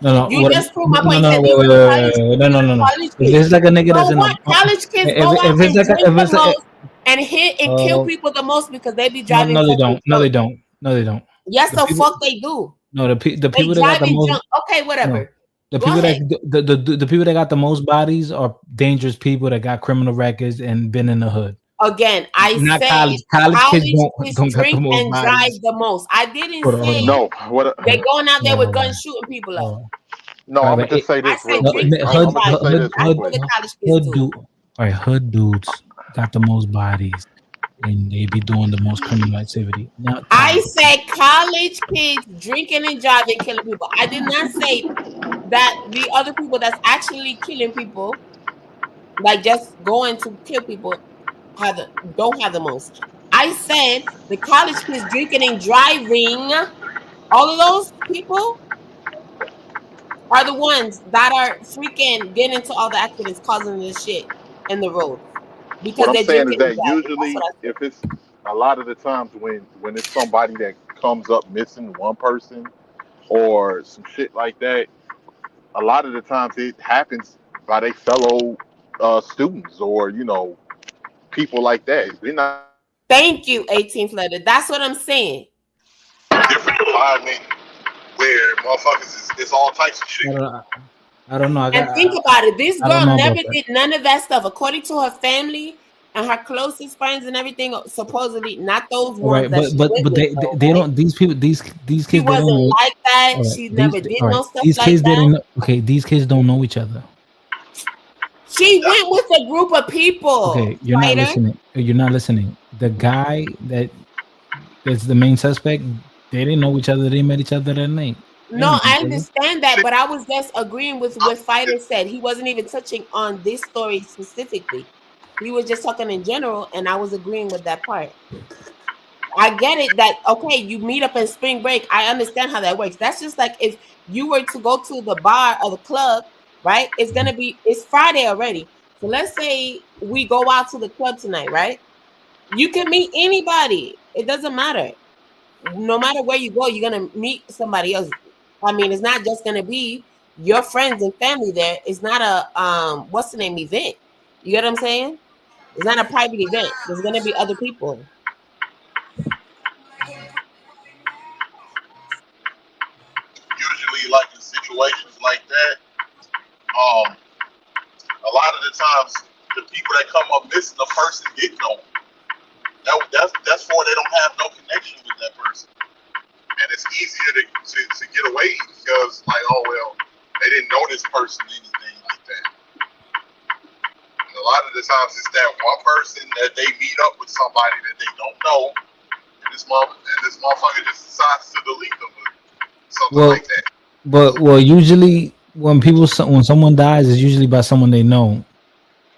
No. You just proved my point. No. If it's like a nigga that's in a college kids go out and drink the most and hit and kill people the most because they be driving. No, they don't. Yes, the fuck they do. No, the people that got the most. Okay, whatever. The people the people that got the most bodies are dangerous people that got criminal records and been in the hood. Again, I not said college kids don't drink the most and bodies. drive the most. I didn't say no. They're going out there with guns shooting people up. No, I'm gonna just say this. Hood dudes got the most bodies, and they be doing the most criminal activity. I said college kids drinking and driving, killing people. I did not say that the other people that's actually killing people, like just going to kill people, don't have the most. I said the college kids drinking and driving, all of those people are the ones that are freaking getting into all the accidents, causing this shit in the road. Because what I'm saying is that usually, if it's a lot of the times when it's somebody that comes up missing, one person or some shit like that, a lot of the times it happens by their fellow students or people like that. They're not. Thank you, 18th letter. That's what I'm saying. Different environment where motherfuckers is all types of shit. I don't know. And think about it. This girl never did none of that stuff. According to her family, and her closest friends and everything, supposedly not those All ones right, that but she but went but with, they right? don't. These people, these She kids, they don't wasn't know. like that. All right, She never did all no right. stuff These like kids that. didn't. Okay, these kids don't know each other. She went with a group of people, Okay, you're not fighter. listening. You're not listening. The guy that's the main suspect, they didn't know each other. They met each other that night. They don't No, know I each other. understand that, but I was just agreeing with what Fighter said. He wasn't even touching on this story specifically. He was just talking in general, and I was agreeing with that part. I get it that okay, you meet up in spring break. I understand how that works. That's just like if you were to go to the bar or the club, right? It's Friday already. So let's say we go out to the club tonight, right? You can meet anybody. It doesn't matter. No matter where you go, you're gonna meet somebody else. I mean, it's not just gonna be your friends and family there. It's not a what's the name event. You get what I'm saying? It's not a private event. There's gonna be other people. Usually, like in situations like that, a lot of the times the people that come up missing, the person didn't know. That's for they don't have no connection with that person, and it's easier to get away because like, oh well, they didn't know this person anything like that. And a lot of the times it's that one person that they meet up with somebody that they don't know, and this motherfucker just decides to delete them or something Well, like that. well, usually when someone dies, it's usually by someone they know.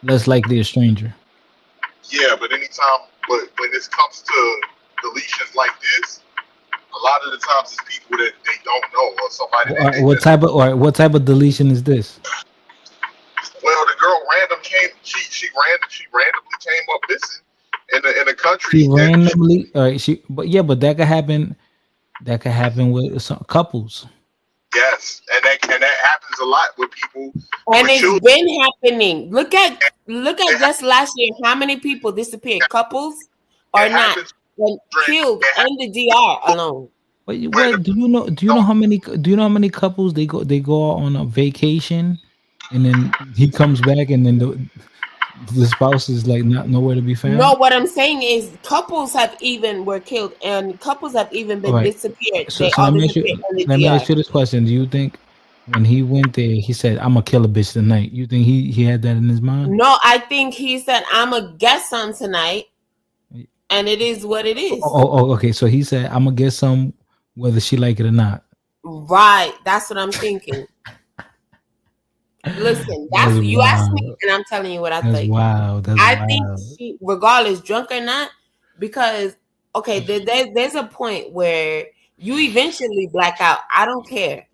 Less likely a stranger. Yeah, but but when this comes to deletions like this, a lot of the times it's people that they don't know or somebody that they just. What type of deletion is this? Well, the girl she randomly came up missing in the country. She randomly, all right. But that could happen. That could happen with some couples. Yes, and that happens a lot with people And with it's children. been happening. Look at just last year how many people disappeared, couples or not, and killed in the DR alone. What do you know? Do you know how many? Do you know how many couples they go on a vacation, and then he comes back, and then the spouse is like not nowhere to be No, found. what I'm saying is couples have even were killed and couples have even All been right. disappeared. So They so all disappeared in the let me DR. ask you this question. Do you think when he went there, he said, "I'm gonna kill a bitch tonight"? You think he had that in his mind? No, I think he said I'm a guest on tonight, and it is what it is. Okay. So he said, "I'm gonna get some, whether she like it or not." Right, that's what I'm thinking. Listen, That's that's you asked me, wild. and I'm telling you what I That's think. wild. That's I think wild. she, regardless, drunk or not, because okay, there's a point where you eventually black out. I don't care.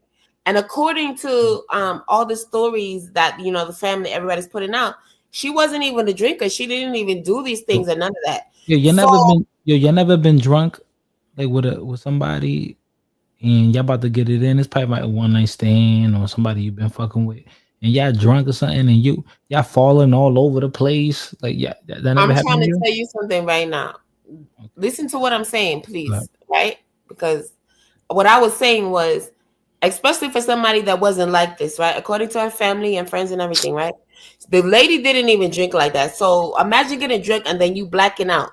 And according to all the stories that the family, everybody's putting out, she wasn't even a drinker. She didn't even do these things or none of that. Yeah, So you never been drunk like with somebody and y'all about to get it in. It's probably like a one night stand or somebody you've been fucking with, and y'all drunk or something, and y'all falling all over the place. Like yeah, that never I'm happened trying to to you. tell you something right now. Listen to what I'm saying, Right. please. Right? Because what I was saying was, especially for somebody that wasn't like this, right? According to her family and friends and everything, right? The lady didn't even drink like that. So imagine getting drunk and then you blacking out.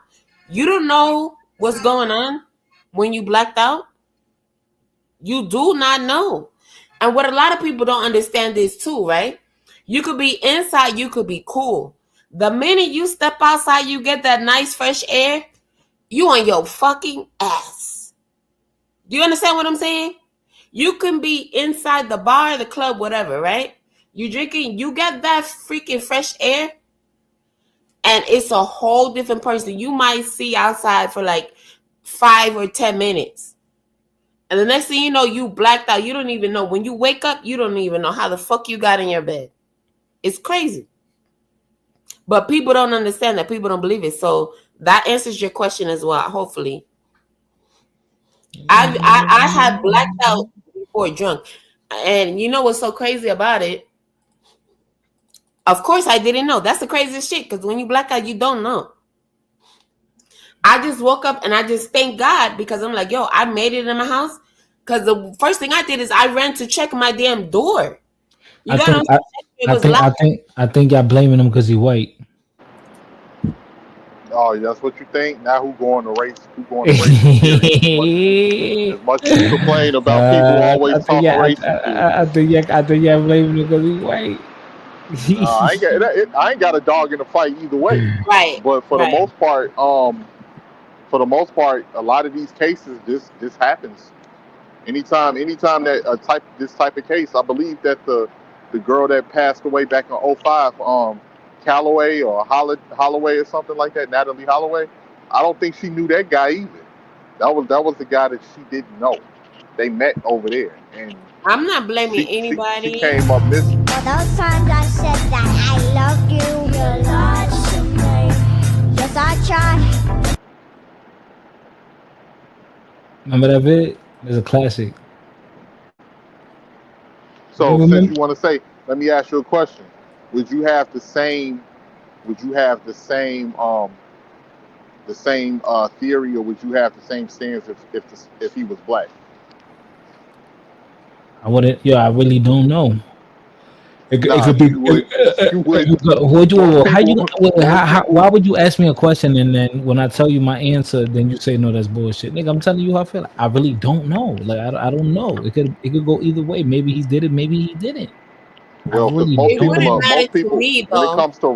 You don't know what's going on when you blacked out. You do not know. And what a lot of people don't understand is too, right? You could be inside, you could be cool. The minute you step outside, you get that nice fresh air, you on your fucking ass. Do you understand what I'm saying? You can be inside the bar, the club, whatever, right? You drinking, you get that freaking fresh air, and it's a whole different person. You might see outside for like 5 or 10 minutes. And the next thing you know, you blacked out. You don't even know. When you wake up, you don't even know how the fuck you got in your bed. It's crazy. But people don't understand that. People don't believe it. So that answers your question as well, hopefully. I had blacked out before drunk. And you know what's so crazy about it? Of course I didn't know. That's the craziest shit. Because when you black out, you don't know. I just woke up and I just thank God because I'm like, yo, I made it in my house. Because the first thing I did is I ran to check my damn door. You I got what I'm think saying? It was locked. I think y'all blaming him because he white. Oh, that's what you think? Now who going to race? Who going to racial theory? As much as you complain about people always talking racial theory. I think yeah, blaming him because he's white. I ain't got a dog in the fight either way. Right. But for Right. the most part, a lot of these cases, this happens. Anytime that this type of case, I believe that the girl that passed away back in '05, Calloway or Holloway or something like that, Natalie Holloway, I don't think she knew that guy either. That was the guy that she didn't know. They met over there, and I'm not blaming she anybody. came up missing. For those times I said that I love you, you lied to me. Yes, I tried. Remember that vid? It's a classic. So since you want to say, let me ask you a question. Would you have the same theory, or would you have the same stance if he was black? I wouldn't. Yeah, I really don't know. It could be. Why would you ask me a question and then when I tell you my answer, then you say no, that's bullshit, nigga? I'm telling you how I feel. I really don't know. Like I don't know. It could go either way. Maybe he did it. Maybe he didn't. Well, really most people, me, when it comes to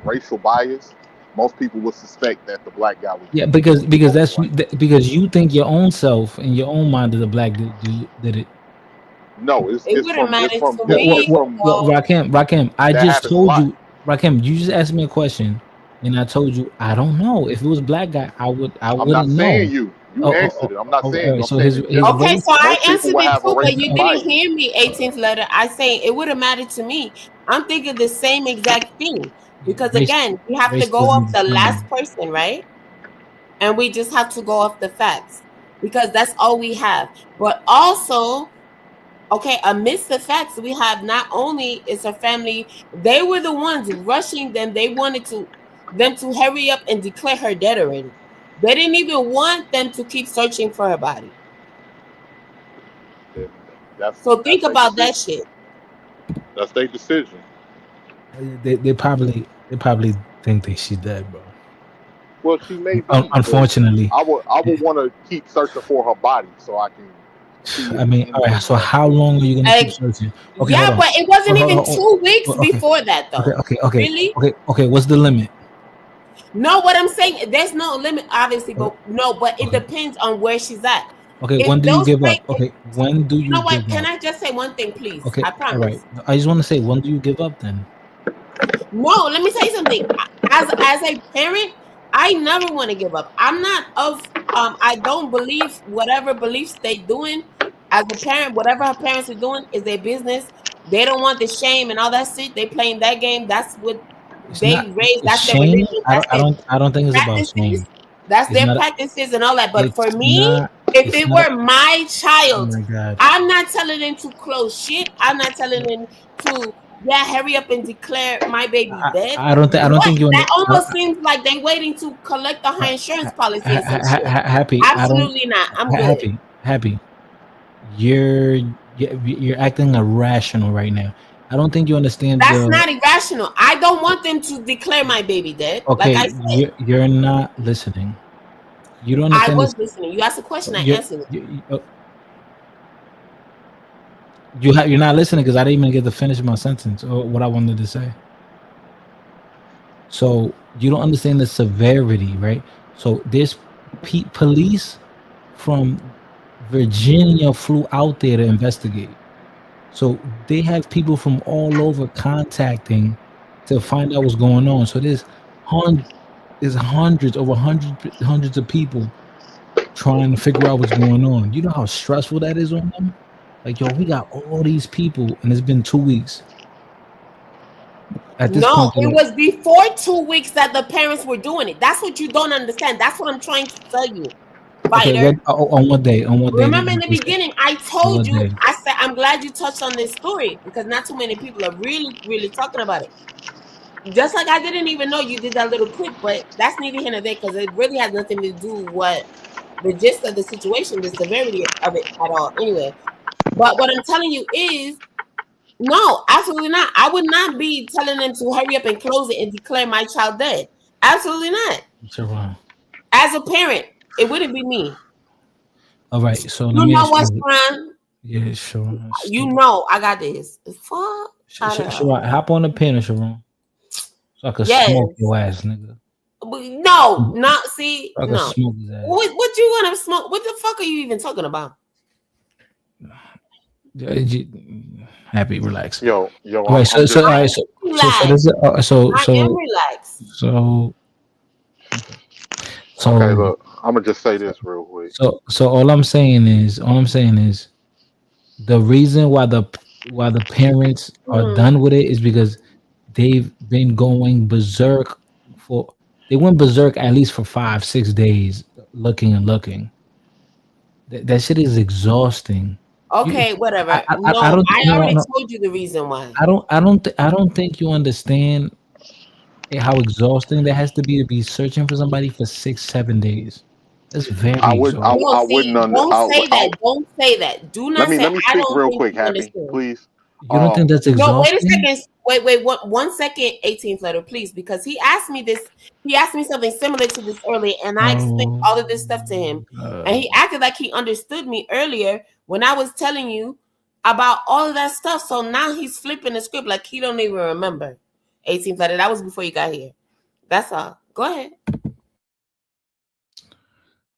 racial bias, most people would suspect that the black guy was. Yeah, because because you think your own self and your own mind is a black dude did it. No, it's from Rakim, I that just happens a told lot. you, Rakim, you just asked me a question, and I told you I don't know. If it was black guy, I I'm wouldn't not know. saying you answered it. I'm not saying you. So I'm his saying in general, Okay, so I most people answered will it have a too, but racial you bias. didn't hear me. 18th letter. I say it would have mattered to me. I'm thinking the same exact thing because again, we have to go off the last person, right? And we just have to go off the facts because that's all we have. But also, okay, amidst the facts, we have not only is her family, they were the ones rushing them. They wanted them to hurry up and declare her dead already. They didn't even want them to keep searching for her body. So think about that shit. That's their decision. They probably think that she's dead, bro. Well, she may be. Unfortunately, I would want to keep searching for her body so I can. I mean, all right. So how long are you gonna keep searching? Okay, yeah, but it wasn't even 2 weeks okay. before that, though. Okay. Really? Okay. What's the limit? No, what I'm saying, there's no limit, obviously, but no, but it depends on where she's at. Okay, If when do you those give up? break- Okay, when do you You know what? give Can up? I just say one thing, please? Okay, I all promise. right. I just want to say, when do you give up then? No, let me tell you something. As a parent, I never want to give up. I'm not of I don't believe whatever beliefs they doing as a parent, whatever her parents are doing is their business. They don't want the shame and all that shit. They playing that game. That's what they Not raised. That's their shame. religion. That's their I don't think it's about practices. shame. That's It's their not. practices and all that. But for It's me, not. if It's it not. were my Oh child, my god. I'm not telling them to close shit. I'm not telling them to hurry up and declare my baby dead. I don't think. I don't What? think you. That almost seems like they waiting to collect on her insurance policy or some shit. Happy. I don't. Absolutely not. I'm good. Happy. You're acting irrational right now. I don't think you understand That's not irrational. I don't want them to declare my baby dead. Okay, Like I said, you're not listening. You don't I understand was this. listening. You asked a question, I You're, answered it. you're not listening because I didn't even get to finish my sentence or what I wanted to say. So you don't understand the severity, right? So this police from Virginia flew out there to investigate. So they have people from all over contacting to find out what's going on. So there's hundreds of people trying to figure out what's going on. You know how stressful that is on them? Like, yo, we got all these people and it's been 2 weeks. At this No, point, it was before 2 weeks that the parents were doing it. That's what you don't understand. That's what I'm trying to tell you. okay, Fighter. on what day? On what day? Remember in the beginning, I told you, day? I said, I'm glad you touched on this story because not too many people are really, really talking about it. Just like I didn't even know you did that little clip, but that's neither here nor there because it really has nothing to do with what the gist of the situation, the severity of it at all. Anyway, but what I'm telling you is No, absolutely not. I would not be telling them to hurry up and close it and declare my child dead. Absolutely not. Sharon. As a parent, it wouldn't be me. All right, so let You me know ask what, you. Sharon? Yeah, Sharon. You know I got this. Fuck out of her. Sharon, hop on the pen, Sharon, so I could Yes. smoke your ass, nigga. No, not see, So I could no. smoke his ass. What you want to smoke? What the fuck are you even talking about? Happy, relax. Yo, All right, I'm so just all right, so this is I am relaxed. so okay. so Look, I'm gonna just say this real quick. so all I'm saying is the reason why the parents are done with it is because they've been going berserk they went berserk at least for 5-6 days looking and looking. That shit is exhausting. Okay, whatever. I No, don't I no, already no, told you the reason why. I don't think you understand how exhausting that has to be searching for somebody for 6-7 days. That's very exhausting. No, see, don't say that. Don't say that. Do Let not me say. I speak don't real think quick, you Happy, understand. please. You don't think that's No, wait a exhausting? second. Wait, 1 second, 18th letter, please, because he asked me this. He asked me something similar to this earlier, and I explained Oh, all of this stuff to him, and he acted like he understood me earlier when I was telling you about all of that stuff. So now he's flipping the script like he don't even remember. 18th letter. That was before you got here. That's all. Go ahead.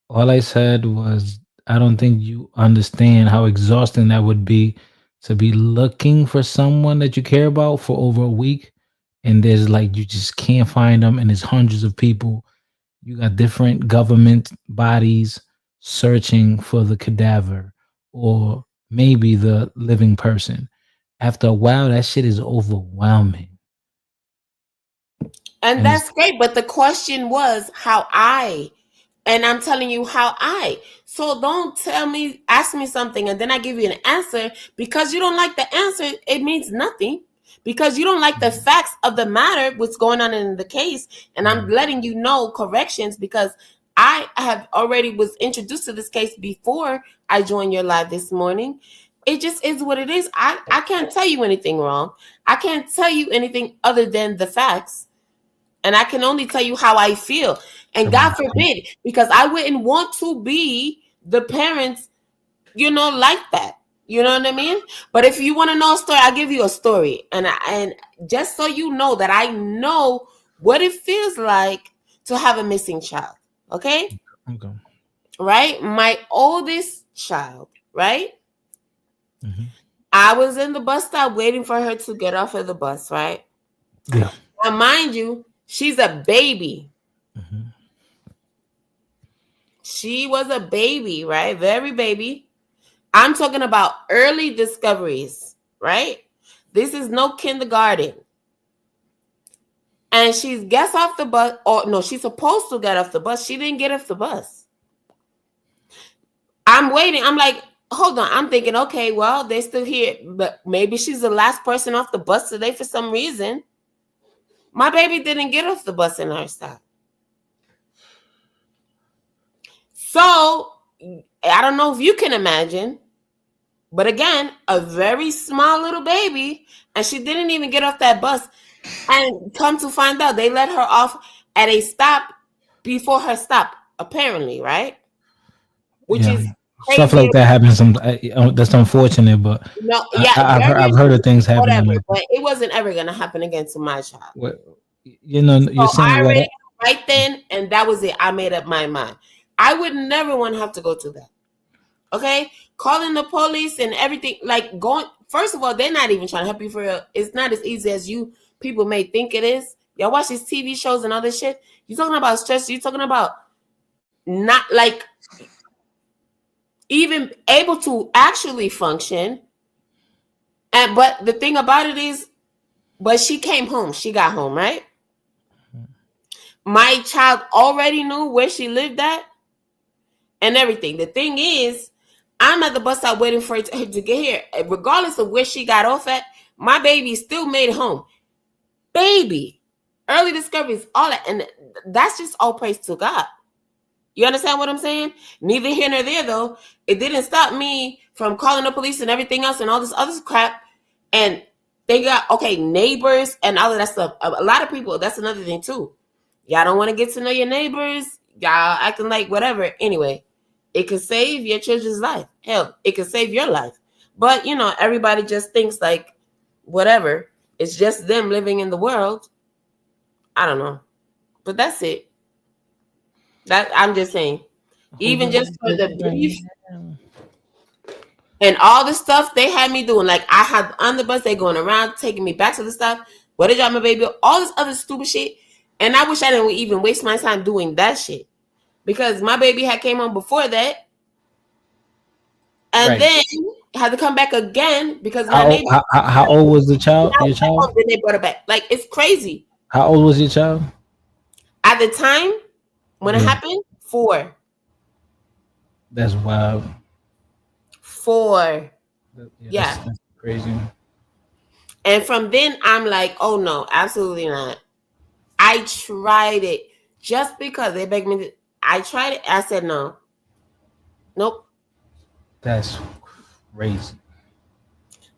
all I said was I don't think you understand how exhausting that would be to be looking for someone that you care about for over a week, and there's like you just can't find them, and there's hundreds of people. You got different government bodies searching for the cadaver or maybe the living person. After a while, that shit is overwhelming. And And it's that's great. But the question was how and I'm telling you how So don't ask me something and then I give you an answer because you don't like the answer. It means nothing because you don't like the facts of the matter, what's going on in the case. And I'm letting you know corrections because I have already was introduced to this case before I joined your live this morning. It just is what it is. I can't tell you anything wrong. I can't tell you anything other than the facts. And I can only tell you how I feel. And God forbid, because I wouldn't want to be the parents, like that. You know what I mean? But if you want to know a story, I'll give you a story. And just so you know that I know what it feels like to have a missing child. Okay? Okay. Right? My oldest child, right? I was in the bus stop waiting for her to get off of the bus, right? Yeah. Now, mind you, she's a baby. She was a baby, right? Very baby. I'm talking about early discoveries, right? This is no kindergarten. And she gets off the bus, or no, she's supposed to get off the bus. She didn't get off the bus. I'm waiting. I'm like, hold on. I'm thinking, okay, well, they're still here, but maybe she's the last person off the bus today for some reason. My baby didn't get off the bus in her stop. So I don't know if you can imagine, but again, a very small little baby, and she didn't even get off that bus. And come to find out, they let her off at a stop before her stop, apparently, right? Which is stuff crazy. like that happens. That's unfortunate, but No, yeah, I've heard of things happening. Whatever, but it wasn't ever gonna happen again to my child. You're saying I what? already right then, and that was it. I made up my mind. I would never want to have to go to that. Okay, calling the police and everything, like going. First of all, they're not even trying to help you for real. It's not as easy as you people may think it is. Y'all watch these TV shows and all this shit. You're talking about stress. You're talking about not like even able to actually function. But the thing about it is, but she came home. She got home, right? My child already knew where she lived at and everything. The thing is, I'm at the bus stop waiting for her to get here. Regardless of where she got off at, my baby still made it home. Baby. Early discoveries, all that. And that's just all praise to God. You understand what I'm saying? Neither here nor there, though. It didn't stop me from calling the police and everything else and all this other crap And they got neighbors and all of that stuff. A lot of people, that's another thing too. Y'all don't want to get to know your neighbors. Y'all acting like whatever. Anyway, it could save your children's life. Hell, it could save your life. But everybody just thinks like whatever. It's just them living in the world. I don't know. But that's it. That I'm just saying. Even just for the brief and all the stuff they had me doing, like I had on the bus, they going around taking me back to the stuff. What did y'all, my baby? All this other stupid shit. And I wish I didn't even waste my time doing that shit, because my baby had came on before that, and then had to come back again because my baby. How old was the child? Your child? Then they brought her back. Like, it's crazy. How old was your child? At the time when it happened, 4. That's wild. 4. Yeah. That's crazy. And from then, I'm like, oh no, absolutely not. I tried it just because they begged me to. I tried it. I said no. Nope. That's crazy.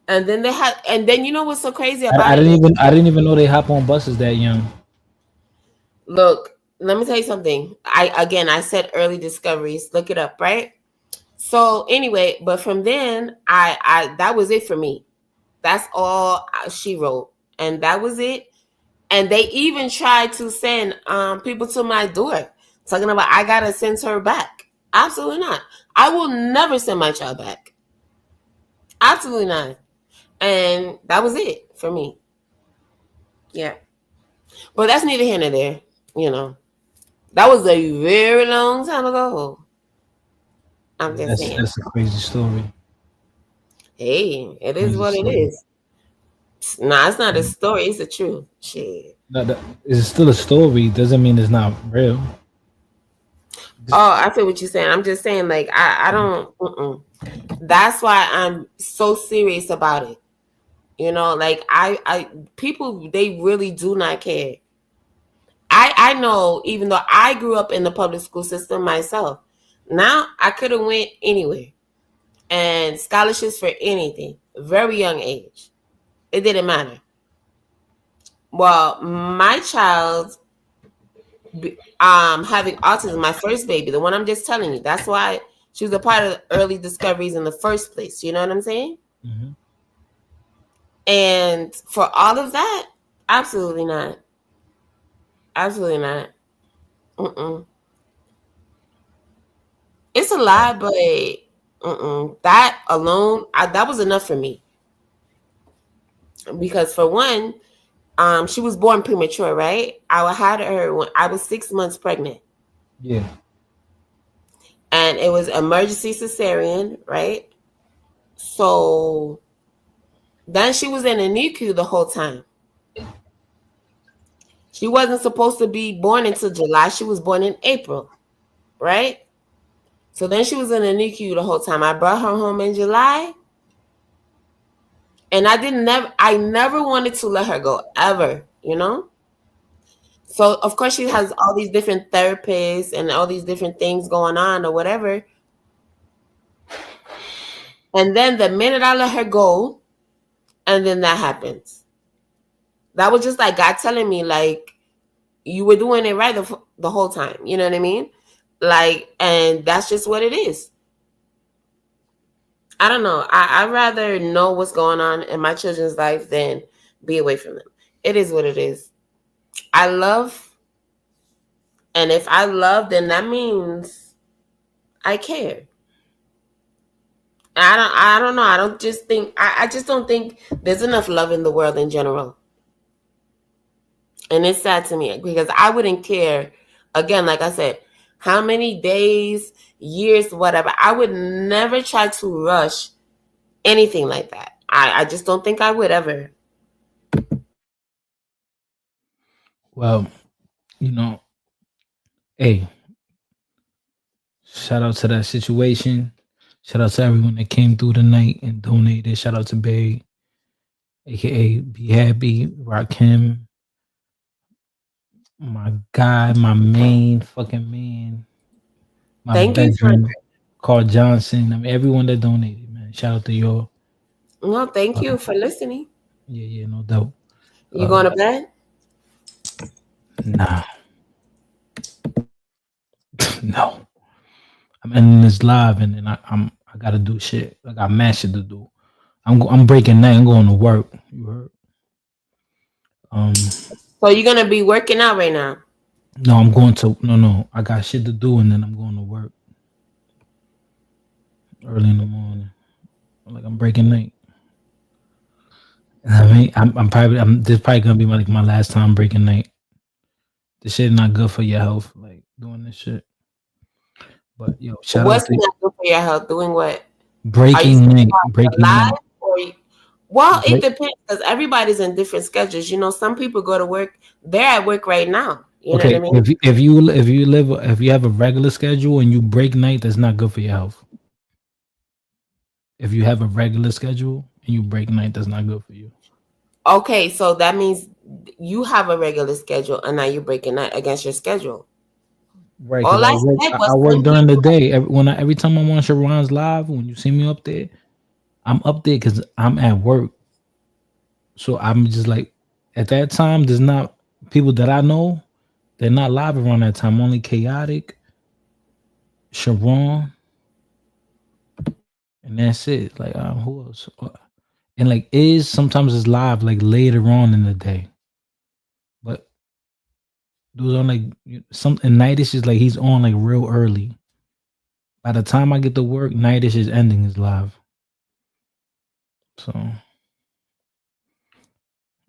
And then you know what's so crazy about I didn't even know they hop on buses that young. Look, let me tell you something. I said early discoveries. Look it up, right? So anyway, but from then, I that was it for me. That's all she wrote, and that was it. And they even tried to send people to my door, talking about I gotta send her back. Absolutely not. I will never send my child back. Absolutely not. And that was it for me. Yeah. But that's neither here nor there. That was a very long time ago. I'm just saying. That's a crazy story. Hey, it is what it is. Nah, it's not a story. It's the truth. Shit. It's still a story. Doesn't mean it's not real. Oh, I feel what you're saying. I'm just saying, like, I don't. That's why I'm so serious about it. Like I people, they really do not care. I know, even though I grew up in the public school system myself, now I could have went anywhere and scholarships for anything, very young age. It didn't matter. Well, my child having autism, my first baby, the one I'm just telling you, that's why she was a part of the early discoveries in the first place. You know what I'm saying? Mm-hmm. And for all of that, absolutely not. Absolutely not. It's a lie, but that alone, that was enough for me. Because for one, she was born premature, right? I had her when I was 6 months pregnant. Yeah. And it was emergency cesarean, right? So then she was in a NICU the whole time. She wasn't supposed to be born until July. She was born in April, right? So then she was in a NICU the whole time. I brought her home in July. And I never wanted to let her go, ever, So, of course, she has all these different therapists and all these different things going on or whatever. And then the minute I let her go, and then that happens. That was just like God telling me, like, you were doing it right the whole time. You know what I mean? Like, and that's just what it is. I don't know. I'd rather know what's going on in my children's life than be away from them. It is what it is. I love, and if I love, then that means I care. I don't know. I just don't think there's enough love in the world in general. And it's sad to me because I wouldn't care, again, like I said, how many days, years, whatever. I would never try to rush anything like that. I just don't think I would ever. Well, hey, shout out to that situation. Shout out to everyone that came through tonight and donated. Shout out to Barry, aka Be Happy, Rakim, my guy, my main fucking man, my Thank bedroom, you, Carl Johnson. I mean, everyone that donated, man. Shout out to y'all. No, thank you for listening. Yeah, no doubt. You going to bed? Nah. No. I'm ending this live, and then I gotta do shit. I got mad shit to do. I'm breaking night. I'm going to work. You heard? So you're gonna be working out right now? No, I'm going to. No. I got shit to do, and then I'm going to work early in the morning. Like I'm breaking night. I mean, this probably gonna be like my last time breaking night. This shit not good for your health. Like doing this shit. But yo, shout What's out to not good for your health? Doing what? breaking night. Breaking Live night. or well, it Break- depends because everybody's in different schedules. You know, some people go to work. They're at work right now. You know Okay, what I mean? if you have a regular schedule and you break night, that's not good for your health. If you have a regular schedule and you break night, that's not good for you. Okay, so that means you have a regular schedule and now you're breaking that against your schedule. Right. All I said was I work some during the day. Every time I'm on Sharon's live, when you see me up there, I'm up there because I'm at work. So I'm just like, at that time, there's not people that I know. They're not live around that time. Only Chaotic, Sharon, and that's it. Like who else? And like sometimes it's live like later on in the day. But those are like and Nightish is like he's on like real early. By the time I get to work, Nightish is ending his live. So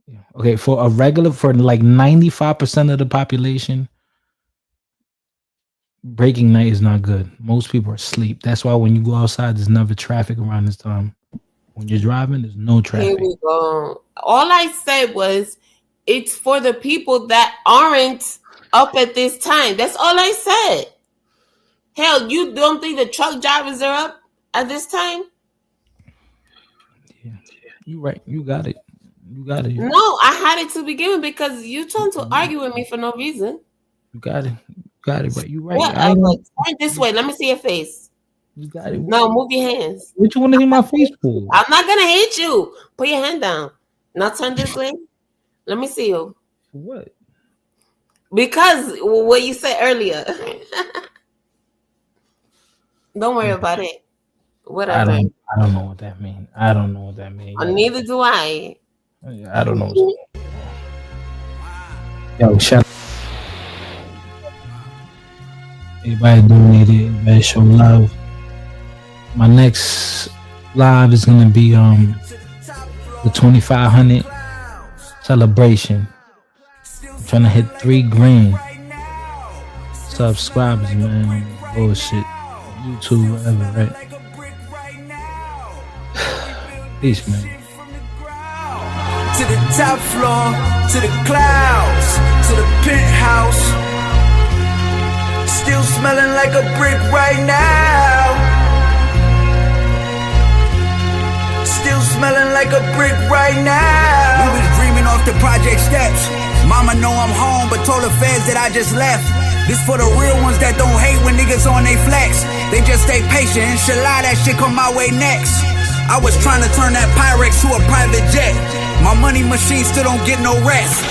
yeah. Okay, for like 95% of the population, breaking night is not good. Most people are asleep. That's why when you go outside, there's never traffic around this time. When you're driving, there's no traffic. Here we go. All I said was it's for the people that aren't up at this time. That's all I said. Hell, you don't think the truck drivers are up at this time? Yeah, you right. You got it. You got it. No, I had it to begin with because you trying to argue with me for no reason. You got it. You got it. But you right. Whatever. Turn this way. Let me see your face. You got it. No, move your hands. What you want to hit my face for? I'm not gonna hit you. Put your hand down. Now turn this way. Let me see you. For what? Because what you said earlier. Don't worry about it. Whatever. I don't know what that means. I don't know what that means. Neither do I. I don't know. Yo, shout out. Everybody donated. Everybody show love. My next live is gonna be the 2500 celebration. I'm trying to hit 3 grand subscribers, man. Bullshit. YouTube, whatever, right? Peace, man. To the top floor, to the clouds, to the penthouse. Still smelling like a brick right now. Still smelling like a brick right now. We was dreaming off the project steps. Mama know I'm home, but told the feds that I just left. This for the real ones that don't hate when niggas on they flex. They just stay patient, inshallah that shit come my way next. I was trying to turn that Pyrex to a private jet. My money machine still don't get no rest.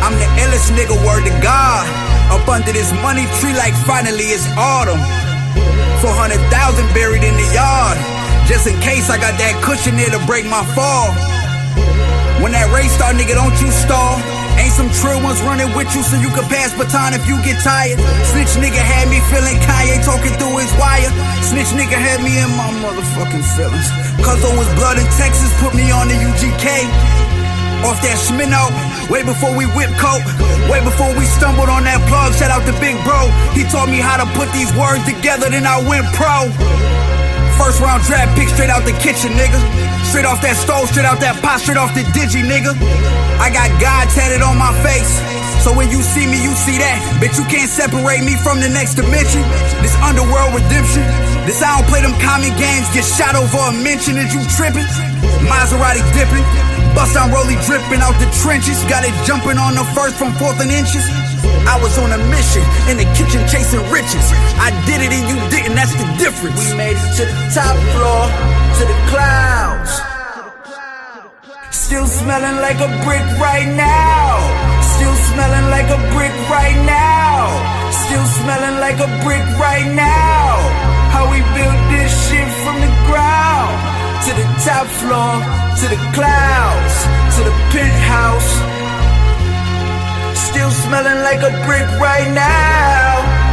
I'm the illest nigga, word to God. Up under this money tree like finally it's autumn. 400,000 buried in the yard. Just in case I got that cushion there to break my fall. When that race start, nigga, don't you stall. Ain't some trill ones running with you so you can pass baton if you get tired. Snitch nigga had me feeling Kanye talking through his wire. Snitch nigga had me in my motherfucking feelings. Cause on his blood in Texas put me on the UGK. Off that Schmino, way before we whip coke. Way before we stumbled on that plug, shout out to Big Bro. He taught me how to put these words together, then I went pro. First round draft pick straight out the kitchen, nigga. Straight off that stove, straight out that pot, straight off the digi, nigga. I got God tatted on my face. So when you see me, you see that. Bitch, you can't separate me from the next dimension. This underworld redemption. This I don't play them common games. Get shot over a mention. Is you tripping? Maserati dipping. Bust down rollie dripping out the trenches. Got it jumping on the first from 4th and inches. I was on a mission, in the kitchen chasing riches. I did it and you didn't, that's the difference. We made it to the top floor, to the clouds. Still smelling like a brick right now. Still smelling like a brick right now. Still smelling like a brick right now. How we built this shit from the ground. To the top floor, to the clouds, to the penthouse. Still smelling like a brick right now.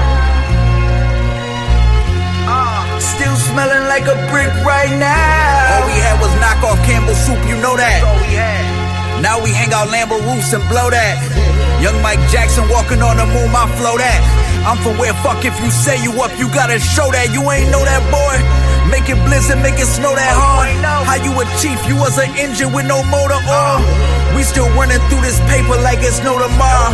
Still smelling like a brick right now. All we had was knockoff Campbell soup, you know that. Now we hang out Lambo roofs and blow that. Young Mike Jackson walking on the moon, my flow that. I'm from where fuck if you say you up, you gotta show that. You ain't know that, boy. Make it blizzard, make it snow that hard. How you a chief, you was an engine with no motor on. We still running through this paper like it's no tomorrow.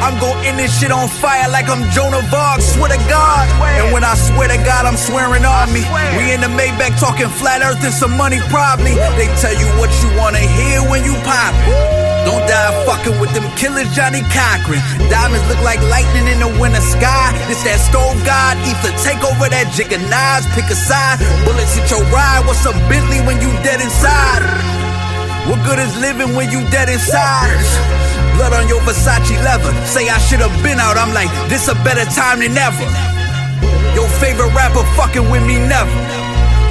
I'm gon' end this shit on fire like I'm Joan of Arc, swear to God. And when I swear to God, I'm swearing on me. We in the Maybach talking flat earth and some money probably. They tell you what you wanna hear when you poppin'. Don't die fucking with them killers, Johnny Cochran. Diamonds look like lightning in the winter sky. This that stove god, ether take over that jigger knives. Pick a side, bullets hit your ride. What's a Bentley when you dead inside? What good is living when you dead inside? Blood on your Versace leather. Say I should've been out, I'm like, this a better time than ever. Your favorite rapper fucking with me never.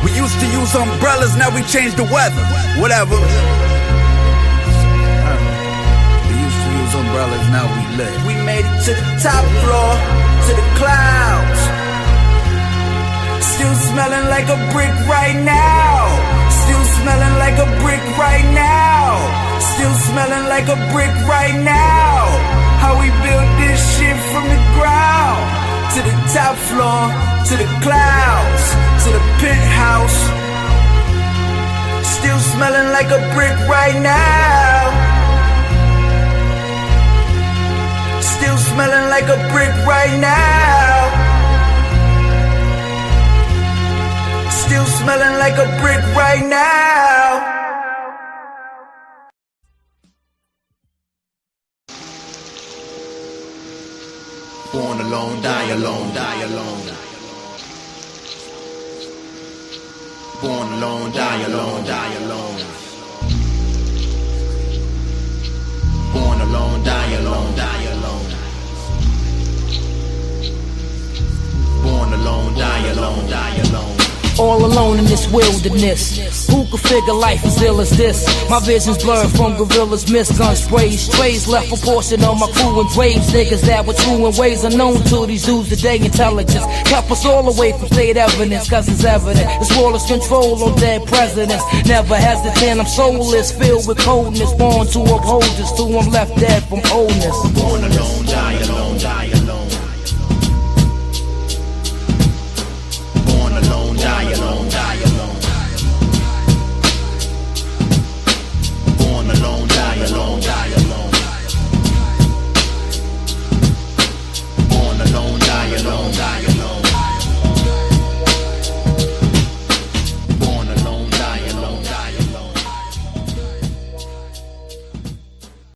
We used to use umbrellas, now we changed the weather. Whatever. Umbrellas, now we lit. We made it to the top floor, to the clouds. Still smelling like a brick right now. Still smelling like a brick right now. Still smelling like a brick right now. How we built this shit from the ground. To the top floor, to the clouds, to the penthouse. Still smelling like a brick right now. Still smelling like a brick right now. Still smelling like a brick right now. Born alone, die alone, die alone. Born alone, die alone, die alone. Born alone, die alone, die alone. Born alone, die alone, die alone. All alone in this wilderness. Who could figure life as ill as this? My vision's blurred from gorillas, mist gun sprays. Trays left a portion of my crew in graves. Niggas that were true in ways unknown to these dudes today. Intelligence kept us all away from state evidence, cause it's evident this world is control on dead presidents. Never hesitant, I'm soulless, filled with coldness. Born to uphold this, till I'm left dead from oldness. Born alone, die alone.